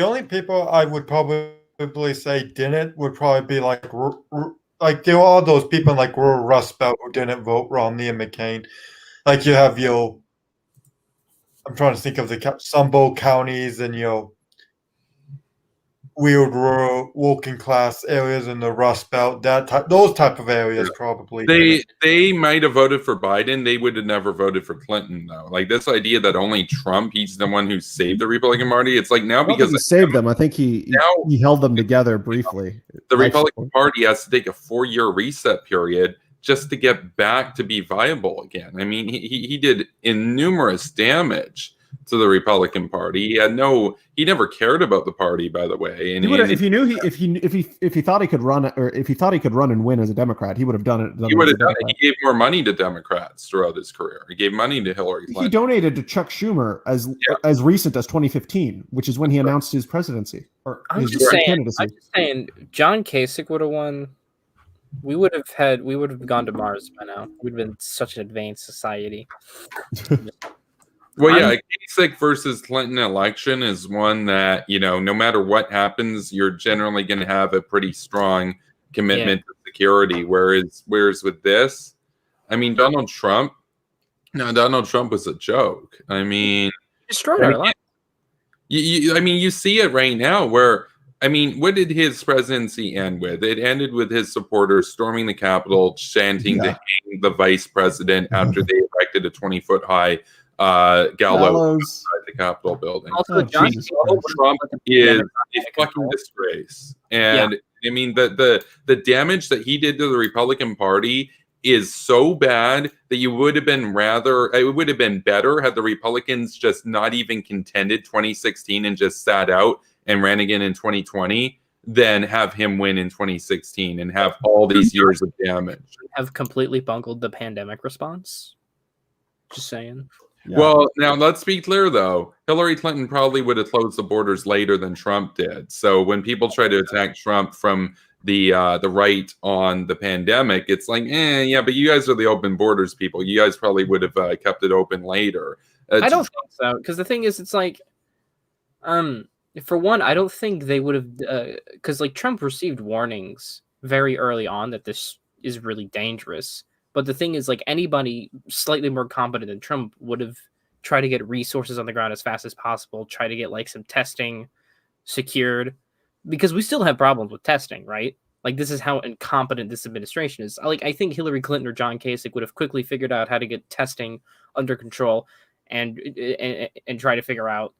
only people I would probably say didn't would probably be like there were all those people in like rural Rust Belt who didn't vote Romney and McCain. Like you have I'm trying to think of the Sunbelt counties and weird rural working class areas in the Rust Belt. Those type of areas probably. They might have voted for Biden. They would have never voted for Clinton though. Like this idea that only Trump, he's the one who saved the Republican Party. It's like now because he saved them. I think he held them together briefly. The Republican Party has to take a 4-year reset period just to get back to be viable again. I mean, he did numerous damage to the Republican Party. He never cared about the party, by the way. And if he thought he could run, or if he thought he could run and win as a Democrat, he would have done it. He would have done it. He gave more money to Democrats throughout his career. He gave money to Hillary Clinton. He donated to Chuck Schumer as recent as 2015, which is when he announced his presidency or his candidacy. I'm just saying, John Kasich would have won. We would have gone to Mars by now. We'd have been such an advanced society. Well, yeah, Kasich versus Clinton election is one that, no matter what happens, you're generally going to have a pretty strong commitment to security. Whereas with this, I mean, Donald Trump was a joke. I mean, destroyed our life. You see it right now where, what did his presidency end with? It ended with his supporters storming the Capitol, chanting to hang the vice president after they erected a 20-foot high gallows outside the Capitol building. Also, Trump is a fucking disgrace. And I mean, the damage that he did to the Republican Party is so bad that it would have been better had the Republicans just not even contended 2016 and just sat out and ran again in 2020 than have him win in 2016 and have all these years of damage. Have completely bungled the pandemic response. Just saying. Yeah. Well, now let's be clear, though. Hillary Clinton probably would have closed the borders later than Trump did. So when people try to attack Trump from the right on the pandemic, it's like, but you guys are the open borders people. You guys probably would have kept it open later. I don't think so, because the thing is, it's like, for one, I don't think they would have, because like Trump received warnings very early on that this is really dangerous. But the thing is, like, anybody slightly more competent than Trump would have tried to get resources on the ground as fast as possible, try to get, like, some testing secured, because we still have problems with testing, right? Like, this is how incompetent this administration is. Like, I think Hillary Clinton or John Kasich would have quickly figured out how to get testing under control and try to figure out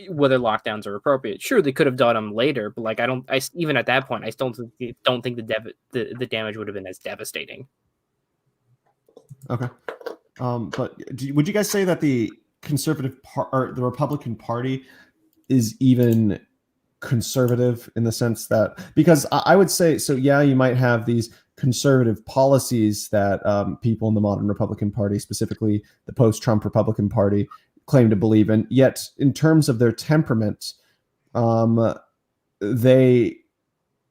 whether lockdowns are appropriate. Sure, they could have done them later, but like even at that point, I don't think the damage would have been as devastating. Okay, but would you guys say that the conservative or the Republican Party is even conservative in the sense that, because I would say so? Yeah, you might have these conservative policies that people in the modern Republican Party, specifically the post-Trump Republican Party, claim to believe in. Yet, in terms of their temperament, they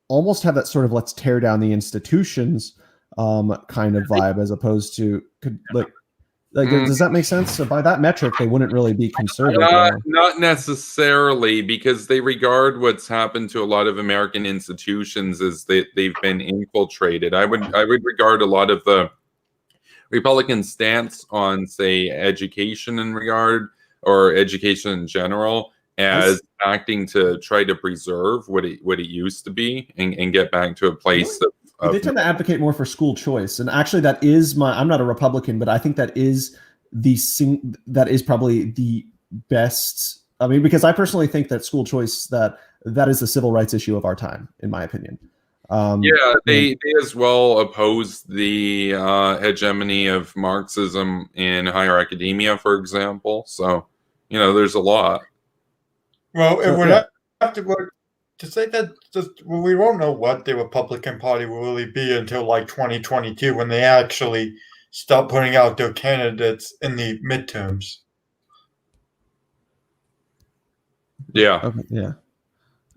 almost have that sort of "let's tear down the institutions" kind of vibe, as opposed to does that make sense? So by that metric, they wouldn't really be conservative. Not necessarily, because they regard what's happened to a lot of American institutions as they've been infiltrated. I would regard a lot of the Republican stance on, say, education or education in general as acting to try to preserve what it used to be and get back to a place they tend to advocate more for school choice. And actually that is I'm not a Republican, but I think that is probably the best. I mean, because I personally think that school choice, that is the civil rights issue of our time, in my opinion. They as well oppose the hegemony of Marxism in higher academia, for example. So, there's a lot. Well, it would have to say that we won't know what the Republican Party will really be until like 2022 when they actually start putting out their candidates in the midterms. Yeah. Okay, yeah.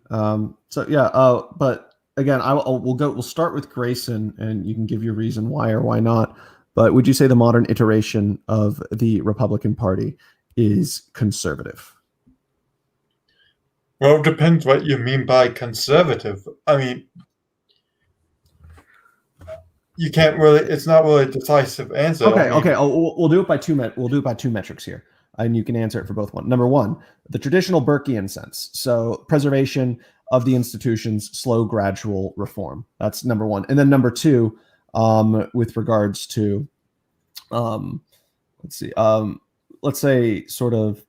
But again, we'll start with Grayson, and you can give your reason why or why not. But would you say the modern iteration of the Republican Party is conservative? Well, it depends what you mean by conservative. I mean, you can't really. It's not really a decisive answer. Okay, I mean, okay. We'll do it by we'll do it by two metrics here, and you can answer it for both. Number one, the traditional Burkean sense. So preservation of the institutions, slow, gradual reform. That's number one. And then number two, with regards to, let's say sort of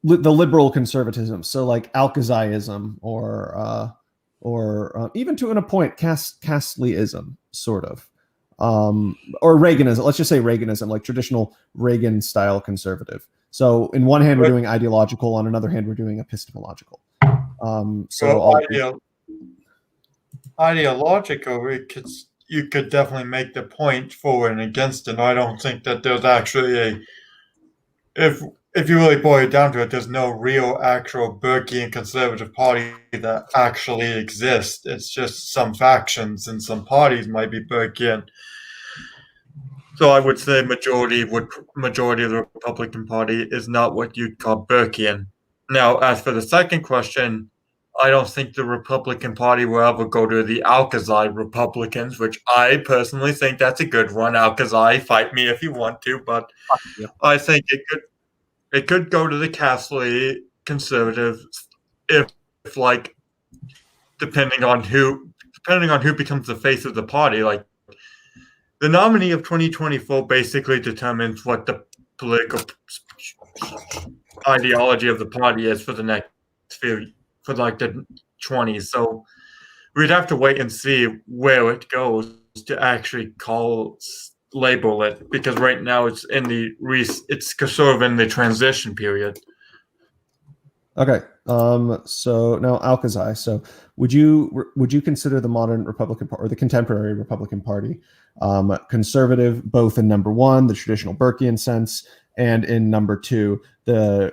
the liberal conservatism. So like Alkazaiism or even to a point, Castleism, sort of. Or Reaganism. Let's just say Reaganism, like traditional Reagan style conservative. So in one hand, we're doing ideological. On another hand, we're doing epistemological. Ideological, you could definitely make the point for and against it. I don't think that there's actually if you really boil it down to it, there's no real actual Burkean conservative party that actually exists. It's just some factions and some parties might be Burkean. So I would say majority of the Republican Party is not what you'd call Burkean. Now, as for the second question, I don't think the Republican Party will ever go to the Alkazai Republicans, which I personally think that's a good one. Alkazai, fight me if you want to, but I think it could go to the Castle conservatives if like depending on who becomes the face of the party. Like the nominee of 2024 basically determines what the political ideology of the party is for the next for like the 20s. So we'd have to wait and see where it goes to actually label it, because right now it's sort of in the transition period. Okay. So now Alkazai. So would you consider the modern Republican Party or the contemporary Republican Party conservative, both in number one, the traditional Burkean sense, and in number two, the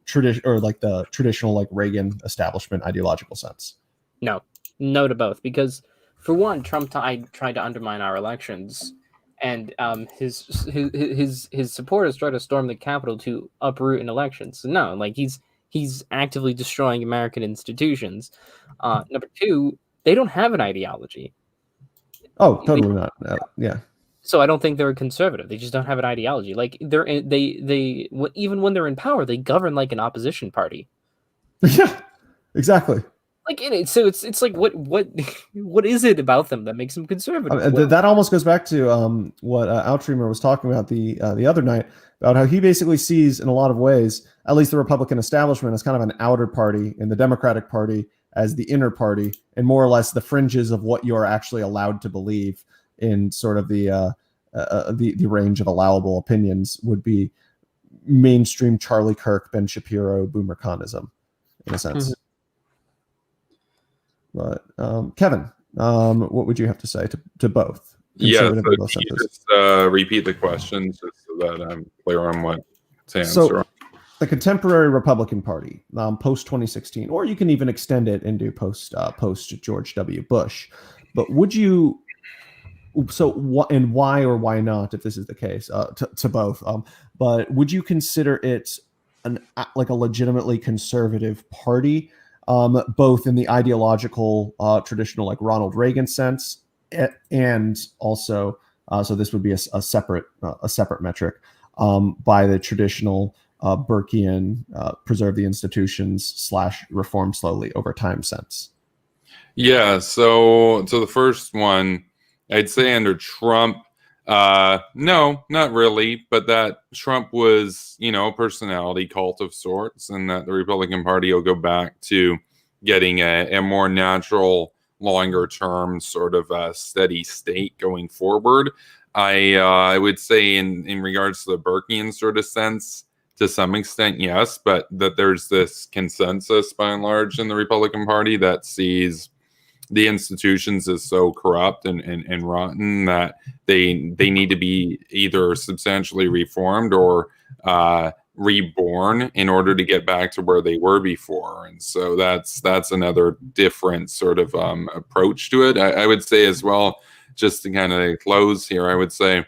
traditional like Reagan establishment ideological sense? No to both, because for one, Trump tried to undermine our elections, and his supporters tried to storm the Capitol to uproot an election. So no, like he's actively destroying American institutions. Number two, they don't have an ideology. Oh, totally not. Yeah. So I don't think they're conservative. They just don't have an ideology. Like they even when they're in power, they govern like an opposition party. Yeah, exactly. Like so it's like what is it about them that makes them conservative? That almost goes back to what Altreamer was talking about the other night, about how he basically sees in a lot of ways, at least the Republican establishment, as kind of an outer party, and the Democratic Party as the inner party, and more or less the fringes of what you're actually allowed to believe in sort of the range of allowable opinions would be mainstream Charlie Kirk, Ben Shapiro, Boomer Khanism, in a sense. Mm-hmm. But Kevin, what would you have to say to both? Yeah, so can you just repeat the questions just so that I'm clear on what to answer? So, the contemporary Republican Party, post 2016, or you can even extend it into post George W. Bush. But would you? So what and why or why not, if this is the case, to both? But would you consider it like a legitimately conservative party? Both in the ideological, traditional, like Ronald Reagan sense, and also, so this would be a separate metric, by the traditional Burkean preserve the institutions / reform slowly over time sense. Yeah. So the first one, I'd say under Trump, no, not really, but that Trump was, a personality cult of sorts, and that the Republican Party will go back to getting a more natural, longer term sort of steady state going forward. I would say in regards to the Burkean sort of sense, to some extent, yes, but that there's this consensus by and large in the Republican Party that sees the institutions as so corrupt and rotten that they need to be either substantially reformed or reborn in order to get back to where they were before. And so that's another different sort of approach to it. I would say as well, just to kind of close here, I would say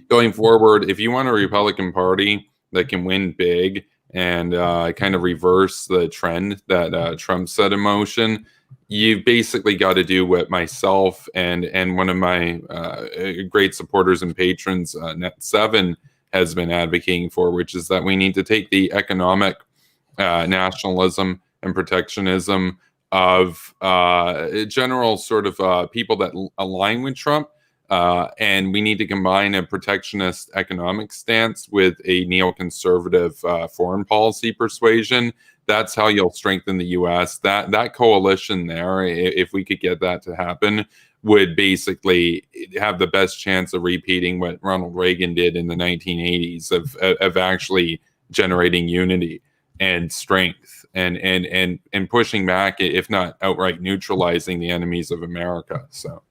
going forward, if you want a Republican Party that can win big and kind of reverse the trend that Trump set in motion, you've basically got to do what myself and one of my great supporters and patrons, Net7, has been advocating for, which is that we need to take the economic nationalism and protectionism of general sort of people that align with Trump, and we need to combine a protectionist economic stance with a neoconservative foreign policy persuasion. That's how you'll strengthen the U.S. That coalition there, if we could get that to happen, would basically have the best chance of repeating what Ronald Reagan did in the 1980s of actually generating unity and strength and pushing back, if not outright neutralizing the enemies of America. So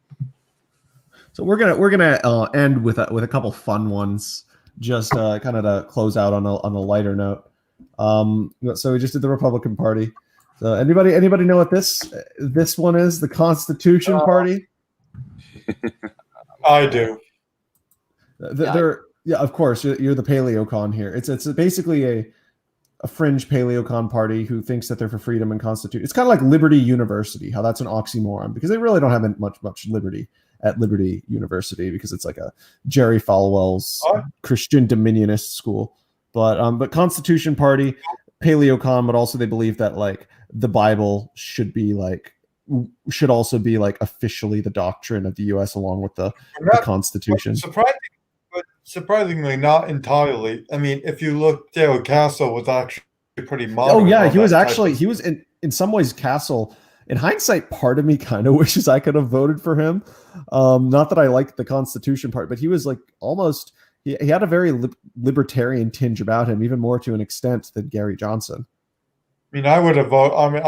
we're gonna end with a couple fun ones, just kind of to close out on a lighter note. So we just did the Republican Party. So anybody know what this one is? The Constitution Party. I do. Yeah, of course. You're the paleocon here. It's basically a fringe paleocon party who thinks that they're for freedom and constitution. It's kind of like Liberty University. How that's an oxymoron because they really don't have much liberty at Liberty University because it's like a Jerry Falwell's Christian Dominionist school. But Constitution Party, paleocon, but also they believe that like the Bible should also be like officially the doctrine of the U.S. along with the Constitution. Surprisingly, not entirely. I mean, if you look, Daryl Castle was actually pretty moderate. Oh yeah, he was in some ways Castle. In hindsight, part of me kind of wishes I could have voted for him. Not that I like the Constitution part, but he was like almost. He had a very libertarian tinge about him, even more to an extent than Gary Johnson. I mean, I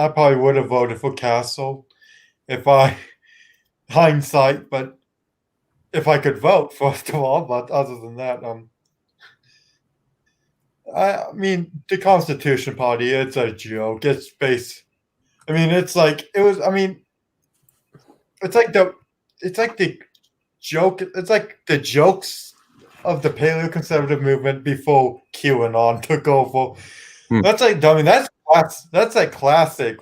probably would have voted for Castle hindsight, but if I could vote, first of all. But other than that, I mean, the Constitution Party, it's a joke. It's based. I mean, it's like it was. I mean, it's like the joke. It's like the jokes of the paleoconservative movement before QAnon took over. That's like, I mean, that's like classic.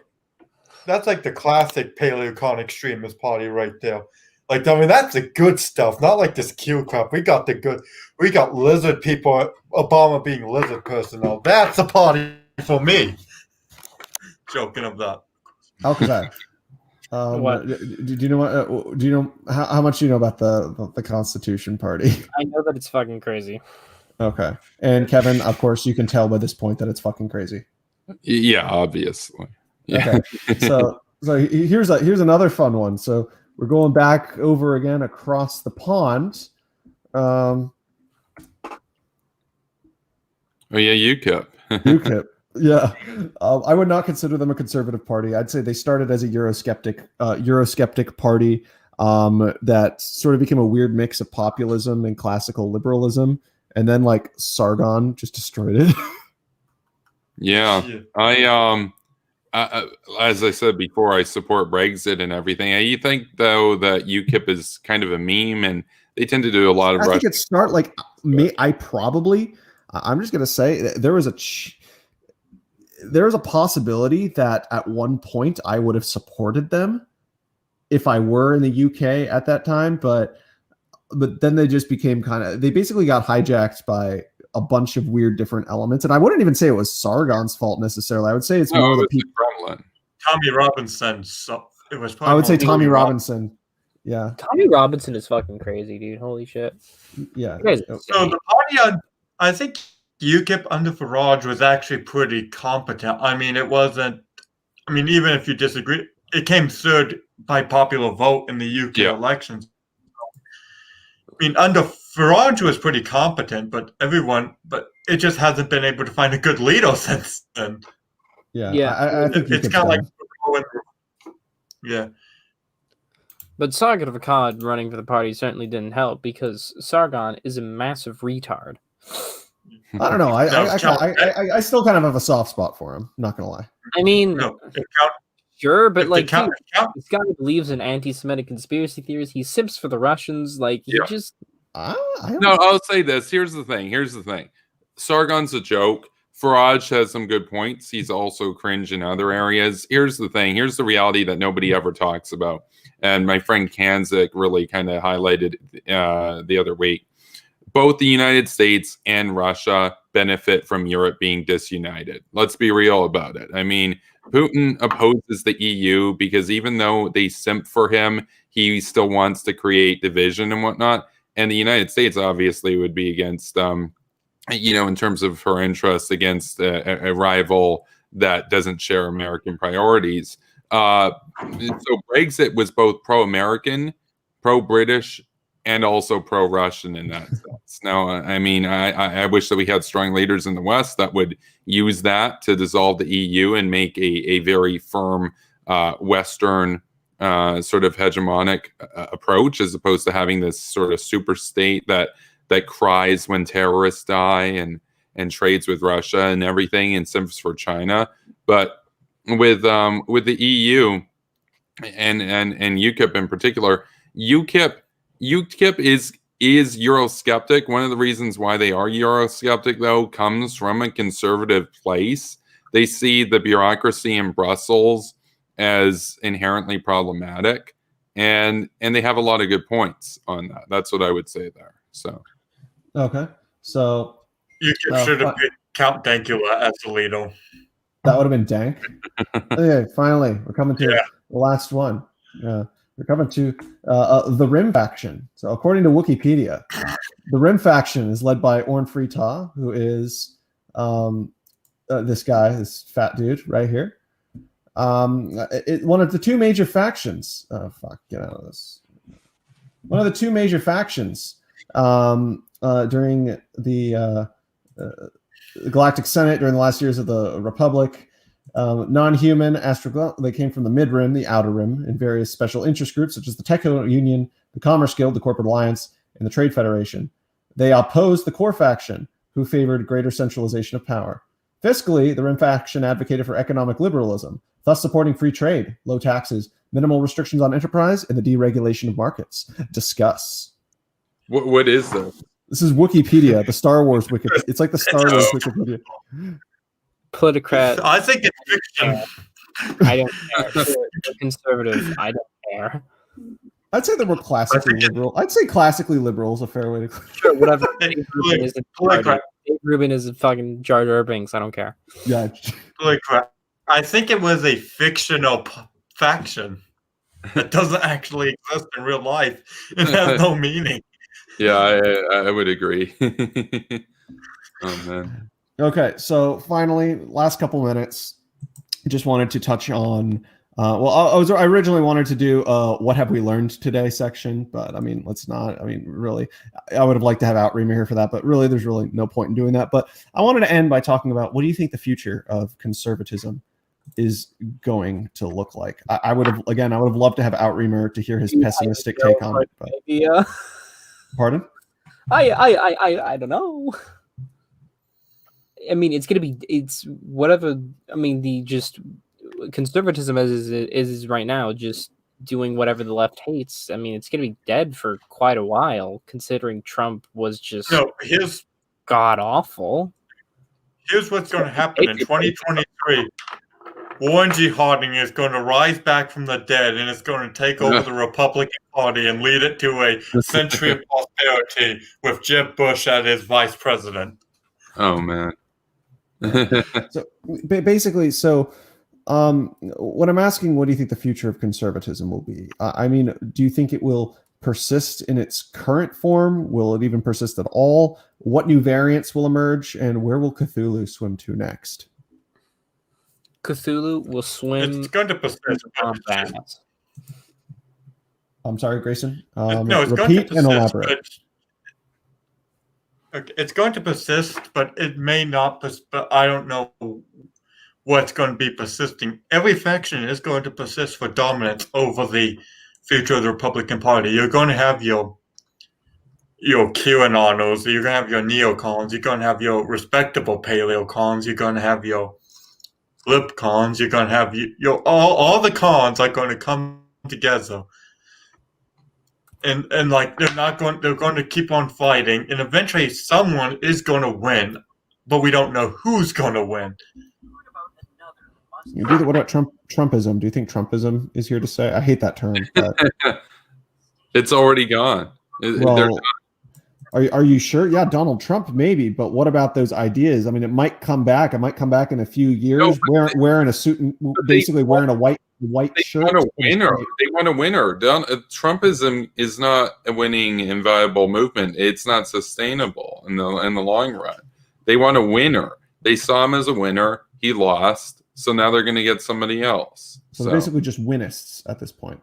That's like the classic paleocon extremist party right there. Like, I mean, that's the good stuff, not like this Q crap. We got lizard people, Obama being lizard personnel. That's a party for me. Joking of that. How could that? What? Do you know what? Do you know how much do you know about the Constitution Party? I know that it's fucking crazy. Okay, and Kevin, of course, you can tell by this point that it's fucking crazy. Yeah, obviously. Yeah. Okay, so here's another fun one. So we're going back over again across the pond. Oh yeah, UKIP. UKIP. Yeah, I would not consider them a conservative party. I'd say they started as a Eurosceptic party that sort of became a weird mix of populism and classical liberalism, and then like Sargon just destroyed it. Yeah, I as I said before, I support Brexit and everything. You think though that UKIP is kind of a meme, and they tend to do a lot of. I think it's start like me. I'm just gonna say there was a possibility that at one point I would have supported them if I were in the UK at that time, but then they just became they basically got hijacked by a bunch of weird different elements. And I wouldn't even say it was Sargon's fault necessarily. I would say it's more the people. Tommy Robinson. So it was. I would say Tommy Robinson. Yeah. Tommy Robinson is fucking crazy, dude. Holy shit. Yeah. So the party I think UKIP under Farage was actually pretty competent. I mean, it wasn't. I mean, even if you disagree, it came third by popular vote in the UK elections. mean, under Farage was pretty competent, but it just hasn't been able to find a good leader since then. Yeah. I think It's kind of like, yeah. But Sargon of Akkad running for the party certainly didn't help because Sargon is a massive retard. I don't know. I still kind of have a soft spot for him. Not gonna lie. I mean, sure, but like, this guy believes in anti-Semitic conspiracy theories. He simps for the Russians. Like, he just. No, I'll say this. Here's the thing. Sargon's a joke. Farage has some good points. He's also cringe in other areas. Here's the thing. Here's the reality that nobody ever talks about. And my friend Kanzik really kind of highlighted the other week. Both the United States and Russia benefit from Europe being disunited. Let's be real about it. I mean, Putin opposes the EU because even though they simp for him, he still wants to create division and whatnot. And the United States obviously would be against, in terms of her interests, against a rival that doesn't share American priorities. So Brexit was both pro-American, pro-British, and also pro-Russian in that sense. Now, I mean, I wish that we had strong leaders in the West that would use that to dissolve the EU and make a very firm Western sort of hegemonic approach, as opposed to having this sort of super state that cries when terrorists die and trades with Russia and everything and simps for China. But with the EU and UKIP in particular, UKIP is Eurosceptic. One of the reasons why they are Eurosceptic, though, comes from a conservative place. They see the bureaucracy in Brussels as inherently problematic, and they have a lot of good points on that. That's what I would say there. So, okay, so UKIP should have picked Count Dankula as the leader. That would have been dank. Okay, finally, we're coming to the last one. We're coming to the Rim faction. So, according to Wikipedia, the Rim faction is led by Orn Free Ta, who is this guy, this fat dude right here. One of the two major factions. Get out of this. One of the two major factions during the Galactic Senate during the last years of the Republic. Non-human they came from the Mid-Rim, the Outer Rim, and various special interest groups such as the Techno Union, the Commerce Guild, the Corporate Alliance, and the Trade Federation. They opposed the Core faction, who favored greater centralization of power. Fiscally, the Rim faction advocated for economic liberalism, thus supporting free trade, low taxes, minimal restrictions on enterprise, and the deregulation of markets. Discuss. What is this? This is Wikipedia, the Star Wars Wikipedia. It's like the Star Wars Wikipedia. Politicrat. I think it's fiction. I don't care. They're conservative. I don't care. I'd say they were classically liberal. I'd say classically liberal is a fair way to. Sure, whatever. Dave Rubin is a fucking Jar Jar Binks. I don't care. Yeah. I think it was a fictional faction that doesn't actually exist in real life. It has no meaning. Yeah, I would agree. Oh man. Okay, so finally, last couple minutes, just wanted to touch on. I originally wanted to do "What have we learned today" section, but I mean, let's not. I mean, really, I would have liked to have Outremer here for that, but really, there's really no point in doing that. But I wanted to end by talking about what do you think the future of conservatism is going to look like? I would have loved to have Outremer to hear his pessimistic take on it. But, pardon? I don't know. I mean, it's whatever. I mean, the just conservatism as it is right now, just doing whatever the left hates. I mean, it's going to be dead for quite a while, considering Trump was just god awful. Here's what's going to happen in 2023. Warren G. Harding is going to rise back from the dead, and it's going to take over the Republican Party and lead it to a century of prosperity with Jeb Bush as his vice president. Oh man. So basically, what I'm asking, what do you think the future of conservatism will be? I mean, do you think it will persist in its current form? Will it even persist at all? What new variants will emerge, and where will Cthulhu swim to next? Cthulhu will swim. It's going to persist. I'm sorry, Grayson. No, it's repeat going to persist, and elaborate. Okay, it's going to persist, but it may not. But I don't know what's going to be persisting. Every faction is going to persist for dominance over the future of the Republican Party. You're going to have your QAnoners, you're going to have your neocons, you're going to have your respectable paleocons, you're going to have your flipcons, you're going to have your all the cons are going to come together. And like they're going to keep on fighting, and eventually someone is going to win, but we don't know who's going to win. What about Trumpism? Do you think Trumpism is here to stay? I hate that term. But it's already gone. well, are you sure? Yeah, Donald Trump maybe, but what about those ideas? I mean, it might come back. It might come back in a few years, wearing a suit and basically wearing a white shirt. They want a winner. They want a winner. Trumpism is not a winning and viable movement. It's not sustainable in the long run. They want a winner. They saw him as a winner. He lost, so now they're going to get somebody else. So they're basically just winists at this point.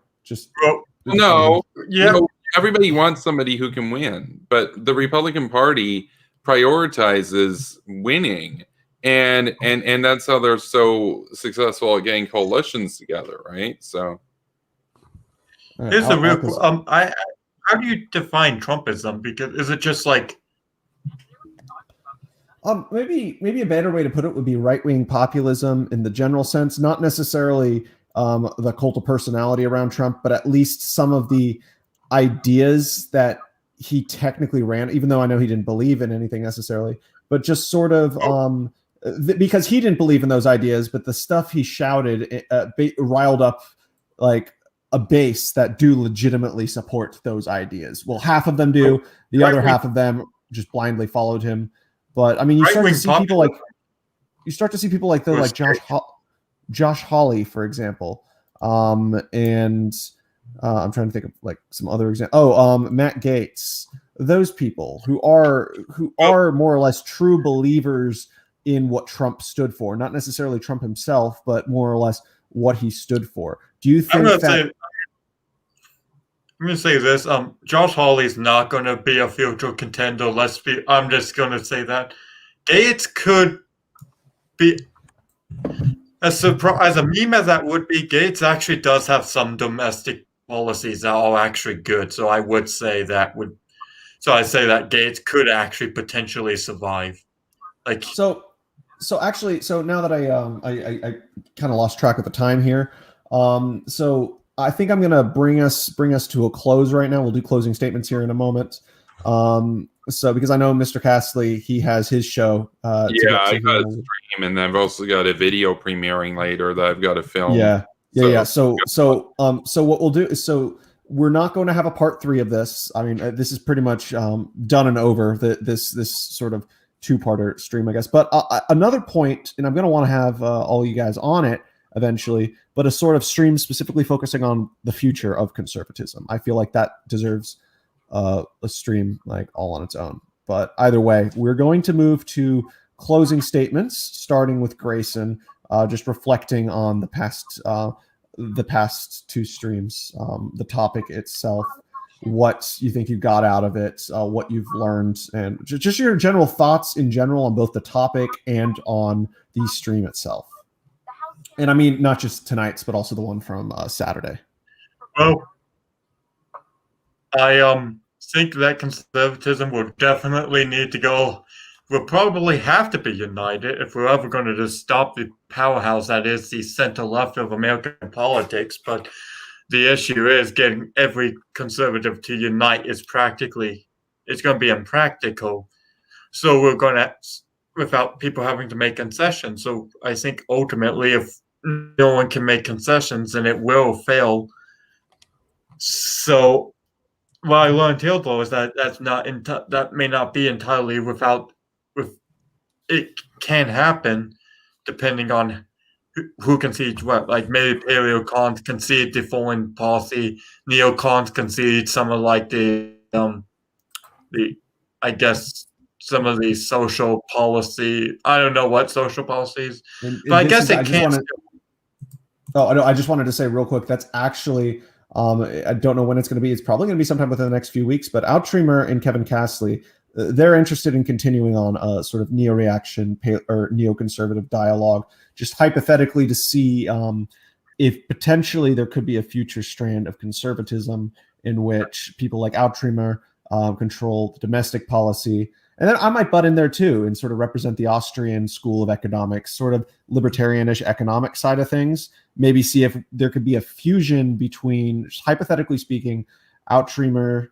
Everybody wants somebody who can win, but the Republican Party prioritizes winning, and that's how they're so successful at getting coalitions together, right? So here's the real how do you define Trumpism? Because is it just like maybe a better way to put it would be right-wing populism in the general sense, not necessarily the cult of personality around Trump, but at least some of the ideas that he technically ran, even though I know he didn't believe in anything necessarily, but just sort of because he didn't believe in those ideas, but the stuff he shouted riled up like a base that do legitimately support those ideas. Well, half of them do, the other half of them just blindly followed him. But I mean, you start to see people like Josh Hawley, for example, and I'm trying to think of like some other examples. Matt Gaetz. Those people who are more or less true believers in what Trump stood for, not necessarily Trump himself, but more or less what he stood for. Do you think I'm going to say this. Josh Hawley's not going to be a future contender. I'm just going to say that. Gaetz could be as a meme as that would be. Gaetz actually does have some domestic policies that are actually good. So I would say that Gaetz could actually potentially survive. So now that I kind of lost track of the time here. So I think I'm going to bring us to a close right now. We'll do closing statements here in a moment. So because I know Mr. Castley, he has his show. I got a stream, and I've also got a video premiering later that I've got to film. Yeah. So what we'll do is, we're not going to have a part 3 of this. I mean, this is pretty much done and over. This sort of 2-parter stream, I guess. But another point, and I'm going to want to have all you guys on it eventually, but a sort of stream specifically focusing on the future of conservatism. I feel like that deserves a stream like all on its own. But either way, we're going to move to closing statements, starting with Grayson, just reflecting on the past 2 streams, the topic itself, what you think you got out of it, what you've learned, and just your general thoughts in general on both the topic and on the stream itself. And I mean, not just tonight's, but also the one from Saturday. Well, I think that conservatism will definitely need to go. We'll probably have to be united if we're ever going to just stop the powerhouse that is the center-left of American politics. But the issue is getting every conservative to unite it's going to be impractical. So we're going to, without people having to make concessions. So I think ultimately, if no one can make concessions, then it will fail. So what I learned here, though, is that that may not be entirely without. It can happen depending on who concedes what. Like maybe paleocons concede the foreign policy, neocons concede some of like the I guess some of the social policy. I don't know what social policies, but I guess it can't. I just wanted to say real quick. That's actually I don't know when it's going to be. It's probably going to be sometime within the next few weeks. But Outstreamer and Kevin Castley, they're interested in continuing on a sort of neo-reaction or neoconservative dialogue, just hypothetically to see if potentially there could be a future strand of conservatism in which people like Outremer control the domestic policy. And then I might butt in there too and sort of represent the Austrian school of economics, sort of libertarianish economic side of things. Maybe see if there could be a fusion between, hypothetically speaking, Outremer,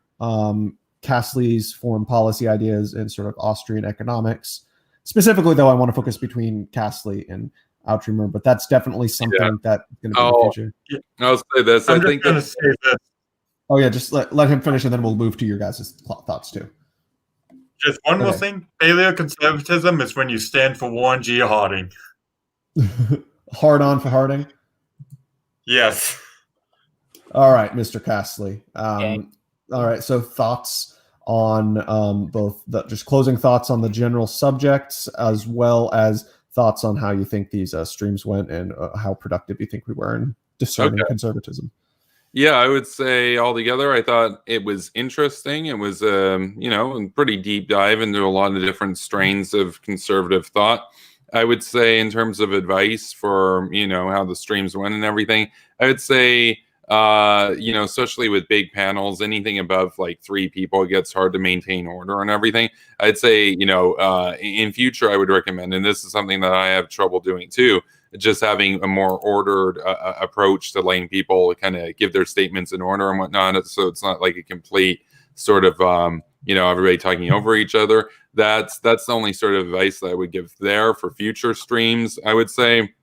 Castley's foreign policy ideas, and sort of Austrian economics. Specifically, though, I want to focus between Castley and Outremer, but that's definitely something that's going to be the future. I'll say this. I'm I think going to say this. Oh yeah, just let him finish, and then we'll move to your guys' thoughts too. Just one more thing. Paleoconservatism is when you stand for Warren G. Harding. Hard on for Harding? Yes. All right, Mr. Castley. Okay. All right, so thoughts on both just closing thoughts on the general subjects, as well as thoughts on how you think these streams went and how productive you think we were in discerning conservatism. Yeah, I would say altogether, I thought it was interesting. It was, a pretty deep dive into a lot of different strains of conservative thought. I would say in terms of advice for, how the streams went and everything, I would say, especially with big panels, anything above like 3 people, it gets hard to maintain order and everything. I'd say, in future, I would recommend, and this is something that I have trouble doing too, just having a more ordered approach to letting people kind of give their statements in order and whatnot. So it's not like a complete sort of, everybody talking over each other. That's the only sort of advice that I would give there for future streams. I would say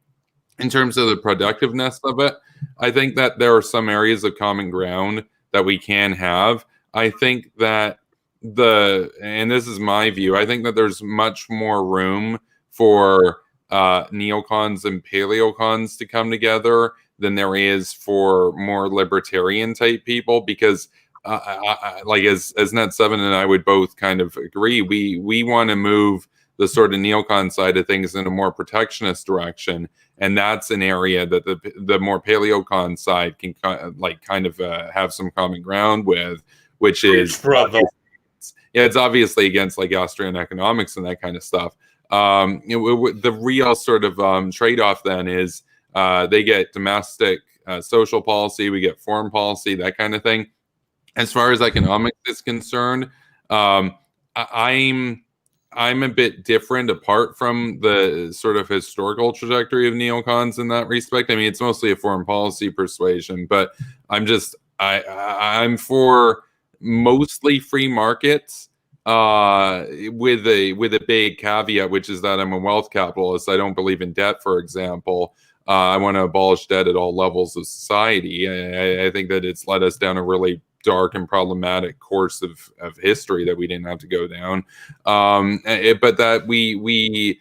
in terms of the productiveness of it, I think that there are some areas of common ground that we can have. I think that and this is my view, I think that there's much more room for neocons and paleocons to come together than there is for more libertarian type people, because like as Net7 and I would both kind of agree, we want to move the sort of neocon side of things in a more protectionist direction, and that's an area that the more paleocon side can kind of have some common ground with, which is it's obviously against like Austrian economics and that kind of stuff. The real sort of trade-off then is they get domestic social policy, we get foreign policy, that kind of thing. As far as economics is concerned, I'm a bit different apart from the sort of historical trajectory of neocons in that respect. I mean, it's mostly a foreign policy persuasion, but I'm for mostly free markets. With a big caveat, which is that I'm a wealth capitalist. I don't believe in debt, for example. I want to abolish debt at all levels of society. I think that it's led us down a really dark and problematic course of history that we didn't have to go down. But that we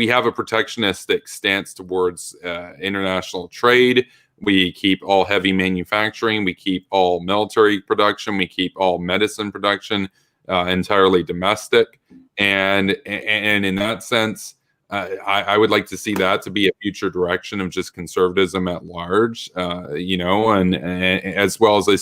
have a protectionistic stance towards international trade. We keep all heavy manufacturing. We keep all military production. We keep all medicine production entirely domestic, and in that sense, I would like to see that to be a future direction of just conservatism at large, and as well as a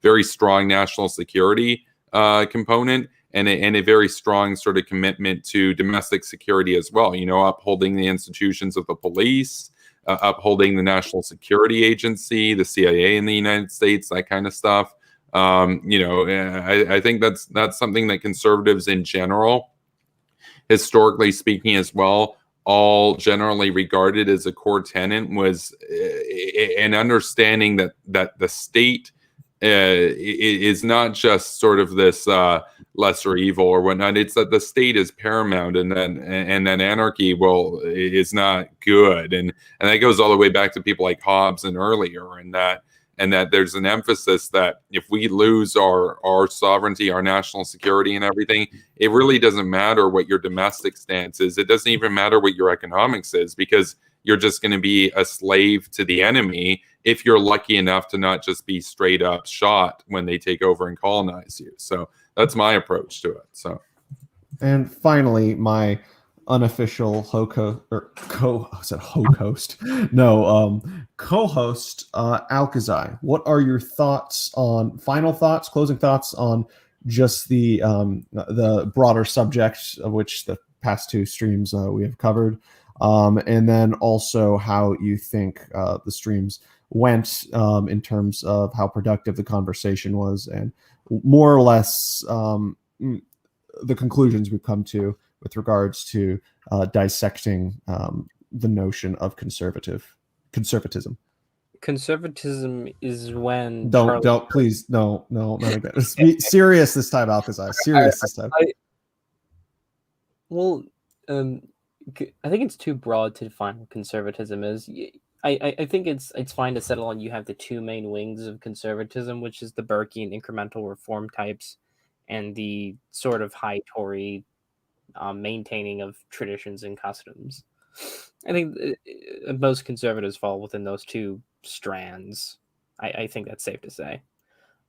very strong national security component, and a very strong sort of commitment to domestic security as well. Upholding the institutions of the police, upholding the National Security Agency, the CIA in the United States, that kind of stuff. I think that's something that conservatives in general, historically speaking as well, all generally regarded as a core tenet, was an understanding that the state is not just sort of this lesser evil or whatnot. It's that the state is paramount, and then anarchy is not good, and that goes all the way back to people like Hobbes and earlier, and that there's an emphasis that if we lose our sovereignty, our national security and everything, it really doesn't matter what your domestic stance is. It doesn't even matter what your economics is, because you're just going to be a slave to the enemy if you're lucky enough to not just be straight up shot when they take over and colonize you. So that's my approach to it. So, and finally, my unofficial co-host, Alkazai. What are your closing thoughts on just the broader subject of which the past two streams we have covered, and then also how you think the streams went in terms of how productive the conversation was, and more or less the conclusions we've come to with regards to dissecting the notion of conservatism. Conservatism is when Don't please no not again. Be serious this time, Alcazar. Serious this time. I think it's too broad to define what conservatism is. I think it's fine to settle on you have the two main wings of conservatism, which is the Burkean incremental reform types and the sort of high Tory maintaining of traditions and customs. I think most conservatives fall within those two strands. I think that's safe to say.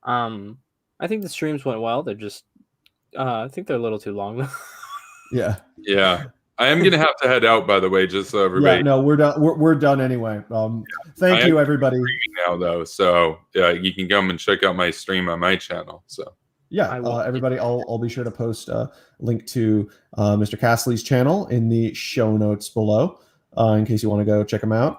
I think the streams went well. They're just I think they're a little too long. Yeah. I am gonna have to head out, by the way, just so everybody. Yeah, no, we're done. We're done anyway. Thank you, everybody. Now, though, so yeah, you can come and check out my stream on my channel. So yeah, everybody, I'll be sure to post a link to Mr. Castley's channel in the show notes below, in case you want to go check him out.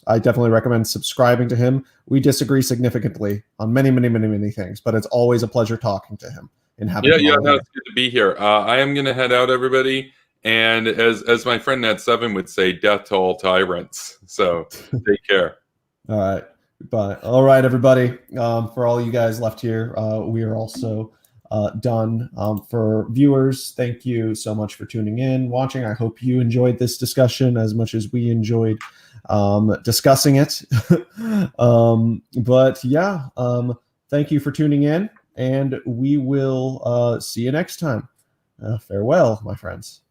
I definitely recommend subscribing to him. We disagree significantly on many things, but it's always a pleasure talking to him and having him on no, here. it's good to be here. I am gonna head out, everybody. And as my friend Nat Seven would say, death to all tyrants. So take care. All right. Bye. All right, everybody. For all you guys left here, we are also done. For viewers, thank you so much for tuning in, watching. I hope you enjoyed this discussion as much as we enjoyed discussing it. But yeah, thank you for tuning in, and we will see you next time. Farewell, my friends.